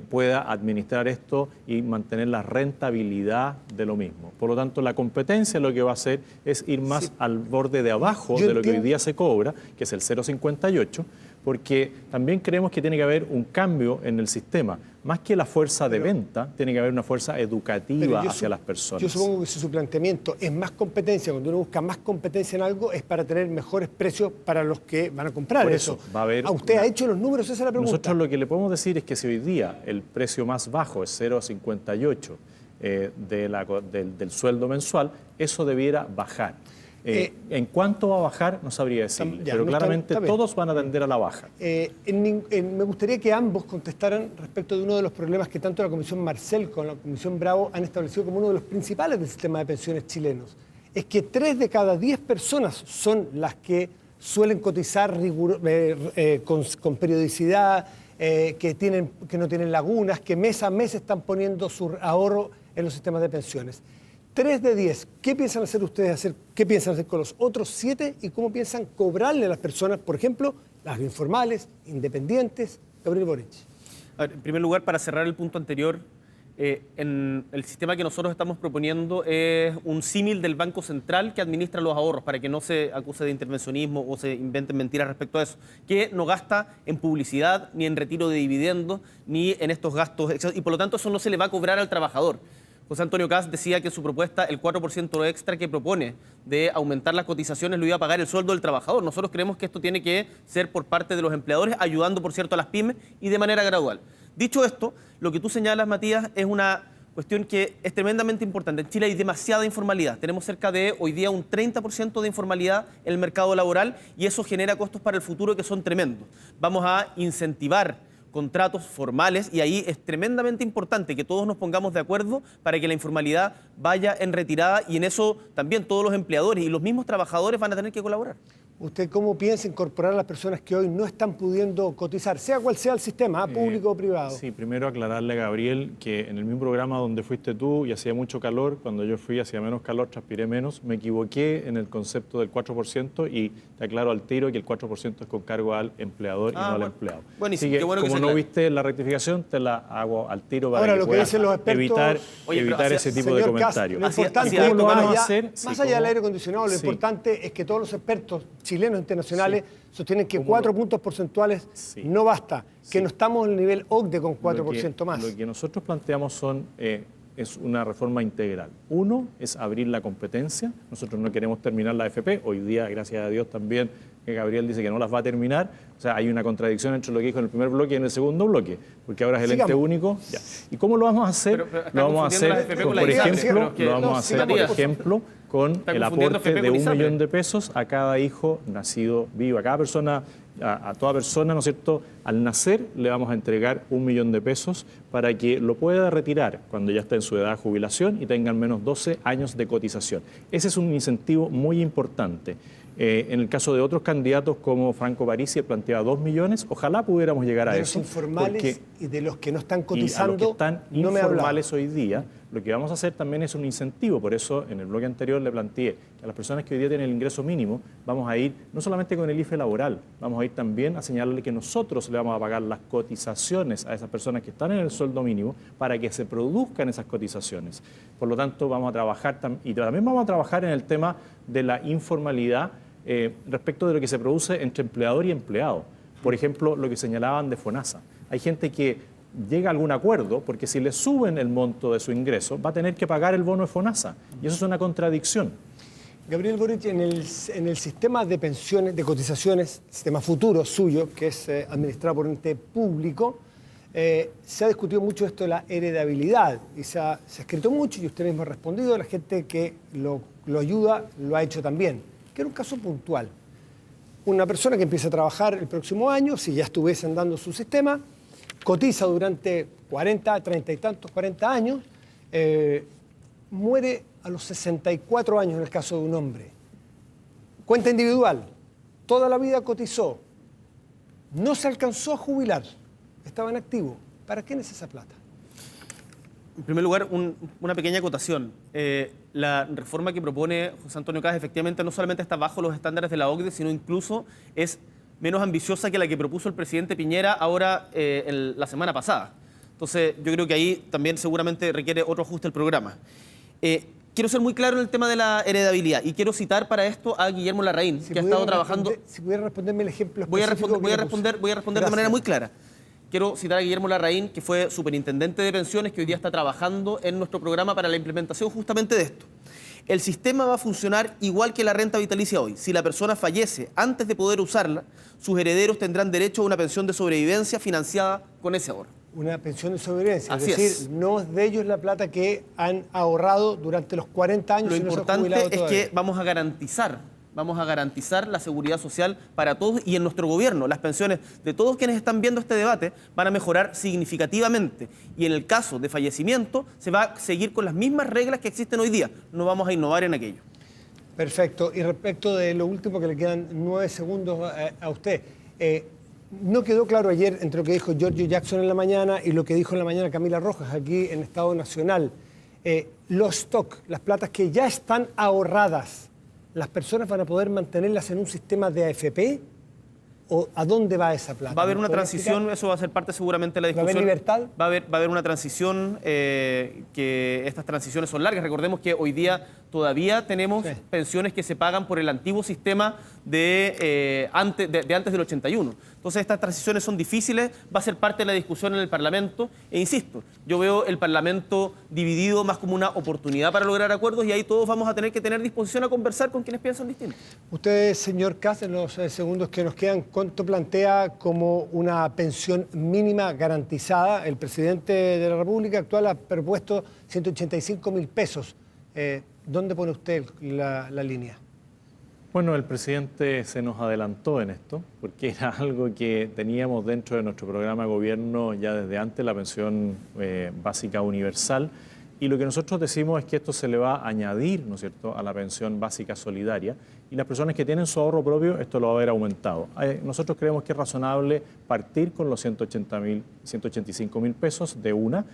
pueda administrar esto y mantener la rentabilidad de lo mismo. Por lo tanto, la competencia lo que va a hacer es ir más al borde de abajo de lo que hoy día se cobra, que es el 0,58, porque también creemos que tiene que haber un cambio en el sistema. Más que la fuerza de venta, tiene que haber una fuerza educativa hacia las personas. Yo supongo que si su planteamiento es más competencia, cuando uno busca más competencia en algo, es para tener mejores precios para los que van a comprar Por eso. Va a haber ¿Usted ha hecho los números? Esa es la pregunta. Nosotros lo que le podemos decir es que si hoy día el precio más bajo es 0,58 del sueldo mensual, eso debiera bajar. ¿En cuánto va a bajar? No sabría decirle, pero claramente todos van a tender a la baja. Me gustaría que ambos contestaran respecto de uno de los problemas que tanto la Comisión Marcel como la Comisión Bravo han establecido como uno de los principales del sistema de pensiones chilenos. Es que 3 de cada 10 personas son las que suelen cotizar con periodicidad, que no tienen lagunas, que mes a mes están poniendo su ahorro en los sistemas de pensiones. 3 de 10, ¿qué piensan hacer ustedes? ¿Qué piensan hacer con los otros 7? ¿Y cómo piensan cobrarle a las personas, por ejemplo, las informales, independientes? Gabriel Boric. A ver, en primer lugar, para cerrar el punto anterior, en el sistema que nosotros estamos proponiendo es un símil del Banco Central que administra los ahorros, para que no se acuse de intervencionismo o se inventen mentiras respecto a eso, que no gasta en publicidad, ni en retiro de dividendos, ni en estos gastos, y por lo tanto eso no se le va a cobrar al trabajador. José Antonio Kast decía que en su propuesta el 4% extra que propone de aumentar las cotizaciones lo iba a pagar el sueldo del trabajador. Nosotros creemos que esto tiene que ser por parte de los empleadores, ayudando, por cierto, a las pymes y de manera gradual. Dicho esto, lo que tú señalas, Matías, es una cuestión que es tremendamente importante. En Chile hay demasiada informalidad. Tenemos cerca de, hoy día, un 30% de informalidad en el mercado laboral y eso genera costos para el futuro que son tremendos. Vamos a incentivar contratos formales y ahí es tremendamente importante que todos nos pongamos de acuerdo para que la informalidad vaya en retirada y en eso también todos los empleadores y los mismos trabajadores van a tener que colaborar. ¿Usted cómo piensa incorporar a las personas que hoy no están pudiendo cotizar, sea cual sea el sistema, público o privado? Sí, primero aclararle a Gabriel que en el mismo programa donde fuiste tú y hacía mucho calor, cuando yo fui hacía menos calor, transpiré menos, me equivoqué en el concepto del 4% y te aclaro al tiro que el 4% es con cargo al empleador y no al empleado. Buenísimo, así que, qué bueno que como se no aclare. viste la rectificación, te la hago al tiro para Ahora, que lo que puedas dicen los expertos, evitar ese tipo de comentarios. Lo importante, ¿Cómo lo vamos a hacer? más allá del aire acondicionado, lo importante es que todos los expertos chilenos e internacionales sostienen que 4 puntos porcentuales no basta, que no estamos en el nivel OCDE con 4% más. Lo que nosotros planteamos es una reforma integral. Uno es abrir la competencia. Nosotros no queremos terminar la AFP. Hoy día, gracias a Dios, también Gabriel dice que no las va a terminar. O sea, hay una contradicción entre lo que dijo en el primer bloque y en el segundo bloque, porque ahora es el ente único. Ya. ¿Y cómo lo vamos a hacer? Lo vamos a hacer, por ejemplo, con el aporte de $1 millón de pesos a cada hijo nacido vivo. A cada persona, a toda persona, ¿no es cierto?, al nacer le vamos a entregar $1 millón de pesos para que lo pueda retirar cuando ya está en su edad de jubilación y tenga al menos 12 años de cotización. Ese es un incentivo muy importante. En el caso de otros candidatos como Franco Parisi, planteaba 2 millones, ojalá pudiéramos llegar a eso. De los informales y de los que no están cotizando, y a los que están informales hoy día, lo que vamos a hacer también es un incentivo. Por eso, en el bloque anterior le planteé que a las personas que hoy día tienen el ingreso mínimo, vamos a ir no solamente con el IFE laboral, vamos a ir también a señalarle que nosotros le vamos a pagar las cotizaciones a esas personas que están en el sueldo mínimo para que se produzcan esas cotizaciones. Por lo tanto, vamos a trabajar y también vamos a trabajar en el tema de la informalidad respecto de lo que se produce entre empleador y empleado. Por ejemplo, lo que señalaban de FONASA. Hay gente que llega a algún acuerdo porque si le suben el monto de su ingreso va a tener que pagar el bono de FONASA y eso es una contradicción. Gabriel Boric, en el sistema de pensiones, de cotizaciones, sistema futuro suyo, que es administrado por un ente público, se ha discutido mucho esto de la heredabilidad y se ha escrito mucho y usted mismo ha respondido, la gente que lo ayuda lo ha hecho también. Quiero un caso puntual. Una persona que empieza a trabajar el próximo año, si ya estuviese andando su sistema, cotiza durante 40, 30 y tantos, 40 años, muere a los 64 años en el caso de un hombre. Cuenta individual, toda la vida cotizó, no se alcanzó a jubilar, estaba en activo. ¿Para quién es esa plata? En primer lugar, una pequeña acotación. La reforma que propone José Antonio Kast efectivamente no solamente está bajo los estándares de la OCDE, sino incluso es menos ambiciosa que la que propuso el presidente Piñera ahora la semana pasada. Entonces, yo creo que ahí también seguramente requiere otro ajuste el programa. quiero ser muy claro en el tema de la heredabilidad y quiero citar para esto a Guillermo Larraín, que ha estado trabajando... Si pudiera responderme el ejemplo Voy a específico responder de Gracias. manera muy clara. Quiero citar a Guillermo Larraín, que fue superintendente de pensiones, que hoy día está trabajando en nuestro programa para la implementación justamente de esto. El sistema va a funcionar igual que la renta vitalicia hoy. Si la persona fallece antes de poder usarla, sus herederos tendrán derecho a una pensión de sobrevivencia financiada con ese ahorro. Una pensión de sobrevivencia, Así es decir, es. no es de ellos la plata que han ahorrado durante los 40 años Lo y no se han importante jubilado es todavía. que vamos a garantizar la seguridad social para todos y en nuestro gobierno. Las pensiones de todos quienes están viendo este debate van a mejorar significativamente. Y en el caso de fallecimiento se va a seguir con las mismas reglas que existen hoy día. No vamos a innovar en aquello. Perfecto. Y respecto de lo último, que le quedan 9 segundos a usted, no quedó claro ayer entre lo que dijo Giorgio Jackson en la mañana y lo que dijo en la mañana Camila Rojas aquí en Estado Nacional. Los stock, las platas que ya están ahorradas, ¿las personas van a poder mantenerlas en un sistema de AFP? ¿O a dónde va esa plata? Va a haber una ¿Puede transición, explicar? eso va a ser parte seguramente de la ¿Va a discusión. haber libertad? Va a haber una transición, que estas transiciones son largas. Recordemos que hoy día todavía tenemos pensiones que se pagan por el antiguo sistema de antes del 81. Entonces estas transiciones son difíciles, va a ser parte de la discusión en el Parlamento. E insisto, yo veo el Parlamento dividido más como una oportunidad para lograr acuerdos y ahí todos vamos a tener que tener disposición a conversar con quienes piensan distinto. Usted, señor Kast, en los segundos que nos quedan, ¿cuánto plantea como una pensión mínima garantizada? El presidente de la República actual ha propuesto 185.000 pesos. ¿Dónde pone usted la línea? Bueno, el presidente se nos adelantó en esto, porque era algo que teníamos dentro de nuestro programa de gobierno ya desde antes, la pensión básica universal. Y lo que nosotros decimos es que esto se le va a añadir, ¿no es cierto?, a la pensión básica solidaria. Y las personas que tienen su ahorro propio, esto lo va a haber aumentado. Nosotros creemos que es razonable partir con los 185.000 pesos de una.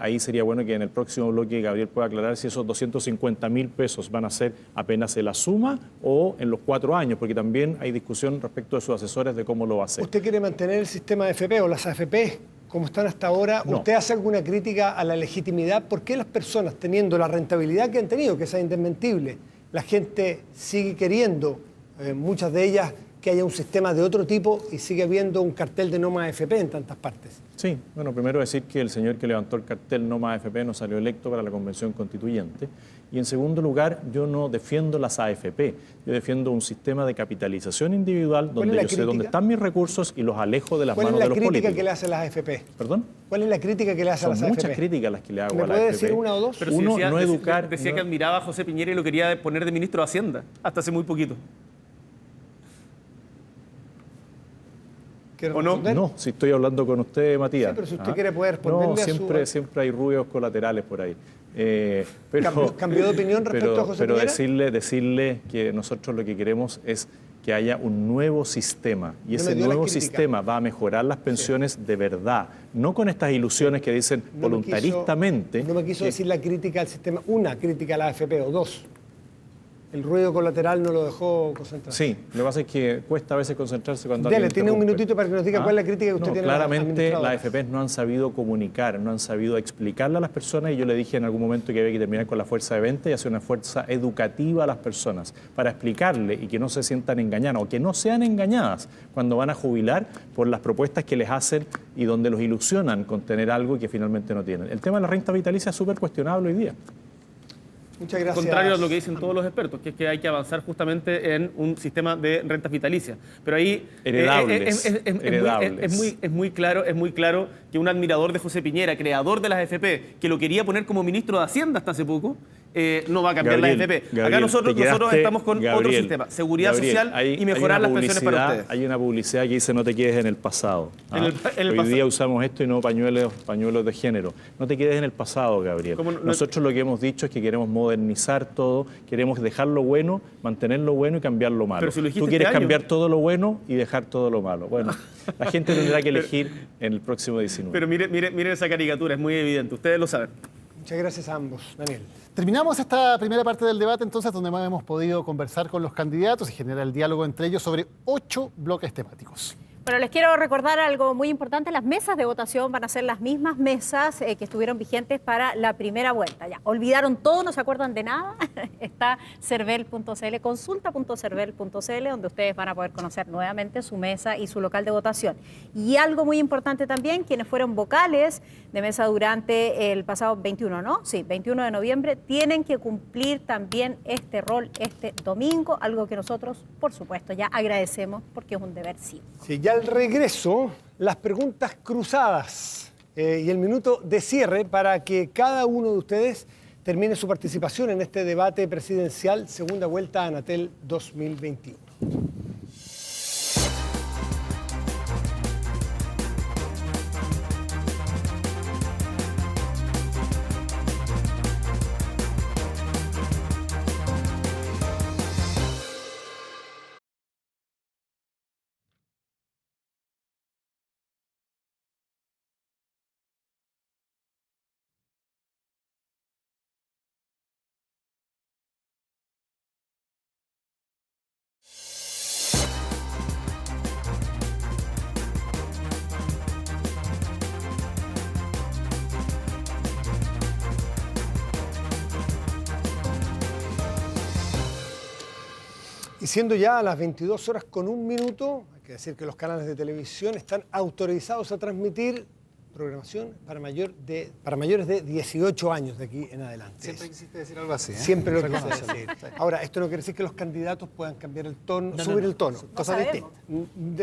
Ahí sería bueno que en el próximo bloque Gabriel pueda aclarar si esos 250.000 pesos van a ser apenas en la suma o en los 4 años, porque también hay discusión respecto de sus asesores de cómo lo va a hacer. ¿Usted quiere mantener el sistema de AFP o las AFP como están hasta ahora? No. ¿Usted hace alguna crítica a la legitimidad? ¿Por qué las personas, teniendo la rentabilidad que han tenido, que es indesmentible, la gente sigue queriendo, muchas de ellas, que haya un sistema de otro tipo y sigue habiendo un cartel de no más AFP en tantas partes? Sí, bueno, primero decir que el señor que levantó el cartel no más AFP no salió electo para la Convención Constituyente. Y en segundo lugar, yo no defiendo las AFP, yo defiendo un sistema de capitalización individual donde yo sé dónde están mis recursos y los alejo de las manos de los políticos. ¿Cuál es la crítica que le hace a las AFP? ¿Perdón? ¿Cuál es la crítica que le hace a las Son AFP? muchas críticas las que le hago ¿Me a la puede AFP. decir una o dos? Pero si Uno, decía, no educar... Decía no- que admiraba a José Piñera y lo quería poner de ministro de Hacienda, hasta hace muy poquito. ¿Quiere ¿O no? responder? No, si estoy hablando con usted, Matías. Sí, pero si usted quiere poder responderle no, a su- siempre hay ruidos colaterales por ahí. ¿Cambió de opinión respecto a José pero Piñera? decirle que nosotros lo que queremos es que haya un nuevo sistema y No ese me dio la nuevo crítica. sistema va a mejorar las pensiones de verdad, no con estas ilusiones que dicen No me voluntaristamente. No me quiso que- decir la crítica al sistema, una crítica a la AFP o dos. El ruido colateral no lo dejó concentrar. Sí, lo que pasa es que cuesta a veces concentrarse cuando Dele, alguien tiene un interrumpe. minutito para que nos diga cuál es la crítica que usted tiene a las Claramente administradoras. las AFPs no han sabido comunicar, no han sabido explicarle a las personas y yo le dije en algún momento que había que terminar con la fuerza de venta y hacer una fuerza educativa a las personas para explicarle y que no se sientan engañadas o que no sean engañadas cuando van a jubilar por las propuestas que les hacen y donde los ilusionan con tener algo que finalmente no tienen. El tema de la renta vitalicia es súper cuestionable hoy día. Muchas gracias. Contrario a lo que dicen todos los expertos, que es que hay que avanzar justamente en un sistema de rentas vitalicias. Pero ahí Heredables, es muy claro que un admirador de José Piñera, creador de las AFP, que lo quería poner como ministro de Hacienda hasta hace poco, no va a cambiar la AFP. Acá Gabriel, nosotros te quedaste- estamos con otro Gabriel, sistema, seguridad Gabriel, social hay y mejorar una las pensiones para publicidad- ustedes. hay una publicidad que dice no te quedes en el pasado. En el Hoy pasado. día usamos esto y no pañuelos de género. No te quedes en el pasado, Gabriel. ¿Cómo no? Nosotros lo que hemos dicho es que queremos modernizar todo, queremos dejar lo bueno, mantener lo bueno y cambiar lo malo. Pero si lo dijiste Tú quieres este año. cambiar todo lo bueno y dejar todo lo malo. Bueno, la gente tendrá que elegir en el próximo 19. Pero miren esa caricatura, es muy evidente, ustedes lo saben. Muchas gracias a ambos. Daniel. Terminamos esta primera parte del debate, entonces, donde más hemos podido conversar con los candidatos y generar el diálogo entre ellos sobre 8 bloques temáticos. Bueno, les quiero recordar algo muy importante. Las mesas de votación van a ser las mismas mesas que estuvieron vigentes para la primera vuelta. Ya, olvidaron todo, no se acuerdan de nada. Está cervel.cl, consulta.cervel.cl, donde ustedes van a poder conocer nuevamente su mesa y su local de votación. Y algo muy importante también, quienes fueron vocales de mesa durante el pasado 21, ¿no? Sí, 21 de noviembre, tienen que cumplir también este rol este domingo, algo que nosotros, por supuesto, ya agradecemos porque es un deber cívico. Sí, ya al regreso, las preguntas cruzadas y el minuto de cierre para que cada uno de ustedes termine su participación en este debate presidencial segunda vuelta a Anatel 2021. Y siendo ya las 22 horas con un minuto, hay que decir que los canales de televisión están autorizados a transmitir programación para mayores de 18 años de aquí en adelante. Siempre quisiste decir algo así, ¿eh? Siempre lo quise decir. Ahora, esto no quiere decir que los candidatos puedan cambiar el tono, subir el tono, cosas distintas.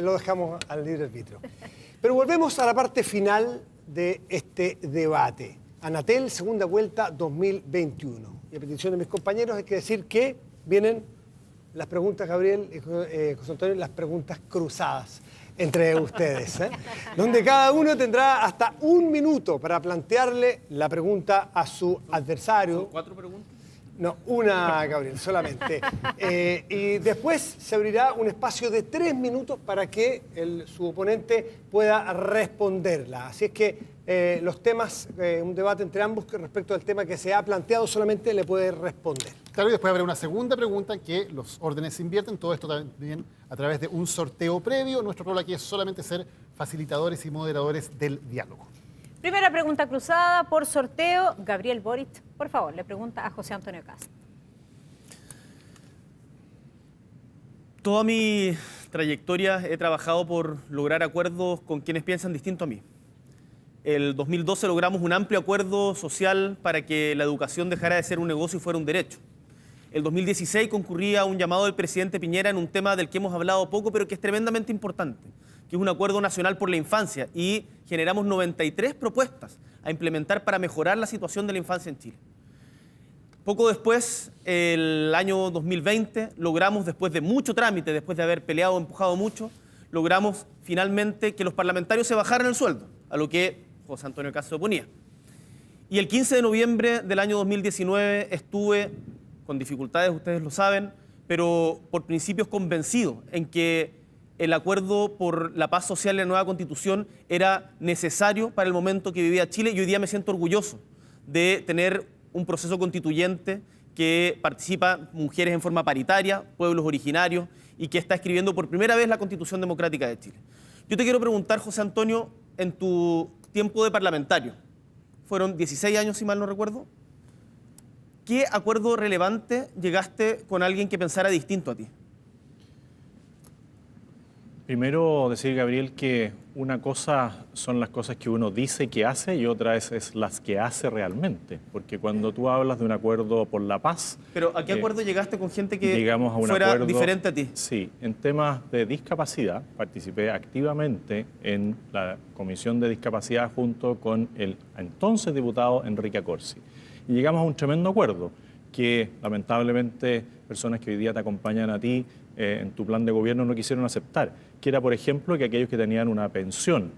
Lo dejamos al libre arbitrio. Pero volvemos a la parte final de este debate. Anatel, segunda vuelta 2021. Y a petición de mis compañeros hay que decir que vienen las preguntas, Gabriel y José Antonio, las preguntas cruzadas entre ustedes, donde cada uno tendrá hasta un minuto para plantearle la pregunta a su adversario. ¿Son 4 preguntas? No, una, Gabriel, solamente. Y después se abrirá un espacio de 3 minutos para que su oponente pueda responderla. Así es que los temas, un debate entre ambos que respecto al tema que se ha planteado solamente le puede responder. Claro, y después habrá una segunda pregunta en que los órdenes se invierten. Todo esto también a través de un sorteo previo. Nuestro rol aquí es solamente ser facilitadores y moderadores del diálogo. Primera pregunta cruzada por sorteo. Gabriel Boric, por favor, le pregunta a José Antonio Kast. Toda mi trayectoria he trabajado por lograr acuerdos con quienes piensan distinto a mí. El 2012 logramos un amplio acuerdo social para que la educación dejara de ser un negocio y fuera un derecho. El 2016 concurría a un llamado del presidente Piñera en un tema del que hemos hablado poco, pero que es tremendamente importante, que es un acuerdo nacional por la infancia, y generamos 93 propuestas a implementar para mejorar la situación de la infancia en Chile. Poco después, el año 2020, logramos, después de mucho trámite, después de haber peleado, empujado mucho, logramos finalmente que los parlamentarios se bajaran el sueldo, a lo que José Antonio Kast se oponía. Y el 15 de noviembre del año 2019 estuve, con dificultades, ustedes lo saben, pero por principios convencido en que el acuerdo por la paz social y la nueva Constitución era necesario para el momento que vivía Chile, y hoy día me siento orgulloso de tener un proceso constituyente que participa mujeres en forma paritaria, pueblos originarios, y que está escribiendo por primera vez la Constitución Democrática de Chile. Yo te quiero preguntar, José Antonio, en tu tiempo de parlamentario, fueron 16 años si mal no recuerdo, ¿qué acuerdo relevante llegaste con alguien que pensara distinto a ti? Primero decir, Gabriel, que una cosa son las cosas que uno dice que hace y otra es las que hace realmente. Porque cuando tú hablas de un acuerdo por la paz... ¿Pero a qué acuerdo llegaste con gente que llegamos a un fuera acuerdo diferente a ti? Sí, en temas de discapacidad participé activamente en la Comisión de Discapacidad junto con el entonces diputado Enrique Accorsi. Y llegamos a un tremendo acuerdo que lamentablemente personas que hoy día te acompañan a ti en tu plan de gobierno no quisieron aceptar, que era, por ejemplo, que aquellos que tenían una pensión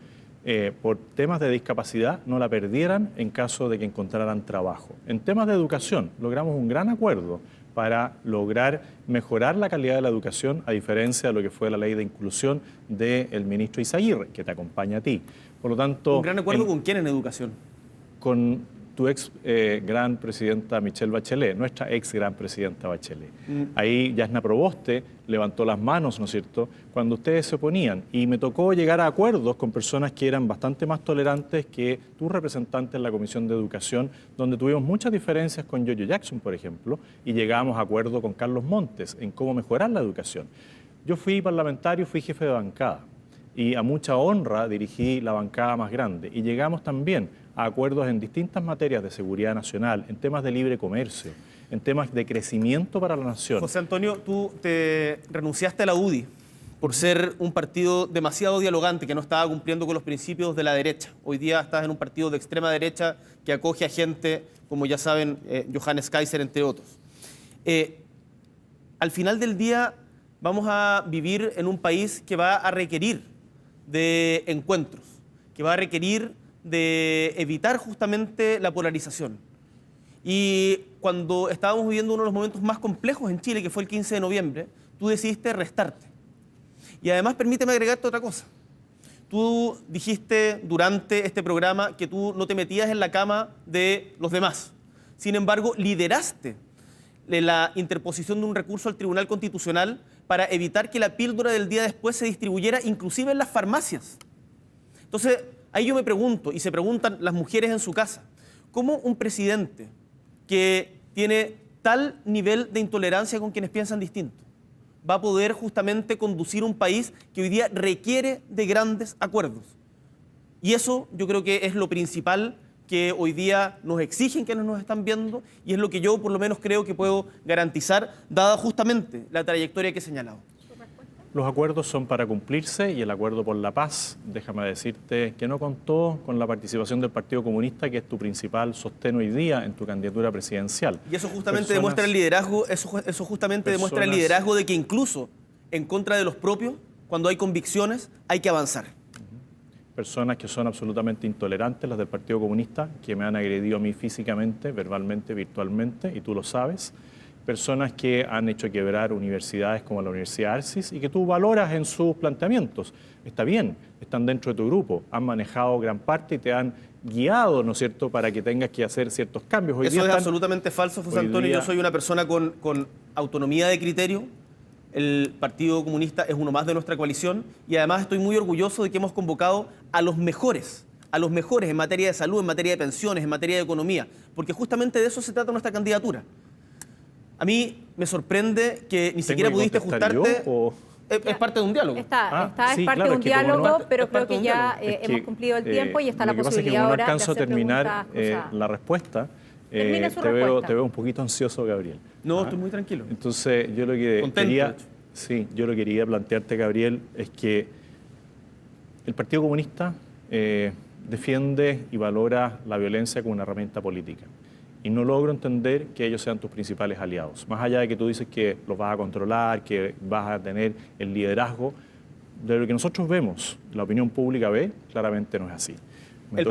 por temas de discapacidad no la perdieran en caso de que encontraran trabajo. En temas de educación logramos un gran acuerdo para lograr mejorar la calidad de la educación, a diferencia de lo que fue la ley de inclusión del ministro Izaguirre, que te acompaña a ti. Por lo tanto... ¿Un gran acuerdo con quién en educación? Con tu ex gran presidenta Michelle Bachelet, nuestra ex gran presidenta Bachelet. Ahí Yasna Proboste levantó las manos, ¿no es cierto?, cuando ustedes se oponían. Y me tocó llegar a acuerdos con personas que eran bastante más tolerantes que tus representantes en la Comisión de Educación, donde tuvimos muchas diferencias con Yoyo Jackson, por ejemplo, y llegamos a acuerdo con Carlos Montes en cómo mejorar la educación. Yo fui parlamentario, fui jefe de bancada y a mucha honra dirigí la bancada más grande. Y llegamos también a acuerdos en distintas materias de seguridad nacional, en temas de libre comercio, en temas de crecimiento para la nación. José Antonio, tú te renunciaste a la UDI por ser un partido demasiado dialogante, que no estaba cumpliendo con los principios de la derecha. Hoy día estás en un partido de extrema derecha que acoge a gente, como ya saben, Johannes Kaiser, entre otros. Al final del día vamos a vivir en un país que va a requerir de encuentros, que va a requerir de evitar justamente la polarización. Y cuando estábamos viviendo uno de los momentos más complejos en Chile, que fue el 15 de noviembre, tú decidiste restarte. Y además, permíteme agregarte otra cosa. Tú dijiste durante este programa que tú no te metías en la cama de los demás. Sin embargo, lideraste la interposición de un recurso al Tribunal Constitucional para evitar que la píldora del día después se distribuyera inclusive en las farmacias. Entonces, ahí yo me pregunto, y se preguntan las mujeres en su casa, ¿cómo un presidente que tiene tal nivel de intolerancia con quienes piensan distinto va a poder justamente conducir un país que hoy día requiere de grandes acuerdos? Y eso yo creo que es lo principal que hoy día nos exigen quienes nos están viendo, y es lo que yo por lo menos creo que puedo garantizar, dada justamente la trayectoria que he señalado. Los acuerdos son para cumplirse, y el acuerdo por la paz, déjame decirte que no contó con la participación del Partido Comunista, que es tu principal sostén hoy día en tu candidatura presidencial. Y eso justamente demuestra el liderazgo, eso justamente demuestra el liderazgo de que incluso en contra de los propios, cuando hay convicciones, hay que avanzar. Personas que son absolutamente intolerantes, las del Partido Comunista, que me han agredido a mí físicamente, verbalmente, virtualmente, y tú lo sabes. Personas que han hecho quebrar universidades como la Universidad Arcis y que tú valoras en sus planteamientos. Está bien, están dentro de tu grupo, han manejado gran parte y te han guiado, ¿no es cierto?, para que tengas que hacer ciertos cambios. Eso es absolutamente falso, José Antonio. Yo soy una persona con autonomía de criterio. El Partido Comunista es uno más de nuestra coalición, y además estoy muy orgulloso de que hemos convocado a los mejores en materia de salud, en materia de pensiones, en materia de economía, porque justamente de eso se trata nuestra candidatura. A mí me sorprende que ni siquiera pudiste ajustarte. Es parte de un diálogo. Es parte de un diálogo, pero creo que ya hemos cumplido el tiempo y está la posibilidad ahora de hacer preguntas. Lo que pasa es que no alcanzo a terminar la respuesta. Te veo un poquito ansioso, Gabriel. No, estoy muy tranquilo. Entonces, yo lo que quería plantearte, Gabriel, es que el Partido Comunista defiende y valora la violencia como una herramienta política. Y no logro entender que ellos sean tus principales aliados. Más allá de que tú dices que los vas a controlar, que vas a tener el liderazgo, de lo que nosotros vemos, la opinión pública ve, claramente no es así. El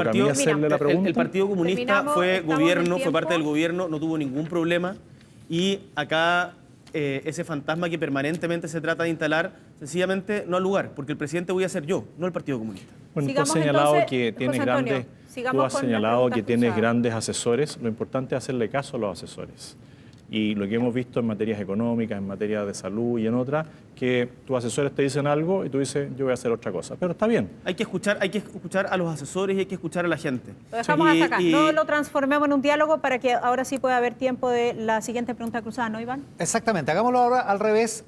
Partido Comunista fue parte del gobierno, no tuvo ningún problema, y acá ese fantasma que permanentemente se trata de instalar, sencillamente no ha lugar, porque el presidente voy a ser yo, no el Partido Comunista. Bueno, tú has señalado que tienes grandes asesores. Lo importante es hacerle caso a los asesores. Y lo que hemos visto en materias económicas, en materia de salud y en otras, que tus asesores te dicen algo y tú dices, yo voy a hacer otra cosa. Pero está bien. Hay que escuchar a los asesores y hay que escuchar a la gente. Lo dejamos hasta acá. No lo transformemos en un diálogo para que ahora sí pueda haber tiempo de la siguiente pregunta cruzada, ¿no, Iván? Exactamente. Hagámoslo ahora al revés.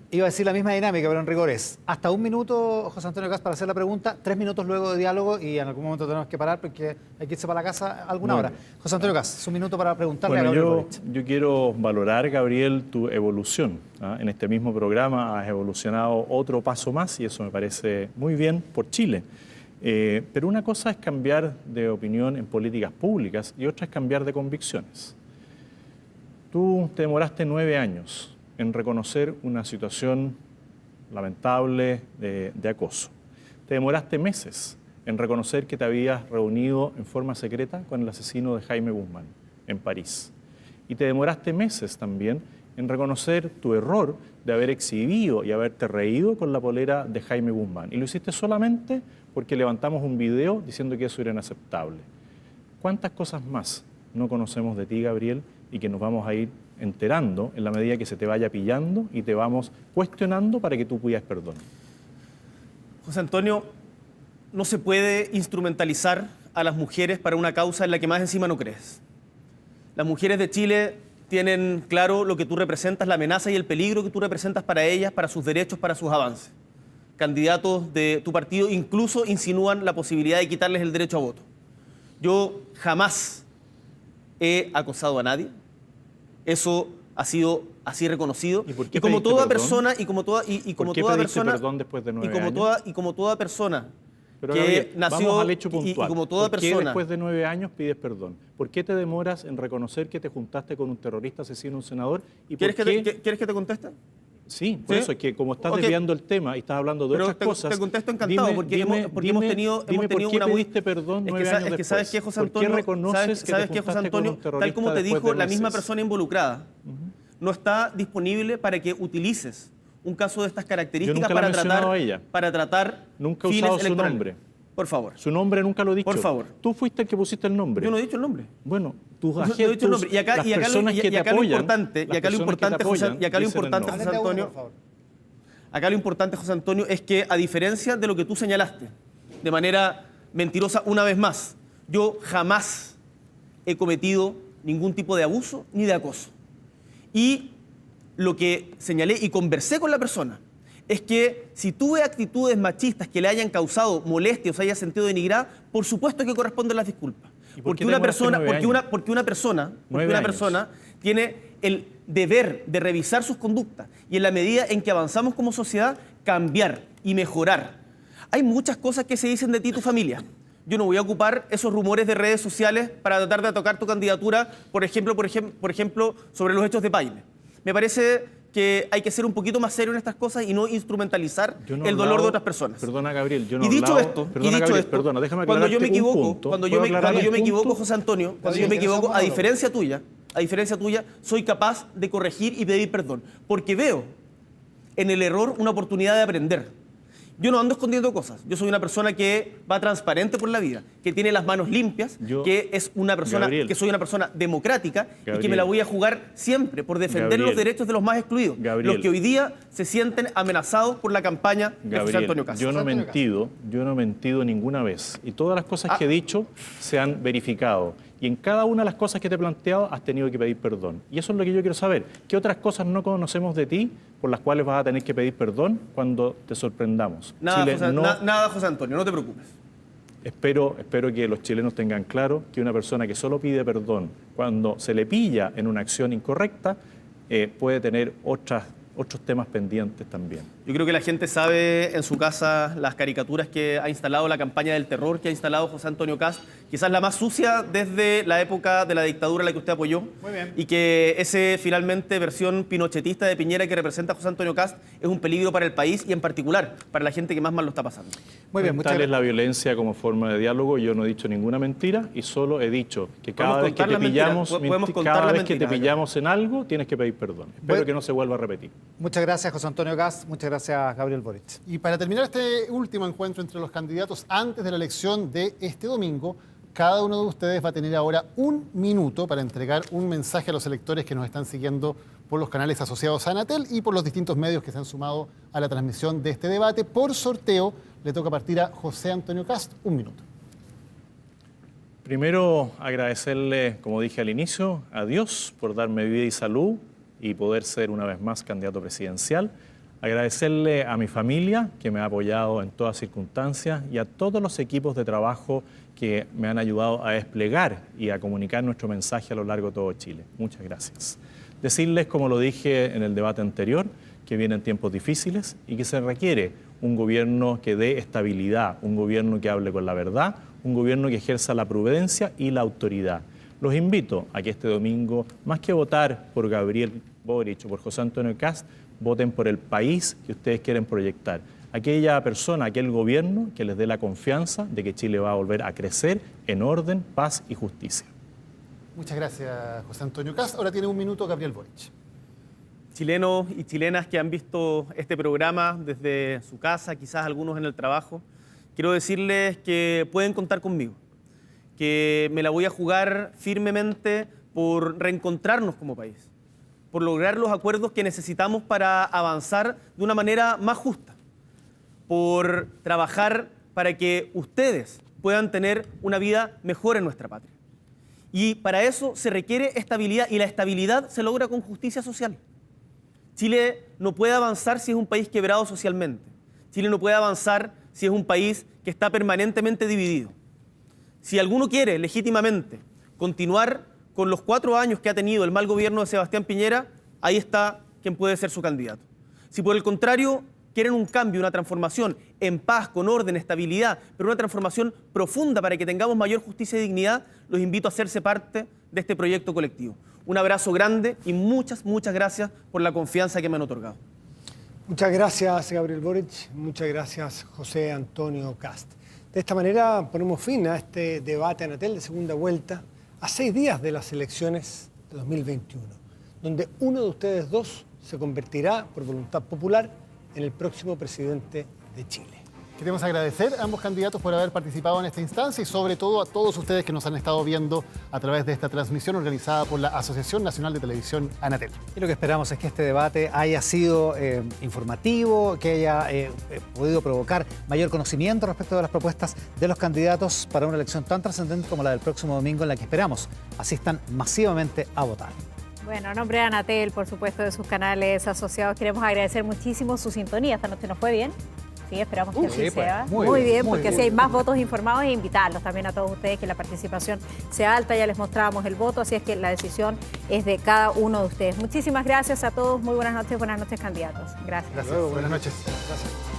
Iba a decir la misma dinámica, pero en rigor es hasta 1 minuto, José Antonio Kast, para hacer la pregunta, 3 minutos luego de diálogo, y en algún momento tenemos que parar porque hay que irse para la casa alguna hora. José Antonio Kast, es 1 minuto para preguntarle a Gabriel. Yo quiero valorar, Gabriel, tu evolución. En este mismo programa has evolucionado otro paso más y eso me parece muy bien por Chile. Pero una cosa es cambiar de opinión en políticas públicas y otra es cambiar de convicciones. Tú te demoraste 9 años en reconocer una situación lamentable de acoso. Te demoraste meses en reconocer que te habías reunido en forma secreta con el asesino de Jaime Guzmán en París. Y te demoraste meses también en reconocer tu error de haber exhibido y haberte reído con la polera de Jaime Guzmán. Y lo hiciste solamente porque levantamos un video diciendo que eso era inaceptable. ¿Cuántas cosas más no conocemos de ti, Gabriel, y que nos vamos a ir enterando en la medida que se te vaya pillando y te vamos cuestionando para que tú pidas perdón? José Antonio, no se puede instrumentalizar a las mujeres para una causa en la que más encima no crees. Las mujeres de Chile tienen claro lo que tú representas, la amenaza y el peligro que tú representas para ellas, para sus derechos, para sus avances. Candidatos de tu partido incluso insinúan la posibilidad de quitarles el derecho a voto. Yo jamás he acosado a nadie. Eso ha sido así reconocido. ¿Y por qué como pediste toda perdón? persona ¿Por qué pediste perdón después de 9 años? Y como toda persona Pero que Gabriel, nació vamos al hecho y puntual. como toda ¿Por qué persona después de 9 años pides perdón? ¿Por qué te demoras en reconocer que te juntaste con un terrorista asesino, un senador? ¿Y por qué? ¿Quieres que te conteste? Sí, por ¿Sí? eso es que como estás Ok. desviando el tema y estás hablando de Pero otras cosas... te contesto encantado, porque hemos tenido ¿por qué una muy... pediste perdón 9 Es años que después? ¿sabes qué, José ¿Por qué Antonio? reconoces que ¿Sabes te qué, José juntaste con un Antonio? terrorista Tal como te después dijo de la misma meses? persona involucrada, no está disponible para que utilices un caso de estas características nunca la he mencionado a ella. para tratar Nunca he fines usado su electorales. nombre. Por favor. Su nombre nunca lo he dicho. Por favor. Tú fuiste el que pusiste el nombre. Yo no he dicho el nombre. Bueno, tus No he agentes, dicho el nombre. Y acá, las y acá, personas y que te acá lo apoyan, importante, las y acá lo personas que te importante, José, apoyan, y acá lo dicen el importante, nombre. José Antonio, acá lo importante, José Antonio, es que a diferencia de lo que tú señalaste, de manera mentirosa una vez más, yo jamás he cometido ningún tipo de abuso ni de acoso. Y lo que señalé y conversé con la persona es que si tuve actitudes machistas que le hayan causado molestia o se haya sentido denigrada, por supuesto que corresponden las disculpas. ¿Y por qué Porque una demoraste persona, 9 años? porque una 9 años. persona tiene el deber de revisar sus conductas y en la medida en que avanzamos como sociedad, cambiar y mejorar. Hay muchas cosas que se dicen de ti y tu familia. Yo no voy a ocupar esos rumores de redes sociales para tratar de atacar tu candidatura, por ejemplo, sobre los hechos de Paine. Me parece que hay que ser un poquito más serio en estas cosas y no instrumentalizar Yo no he el dolor hablado- de otras personas. Perdona, Gabriel, yo no Y he dicho hablado- esto, Perdona, Gabriel, perdona, déjame cuando yo me aclararte un equivoco, punto. cuando ¿Puedo yo aclarar me el equivoco, punto? José Antonio, cuando Sí, yo me que no sea equivoco, a monólogo. diferencia tuya, soy capaz de corregir y pedir perdón, porque veo en el error una oportunidad de aprender. Yo no ando escondiendo cosas. Yo soy una persona que va transparente por la vida, que tiene las manos limpias, que es una persona, Gabriel. que soy una persona democrática y que Gabriel. me la voy a jugar siempre por defender Gabriel. los derechos de los más excluidos, Gabriel. los que hoy día se sienten amenazados por la campaña de José Gabriel, Antonio Cast. yo no he mentido ninguna vez. Y todas las cosas que he dicho se han verificado. Y en cada una de las cosas que te he planteado has tenido que pedir perdón. Y eso es lo que yo quiero saber. ¿Qué otras cosas no conocemos de ti por las cuales vas a tener que pedir perdón cuando te sorprendamos? Nada, Chile José, no- nada, José Antonio, no te preocupes. Espero que los chilenos tengan claro que una persona que solo pide perdón cuando se le pilla en una acción incorrecta puede tener otros temas pendientes también. Yo creo que la gente sabe en su casa las caricaturas que ha instalado, la campaña del terror que ha instalado José Antonio Cast, quizás la más sucia desde la época de la dictadura a la que usted apoyó. Muy bien. Y que ese finalmente versión pinochetista de Piñera que representa a José Antonio Cast es un peligro para el país y en particular para la gente que más mal lo está pasando. Muy bien, muchas Tal es gracias. la violencia como forma de diálogo. Yo no he dicho ninguna mentira y solo he dicho que cada Podemos vez que contar te las mentiras, pillamos, podemos contar cada las vez que te mentiras acá. pillamos en algo, tienes que pedir perdón. Espero Bueno. que no se vuelva a repetir. Muchas gracias, José Antonio Gas. Muchas gracias, Gabriel Boric. Y para terminar este último encuentro entre los candidatos antes de la elección de este domingo, cada uno de ustedes va a tener ahora 1 minuto para entregar un mensaje a los electores que nos están siguiendo por los canales asociados a Anatel y por los distintos medios que se han sumado a la transmisión de este debate. Por sorteo, le toca partir a José Antonio Cast. 1 minuto. Primero, agradecerle, como dije al inicio, a Dios por darme vida y salud y poder ser una vez más candidato presidencial. Agradecerle a mi familia, que me ha apoyado en todas circunstancias, y a todos los equipos de trabajo que me han ayudado a desplegar y a comunicar nuestro mensaje a lo largo de todo Chile. Muchas gracias. Decirles, como lo dije en el debate anterior, que vienen tiempos difíciles y que se requiere un gobierno que dé estabilidad, un gobierno que hable con la verdad, un gobierno que ejerza la prudencia y la autoridad. Los invito a que este domingo, más que votar por Gabriel Boric o por José Antonio Cast, voten por el país que ustedes quieren proyectar. Aquella persona, aquel gobierno que les dé la confianza de que Chile va a volver a crecer en orden, paz y justicia. Muchas gracias, José Antonio Cast. Ahora tiene 1 minuto Gabriel Boric. Chilenos y chilenas que han visto este programa desde su casa, quizás algunos en el trabajo, quiero decirles que pueden contar conmigo, que me la voy a jugar firmemente por reencontrarnos como país, por lograr los acuerdos que necesitamos para avanzar de una manera más justa, por trabajar para que ustedes puedan tener una vida mejor en nuestra patria. Y para eso se requiere estabilidad, y la estabilidad se logra con justicia social. Chile no puede avanzar si es un país quebrado socialmente. Chile no puede avanzar si es un país que está permanentemente dividido. Si alguno quiere legítimamente continuar con los 4 años que ha tenido el mal gobierno de Sebastián Piñera, ahí está quien puede ser su candidato. Si por el contrario quieren un cambio, una transformación en paz, con orden, estabilidad, pero una transformación profunda para que tengamos mayor justicia y dignidad, los invito a hacerse parte de este proyecto colectivo. Un abrazo grande y muchas gracias por la confianza que me han otorgado. Muchas gracias, Gabriel Boric. Muchas gracias, José Antonio Kast. De esta manera ponemos fin a este debate Anatel de segunda vuelta a 6 días de las elecciones de 2021, donde uno de ustedes dos se convertirá, por voluntad popular, en el próximo presidente de Chile. Queremos agradecer a ambos candidatos por haber participado en esta instancia y sobre todo a todos ustedes que nos han estado viendo a través de esta transmisión organizada por la Asociación Nacional de Televisión Anatel. Y lo que esperamos es que este debate haya sido informativo, que haya podido provocar mayor conocimiento respecto de las propuestas de los candidatos para una elección tan trascendente como la del próximo domingo, en la que esperamos asistan masivamente a votar. Bueno, en nombre de Anatel, por supuesto, de sus canales asociados, queremos agradecer muchísimo su sintonía. Esta noche nos fue bien. Sí, esperamos que así sea. Muy bien, porque así hay más votos informados, e invitarlos también a todos ustedes que la participación sea alta. Ya les mostrábamos el voto, así es que la decisión es de cada uno de ustedes. Muchísimas gracias a todos. Muy buenas noches candidatos. Gracias. Gracias. Buenas noches. Gracias.